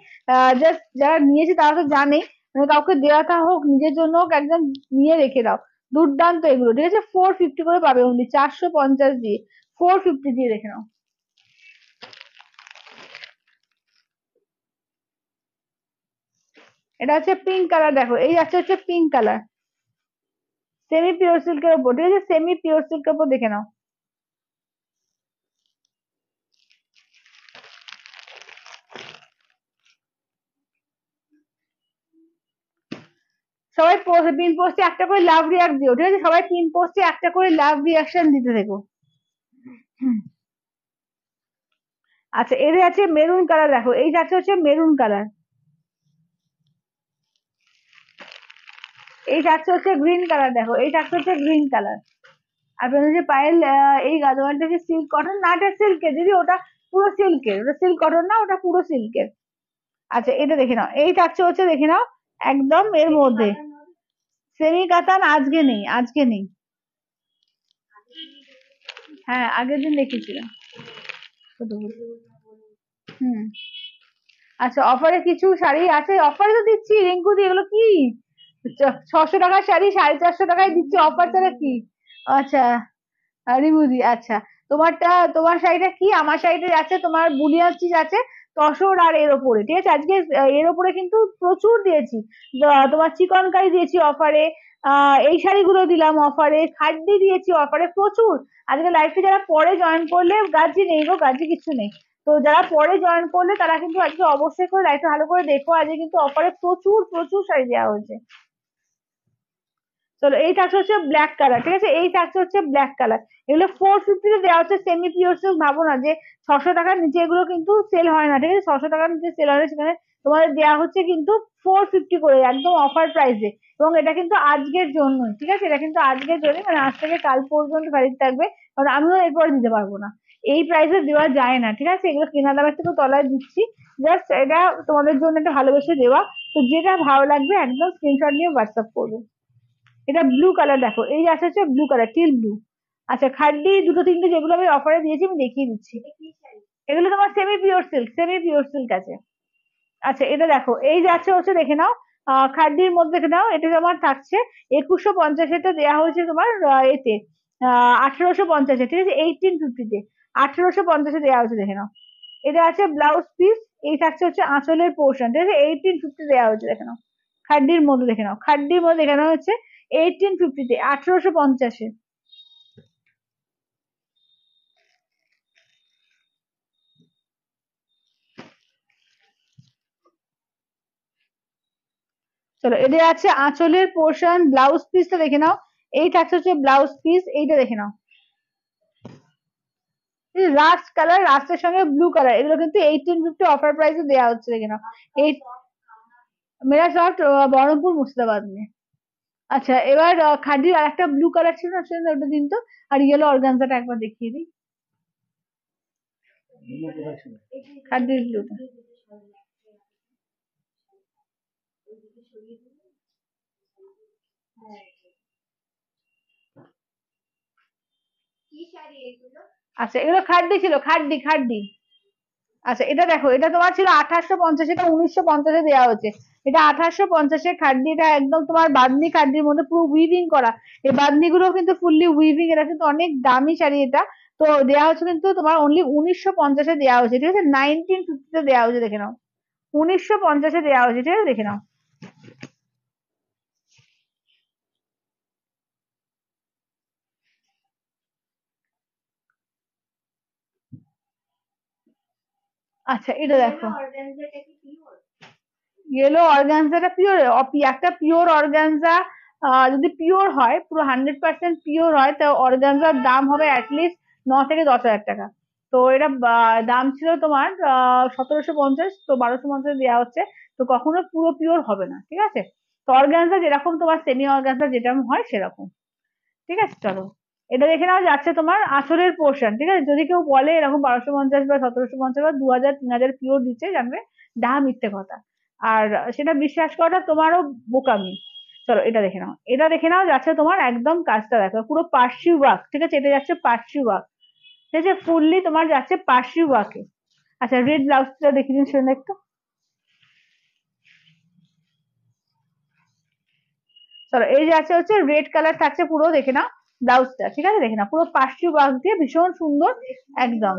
জাস্ট যারা নিয়েছে তারা তো জানেই, মানে কাউকে দেওয়াটা হোক নিজের জন্য হোক, একদম নিয়ে রেখে দাও, দুর্দান্ত এগুলো, ঠিক আছে, 450 করে পাবে অনলি, 450 দিয়ে, 450 দিয়ে রেখে নাও। এটা হচ্ছে পিঙ্ক কালার, দেখো এই যাচ্ছে হচ্ছে পিঙ্ক কালার, সেমি পিওর সিল্কের উপর, ঠিক আছে, সেমি পিওর সিল্কের উপর, দেখে নাও। সবাই পিন পোস্টে একটা করে লাভ রিয়াক্ট দিও, ঠিক আছে, সবাই পিন পোস্টে একটা করে লাভ রিয়াকশন দিতে থেকো। আচ্ছা, এর আছে মেরুন কালার, দেখো এই যাচ্ছে হচ্ছে মেরুন কালার, এই যাচ্ছে হচ্ছে গ্রিন কালার, দেখো এই যাচ্ছে হচ্ছে গ্রিন কালার। আপনাদের যে পায়েল, এই গাদোয়ালটা যে সিল্ক কটন না, এটা সিল্কের দিদি, ওটা পুরো সিল্কের, ওটা সিল্ক কটন না, ওটা পুরো সিল্কের। আচ্ছা, এটা দেখে নাও, এই যাচ্ছে হচ্ছে, দেখে নাও একদম এর মধ্যে, সেমি কাতান আজকে নেই, আজকে নেই, হ্যাঁ আগের দিন দেখেছিলাম। হুম। আচ্ছা, অফারে কিছু শাড়ি আছে, অফারে তো দিচ্ছি রিঙ্কু দি, এগুলো কি 600 টাকার শাড়ি 450 টাকায় দিচ্ছি, অফার ছাড়া কি? আচ্ছা, রিবুদি, আচ্ছা, তোমার শাড়িটা কি, আমার শাড়িটা যাচ্ছে তোমার বুনিয়াদ চিজ আছে তসর আর এর ওপরে, ঠিক আছে, আজকে এর ওপরে কিন্তু প্রচুর দিয়েছি, তোমার চিকনকারি দিয়েছি অফারে, এই শাড়িগুলো দিলাম অফারে, খাদ্যি দিয়েছি অফারে প্রচুর। আজকে লাইফে যারা পরে জয়েন করলে, গাজি নেই গো, গাজি কিছু নেই, তো যারা পরে জয়েন করলে তারা কিন্তু আজকে অবশ্যই করে লাইফে ভালো করে দেখো, আজকে কিন্তু অফারে প্রচুর প্রচুর শাড়ি দেওয়া হয়েছে। চলো এই থাকছে হচ্ছে ব্ল্যাক কালার, ঠিক আছে, এই থাকছে হচ্ছে ব্ল্যাক কালার, এগুলো 450-তে দেওয়া হচ্ছে, সেমি পিওর সিল্ক, ভাবো না যে 600 টাকার নিচে এগুলো কিন্তু সেল হয় না, ঠিক আছে, 600 টাকার নিচে সেল হয় না, সেখানে তোমাদের দেওয়া হচ্ছে কিন্তু 450 করে, একদম অফার প্রাইসে, এবং এটা কিন্তু আজকের জন্য, ঠিক আছে, এটা কিন্তু আজকের জন্য, মানে আজ থেকে কাল পর্যন্ত ভ্যালিড থাকবে, কারণ আমিও এরপর দিতে পারবো না, এই প্রাইসে দেওয়া যায় না, ঠিক আছে, এগুলো কেনা দামের থেকে তলায় দিচ্ছি, জাস্ট এটা তোমাদের জন্য একটা ভালোবেসে দেওয়া। তো যেটা ভালো লাগবে একদম স্ক্রিনশট নিয়ে হোয়াটসঅ্যাপ করবে। এটা ব্লু কালার, দেখো এই যে আছে হচ্ছে ব্লু কালার, টিল ব্লু। আচ্ছা খাড্ডি দুটো তিনটে যেগুলো আমি অফারে দিয়েছি আমি দেখিয়ে দিচ্ছি। এগুলো তোমার semi pure silk, semi pure silk আছে। আচ্ছা এটা দেখো, এই যাচ্ছে হচ্ছে দেখে নাও, খাড্ডির মধ্যে দেখে নাও, এটা তোমার থাকছে 2150, এটা দেওয়া হয়েছে তোমার এতে 1850, ঠিক আছে, 1850-তে, 1850-এ দেওয়া হয়েছে দেখে নাও। এটা আছে ব্লাউজ পিস, এই থাকছে হচ্ছে আঁচলের পোর্শন, ঠিক আছে, 1850 দেওয়া হয়েছে দেখে নাও। খাড্ডির মধ্যে দেখে নাও, খাড্ডির মধ্যে দেখে নাও হচ্ছে 1850-তে, 1850-এ। চলো এটা আছে আঁচলের পোর্শন, ব্লাউজ পিসটা দেখে নাও, এই থাকছে হচ্ছে ব্লাউজ পিস, এইটা দেখে নাও। রাস্ট কালার, রাস্টের সঙ্গে ব্লু কালার, এগুলো কিন্তু 1850 অফার প্রাইসে দেওয়া হচ্ছে দেখে নাও। এই মেরা সফট, বহরমপুর মুর্শিদাবাদ में। আচ্ছা এবার খাদির আর একটা ব্লু কালার ছিল না সেটা, ওটা দিন তো। আর ইয়েলো অর্গানজাটা একবার দেখিয়ে দিই, খাদির ব্লুটা। আচ্ছা এগুলো খাড্ডি ছিল, খাড্ডি খাড্ডি। আচ্ছা এটা দেখো, এটা তোমার ছিল 1850, এটা 1950-এ দেওয়া হচ্ছে। এটা 1850-এ খাড্ডি, এটা একদম তোমার বাঁধনি খাড্ডির মধ্যে পুরো উইভিং করা। এই বাঁধনি গুলো কিন্তু ফুললি উইভিং, এটা কিন্তু অনেক দামি শাড়ি এটা। তো দেওয়া হচ্ছে কিন্তু তোমার অনলি 1950-এ দেওয়া হচ্ছে, ঠিক আছে, 1950-তে দেওয়া হচ্ছে দেখে নাও, 1950-এ দেওয়া হচ্ছে, ঠিক আছে, দেখে নাও। আচ্ছা এটা দেখো, ইয়েলো অর্গানজাটা পিওর, একটা পিওর অর্গানজা যদি পিওর হয়, পুরো 100% পিওর হয়, তো অর্গানজার দাম হবে অ্যাটলিস্ট 9 থেকে 10 হাজার টাকা। তো এটা দাম ছিল তোমার 1750, তো 1250 দেওয়া হচ্ছে। তো কখনো পুরো পিওর হবে না, ঠিক আছে। তো অর্গানজা যেরকম তোমার সেমি অর্গানজা যেরকম হয় সেরকম, ঠিক আছে। চলো এটা দেখে নাও, যাচ্ছে তোমার আঁচলের পোর্শন, ঠিক আছে। যদি কেউ বলে এরকম 1250 বা 1750 বা 2000 3000 পিওর দিচ্ছে, জানবে ডাহা মিথ্যে কথা। আর সেটা বিশ্বাস করাটা তোমারও বোকামি। চলো এটা দেখে নাও, এটা দেখে নাও, যাচ্ছে তোমার একদম কাজটা দেখো, পুরো পার্সি ওয়ার্ক, ঠিক আছে, এটা যাচ্ছে পার্সি ওয়ার্ক, ঠিক আছে, ফুললি তোমার যাচ্ছে পার্সি ওয়ার্কে। আচ্ছা রেড ব্লাউজটা দেখে দিন শুনে একটু। চলো এই যে আছে হচ্ছে রেড কালার থাকছে পুরো, দেখে নাও ব্লাউজটা, ঠিক আছে, দেখে নাও পুরো পার্সি ওয়ার্ক দিয়ে ভীষণ সুন্দর একদম।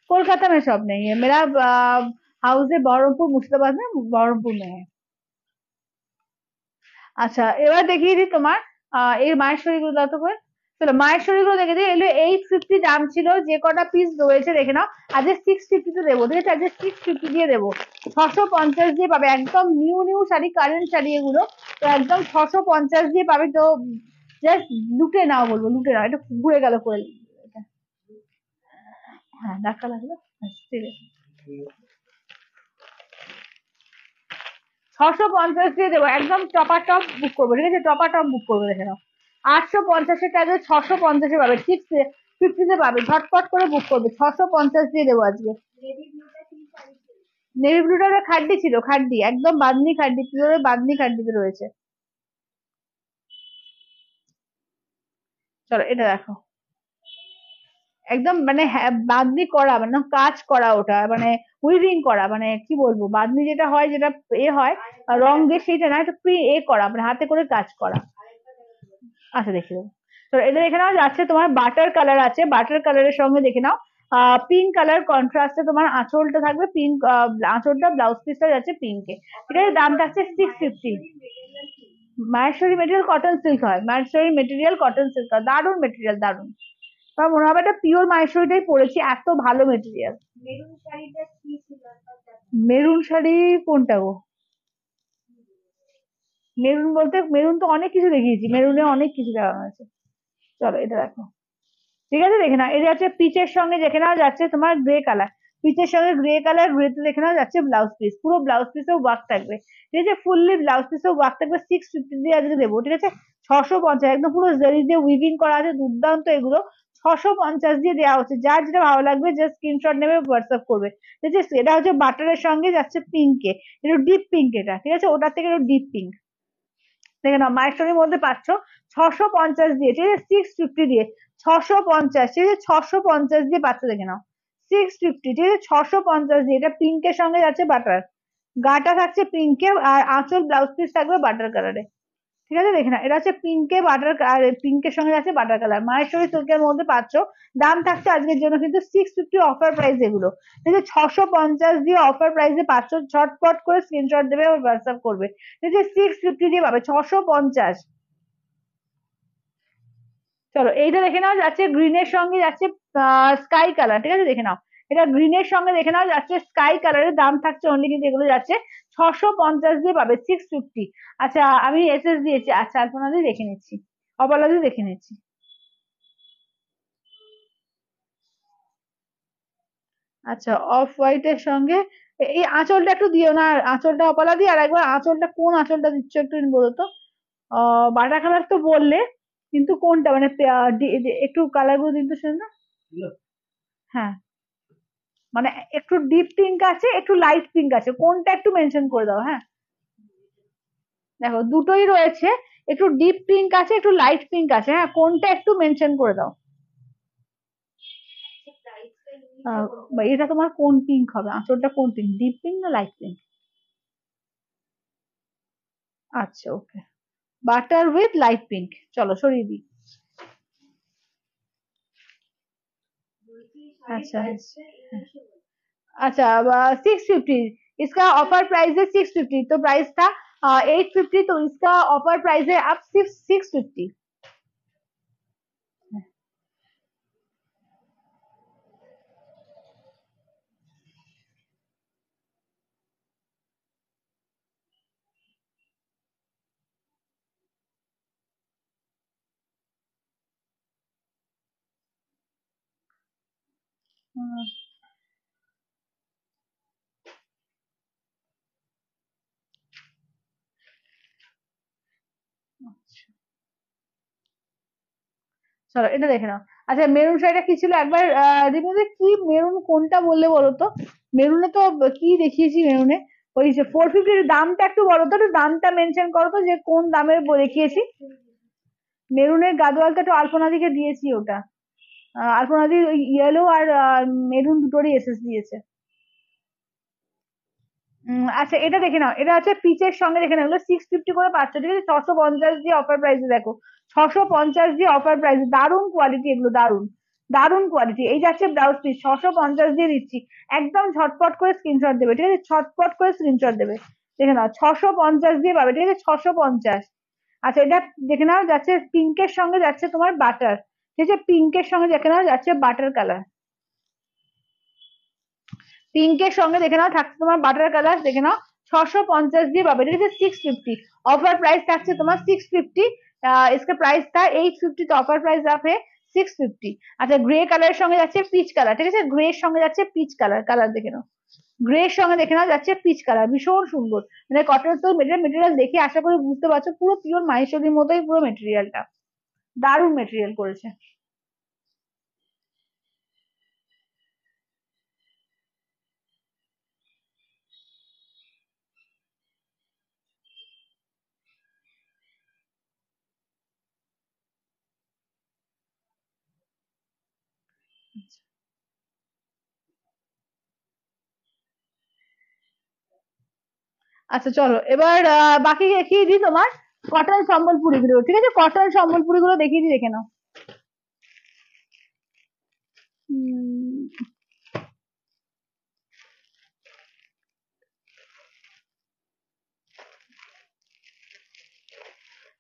कोलकाता में शॉप नहीं है मेरा, हाउस है बहरमपुर मुर्शिदाबाद में, बहरमपुर में है। আচ্ছা এবার দেখিয়ে দিই তোমার এর মায়েশ্বরী গুলো দাও তো করে। চলো মায়েশ্বরী গুলো দেখে দিই, এগুলো 850 দাম ছিল, যে কটা পিস রয়েছে দেখে নাও। আজকে 650 তে দেবো, ঠিক আছে, আজকে 650 দিয়ে দেবো। 650 দিয়ে পাবে, একদম new new sari, current sari এগুলো। তো একদম 650 দিয়ে পাবে। তো জাস্ট লুটে নাও, বলবো লুটে নাও, এটা ঘুরে গেল করে। হ্যাঁ ধাক্কা লাগলো, ঠিক আছে। 650 দিয়ে দেবো, একদম টপার টপ বুক করবো, ঠিক আছে, টপার টপ বুক করবো দেখে নাও। 850-এর কাজে 650-এ পাবে, 650-তে পাবে, ঝটপট করে বুক করবে, 650 দিয়ে দেবো আজকে। নেভি ব্লুটা খাড্ডি ছিল, খাড্ডি একদম বাদনি খাড্ডি, পিওর বাদনি খাড্ডিতে রয়েছে। চলো এটা দেখো, একদম মানে বাদনি করা, মানে কাজ করা, ওটা মানে উইভিং করা, মানে কি বলবো, বাদনি যেটা হয়, যেটা এ হয় রং দিয়ে, সেটা না, এটা প্রি এ করা, মানে হাতে করে কাজ করা। আচ্ছা দেখে দেবো। তো এটা দেখে নাও, যাচ্ছে তোমার বাটার কালার আছে, বাটার কালারের সঙ্গে দেখে নাও পিঙ্ক কালার কন্ট্রাস্টে তোমার আঁচলটা থাকবে পিঙ্ক, আঁচলটা ব্লাউজ পিসটা যাচ্ছে পিঙ্কে, ঠিক আছে, দাম থাকছে 650। মাহেশ্বরী মেটেরিয়াল কটন সিল্ক হয়, মাহেশ্বরী মেটেরিয়াল কটন সিল্ক হয়, দারুণ মেটেরিয়াল, দারুণ। আমার মনে হবে একটা পিওর মাহেশ্বরীটাই পড়েছি, এত ভালো মেটেরিয়াল। মেরুন শাড়ি কোনটা গো? মেরুন বলতে মেরুন তো অনেক কিছু দেখিয়েছি, মেরুনে অনেক কিছু দেখানো আছে। চলো এটা দেখো, ঠিক আছে, দেখে নাও, এটা যাচ্ছে পিচের সঙ্গে, দেখে নাও যাচ্ছে তোমার গ্রে কালার, পিচের সঙ্গে গ্রে কালার, গ্রেতে দেখে নাও যাচ্ছে ব্লাউজ পিস, পুরো ব্লাউজ পিসেও ওয়ার্ক থাকবে, ঠিক আছে, ফুললি ব্লাউজ পিসেও ওয়ার্ক থাকবে। 650 দিয়ে আজকে দেবো, ঠিক আছে। 650 একদম পুরো জারি দিয়ে উইভিং করা আছে, দুর্দান্ত এগুলো। 650 দিয়ে দেওয়া হচ্ছে, যার যেটা ভালো লাগবে জাস্ট স্ক্রিনশট নেবে, হোয়াটসঅ্যাপ করবে, ঠিক আছে। এটা হচ্ছে বাটারের সঙ্গে যাচ্ছে পিঙ্কে, একটু ডিপ পিঙ্ক এটা, ঠিক আছে, ওটার থেকে একটু ডিপ পিঙ্ক। দেখে নাও মাইস্টোনের মধ্যে পাচ্ছ 650 দিয়ে, ঠিক আছে, 650 দিয়ে, 650, ঠিক আছে, 650 দিয়ে পাচ্ছ, দেখে নাও 650, ঠিক আছে, 650 দিয়ে। এটা পিঙ্কের সঙ্গে যাচ্ছে বাটার, গাটা থাকছে পিঙ্কে, আর আঁচল ব্লাউজ পিস থাকবে বাটার কালারে, ঠিক আছে, দেখে না, এটা হচ্ছে পিঙ্কে বাটার, আর পিঙ্কের সঙ্গে আছে বাটার কালার, মাহেশ্বরী সিল্কের মধ্যে পাচ্ছ। দাম থাকছে আজকের জন্য কিন্তু 650 অফার প্রাইস, এগুলো ঠিক আছে, 650 দিয়ে অফার প্রাইসে পাচ্ছ। ঝটপট করে স্ক্রিনশট দেবে আর হোয়াটসঅ্যাপ করবে, ঠিক আছে, 650 দিয়ে পাবে 650। চলো এইটা দেখে নাও, যাচ্ছে গ্রিনের সঙ্গে যাচ্ছে স্কাই কালার, ঠিক আছে, দেখে নাও, এটা গ্রিনের সঙ্গে দেখে নাও যাচ্ছে স্কাই কালারের, দাম থাকছে অনলি কিন্তু এগুলো যাচ্ছে 650 দিয়ে পাবে 650। আচ্ছা আমি এসএস দিয়েছি, আচ্ছা আলপনা দিয়ে দেখে নিচ্ছি, অপলা দিয়ে দেখে নিচ্ছি। আচ্ছা অফ হোয়াইটের সঙ্গে এই আঁচলটা একটু দিও না, আর আঁচলটা অপলা দিয়ে, আর একবার আঁচলটা কোন আঁচলটা দিচ্ছ একটু বলো তো। বাটা কালার তো বললে, কিন্তু কোনটা মানে একটু কালার গুলো দিন তো শুনে না। হ্যাঁ, মানে একটু ডিপ পিঙ্ক আছে, একটু লাইট পিঙ্ক আছে, কোনটা একটু মেনশন করে দাও, হ্যাঁ। দেখো দুটোই রয়েছে, একটু ডিপ পিঙ্ক আছে, একটু লাইট পিঙ্ক আছে, হ্যাঁ, কোনটা একটু মেনশন করে দাও। এটা তোমার কোন পিঙ্ক হবে, আঁচলটা কোন পিঙ্ক, ডিপ পিঙ্ক না লাইট পিঙ্ক? আচ্ছা ওকে, বাটার উইথ লাইট পিঙ্ক, চলো সরিয়ে দিই। अच्छा अच्छा 650, इसका ऑफर प्राइस है 650, तो प्राइस था 850, तो इसका ऑफर प्राइस है अब सिर्फ 650। চলো এটা দেখে নাও। আচ্ছা মেরুন শাড়িটা কি ছিল একবার, দিদি কি মেরুন কোনটা বললে বলো তো, মেরুনে তো কি দেখিয়েছি মেরুনে, ওই যে 450, দামটা একটু বলো তো, একটু দামটা মেনশন করো তো যে কোন দামের দেখিয়েছি। মেরুনের গাদোয়ালটা একটু আলপনা দিকে দিয়েছি ওটা, আলপনা দি ওই ইয়েলো আর মেরুন দুটোরই এসএস দিয়েছে। আচ্ছা এটা দেখে নাও, এটা হচ্ছে পিচের সঙ্গে, দেখে নাও এগুলো 650 করে পাচ্ছ, ঠিক আছে, 650 দিয়ে অফার প্রাইসে, দেখো 650 দিয়ে অফার প্রাইসে, দারুণ কোয়ালিটি এগুলো, দারুণ দারুণ কোয়ালিটি। এই যাচ্ছে ব্লাউজ পিস, 650 দিয়ে দিচ্ছি, একদম ঝটপট করে স্ক্রিনশট দেবে, ঠিক আছে, ঝটপট করে স্ক্রিনশট দেবে, দেখে নাও 650 দিয়ে পাবে, ঠিক আছে, 650। আচ্ছা এটা দেখে নাও যাচ্ছে পিঙ্কের সঙ্গে যাচ্ছে তোমার বাটার, ঠিক আছে, পিঙ্কের সঙ্গে দেখে নাও যাচ্ছে বাটার কালার, পিঙ্কের সঙ্গে দেখে নাও থাকছে তোমার বাটার কালার, দেখে নাও 650 দিয়ে পাবে, ঠিক আছে, 650 ऑफर प्राइस থাকছে তোমার 650। इसका प्राइस था 850, तो ऑफर प्राइस आप है 650। আচ্ছা গ্রে কালারের সঙ্গে যাচ্ছে পিচ কালার, ঠিক আছে, গ্রে এর সঙ্গে যাচ্ছে পিচ কালার, কালার দেখে নাও, গ্রে এর সঙ্গে দেখে নাও যাচ্ছে পিচ কালার, ভীষণ সুন্দর, মানে কটন তো মেটেরিয়াল দেখে আশা করি বুঝতে পারছো, পুরো পিওর মাহেশ্বরীর মতোই পুরো মেটেরিয়ালটা, দারুণ মেটেরিয়াল করেছে। আচ্ছা চলো এবার বাকি দেখিয়ে দিই তোমার কটন সম্বলপুরি গুলো, ঠিক আছে, কটন সম্বলপুরি গুলো দেখিয়ে দিই, দেখে নাও। উম,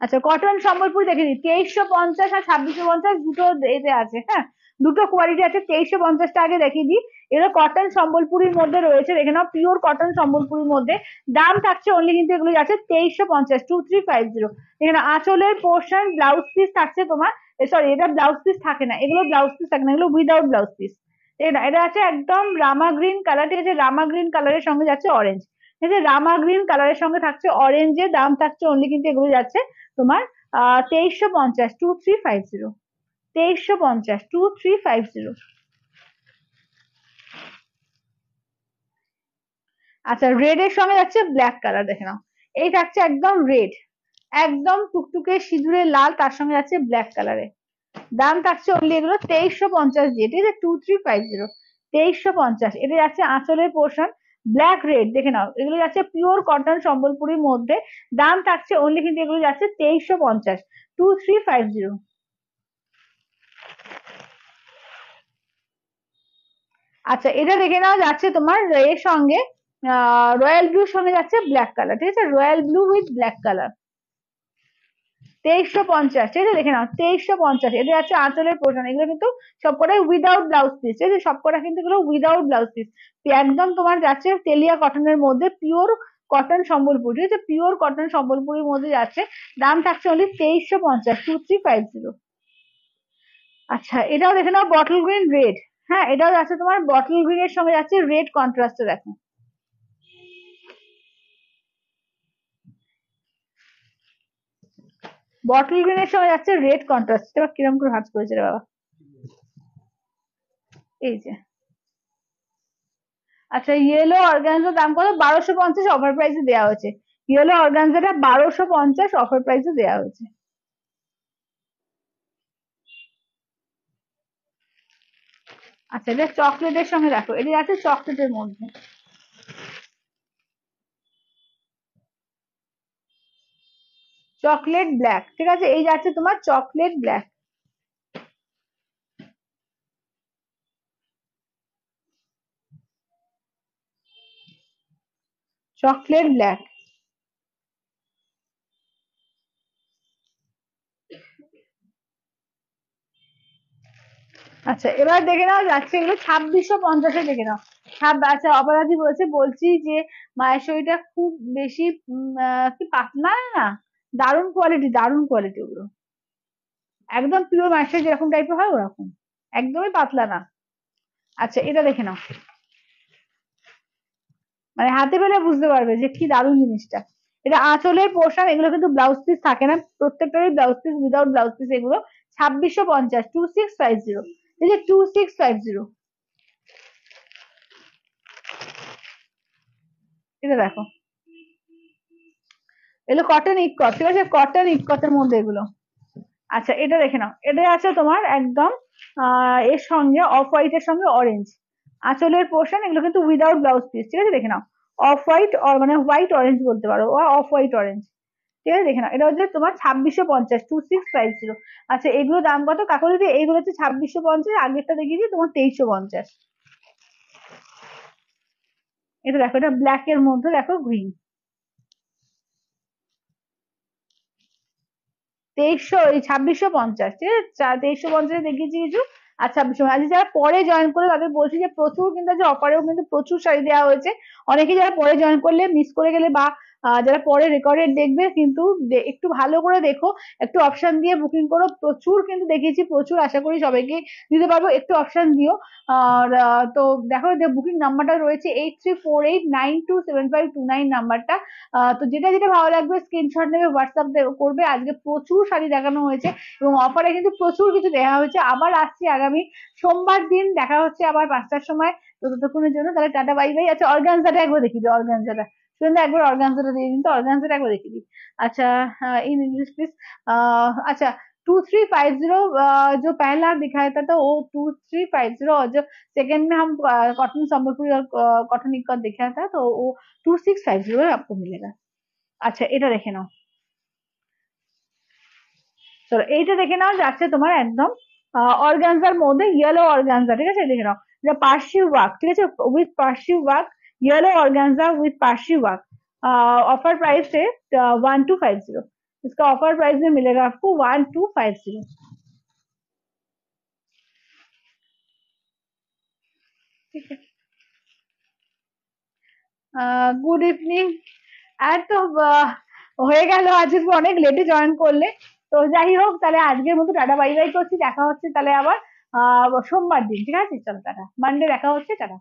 আচ্ছা কটন সম্বলপুরি দেখে নিই, 2350 আর 2650 দুটো এতে আছে, হ্যাঁ, দুটো কোয়ালিটি আছে, 2350টা আগে দেখিয়ে দিই। এগুলো কটন সম্বলপুরির মধ্যে রয়েছে, দেখে নাও পিওর কটন সম্বলপুরির মধ্যে, দাম থাকছে অনলি কিন্তু এগুলো যাচ্ছে 2350, 2350। এখানে আঁচলের পোর্শন ব্লাউজ পিস থাকছে তোমার, সরি এটা ব্লাউজ পিস থাকে না, এগুলো ব্লাউজ পিস থাকে না, এগুলো উইদাউট ব্লাউজ পিস। এটা এটা আছে একদম রামা গ্রিন কালার, ঠিক আছে, রামা গ্রিন কালারের সঙ্গে যাচ্ছে অরেঞ্জ, ঠিক আছে, রামা গ্রিন কালারের সঙ্গে থাকছে অরেঞ্জের, দাম থাকছে অনলি কিন্তু এগুলো যাচ্ছে তোমার 2350, 2350, 2350, 2350। আচ্ছা রেড এর সঙ্গে যাচ্ছে ব্ল্যাক কালার, দেখে নাও এই থাকছে একদম রেড, একদম টুকটুকে সিঁদুরে লাল, তার সঙ্গে আছে ব্ল্যাক কালারে। দাম থাকছে অনলি এগুলো 2350 দিয়ে, ঠিক আছে, 2350, 2350। এটা যাচ্ছে আঁচলের পোর্শন, ব্ল্যাক রেড, দেখে নাও, এগুলো যাচ্ছে পিওর কটন সম্বলপুরীর মধ্যে। দাম থাকছে অনলি কিন্তু এগুলো যাচ্ছে 2350, 2350। আচ্ছা, এটা দেখে নাও, যাচ্ছে তোমার এর সঙ্গে রয়্যাল ব্লুর সঙ্গে যাচ্ছে ব্ল্যাক কালার, ঠিক আছে, royal blue with black colour, 2350, ঠিক আছে, দেখে নাও 2350। এটা যাচ্ছে আঁচলের পোর্শন, এগুলো কিন্তু সবকটাই উইদাউট ব্লাউজ পিস, ঠিক আছে, সবকটা কিন্তু এগুলো উইদাউট ব্লাউজ পিস। একদম তোমার যাচ্ছে তেলিয়া কটনের মধ্যে, পিওর কটন সম্বলপুর, ঠিক আছে, পিওর কটন সম্বলপুরের মধ্যে যাচ্ছে। দাম থাকছে অনলি 2350, 2350। আচ্ছা, এটাও দেখে নাও, বটল গ্রিন রেড। হ্যাঁ, এটাও যাচ্ছে তোমার বটল গ্রিন এর সঙ্গে যাচ্ছে রেড কন্ট্রাস্টে, দেখো, বটল গ্রিন এর সঙ্গে যাচ্ছে রেড কন্ট্রাস্ট। এবার কিরম করে ভাঁজ করেছে রে বাবা, এই যে। আচ্ছা, ইয়েলো অর্গানজার দাম কত? 1250 অফার প্রাইসে দেওয়া হয়েছে। ইয়েলো অর্গানজাটা 1250 অফার প্রাইসে দেওয়া হয়েছে। আচ্ছা, এটা চকলেটের সঙ্গে দেখো, এটা আছে চকলেটের মধ্যে, চকলেট ব্ল্যাক, ঠিক আছে, এই যাচ্ছে তোমার চকলেট ব্ল্যাক, চকলেট ব্ল্যাক। আচ্ছা, এবার দেখে নাও, যাচ্ছে এগুলো 2650-এ, দেখে নাও। আচ্ছা, অপরাধী বলছে, বলছি যে মায়ের শরীরটা খুব বেশি কি পাতলা না, দারুণ কোয়ালিটি, দারুণ কোয়ালিটি ওগুলো, একদম পিওর মায়ের শরীর যেরকম টাইপের হয় ওরকম, একদমই পাতলা না। আচ্ছা, এটা দেখে নাও, মানে হাতে পেলে বুঝতে পারবে যে কি দারুণ জিনিসটা। এটা আঁচলের পোর্শন, এগুলো কিন্তু ব্লাউজ পিস থাকে না, প্রত্যেকটারই blouse piece, without blouse piece এগুলো। 2650, 2650, এই যে 2650। এটা দেখো, এগুলো কটন ইকট, ঠিক আছে, কটন ইকটের মধ্যে এগুলো। আচ্ছা, এটা দেখে নাও, এটা আছে তোমার একদম এর সঙ্গে অফ হোয়াইট এর সঙ্গে অরেঞ্জ, আঁচলের পোর্শন, এগুলো কিন্তু উইদাউট ব্লাউজ পিস, ঠিক আছে, দেখে নাও, অফ হোয়াইট, মানে হোয়াইট অরেঞ্জ বলতে পারো, অফ হোয়াইট অরেঞ্জ, ঠিক আছে, দেখে নাও, এটা হচ্ছে তোমার 2650, 2650। আচ্ছা, এগুলো দাম কত কাকুরি? এইগুলো হচ্ছে 2650, আগেরটা দেখিয়েছি তোমার 2350। এটা দেখো, এটা ব্ল্যাক এর মধ্যে দেখো, গ্রিন, 2650, ঠিক আছে, 2350 দেখিয়েছি কিছু, আর 2650। আজ যারা পরে জয়েন করে তাদের বলছি যে প্রচুর কিন্তু আছে, অফারেও কিন্তু প্রচুর শাড়ি দেওয়া হয়েছে। অনেকে যারা পরে জয়েন করলে মিস করে গেলে, বা যারা পরে রেকর্ডেড দেখবে, কিন্তু একটু ভালো করে দেখো, একটু অপশন দিয়ে বুকিং করো, প্রচুর কিন্তু দেখিয়েছি, প্রচুর, আশা করি সবাইকে দিতে পারবো, একটু অপশন দিও। আর তো দেখো, যে বুকিং নাম্বারটা রয়েছে 8348927529 নাম্বারটা। তো যেটা যেটা ভালো লাগবে স্ক্রিনশট নেবে, হোয়াটসঅ্যাপ করবে। আজকে প্রচুর শাড়ি দেখানো হয়েছে এবং অফারে কিন্তু প্রচুর কিছু দেওয়া হয়েছে। আবার আসছি আগামী সোমবার দিন, দেখা হচ্ছে আবার 5টার সময়। তো ততক্ষণের জন্য তাহলে টাটা, বাই বাই। আচ্ছা, অর্গানজাটা একবার দেখিয়ে দিই, অর্গানজাটা শুনলে একবার অর্গানজাটা দিয়ে দিন, তো অর্গানজাটা একবার দেখিয়ে দিই। अच्छा, इन इंग्लिश प्लीज। अच्छा, 2350, जो पहला दिखाया था वो 2350, और जो सेकंड में हम कॉटन संबलपुरी और कॉटन इक्कत दिखाया था तो वो 2650 में आपको मिलेगा। আচ্ছা, এটা দেখে নাও, চলো এইটা দেখে নাও, যাচ্ছে তোমার একদম অর্গানজার মধ্যে, ইয়েলো অর্গানজা, ঠিক আছে, দেখে নাও, এটা পার্সি ওয়ার্ক, ঠিক আছে, with Parsi work, yellow organza with Parsi work. Offer price है 1250, इसका ऑफर प्राइस में मिलेगा आपको 1250। ठीक है, গুড ইভিনিং। আর তো হয়ে গেল, আজকে অনেক লেটে জয়েন করলে। তো যাই হোক, তাহলে আজকের মতো টাটা, বাই বাই করছি, দেখা হচ্ছে তাহলে আবার সোমবার দিন, ঠিক আছে, চলো টাটা, মানডে দেখা হচ্ছে, টাটা।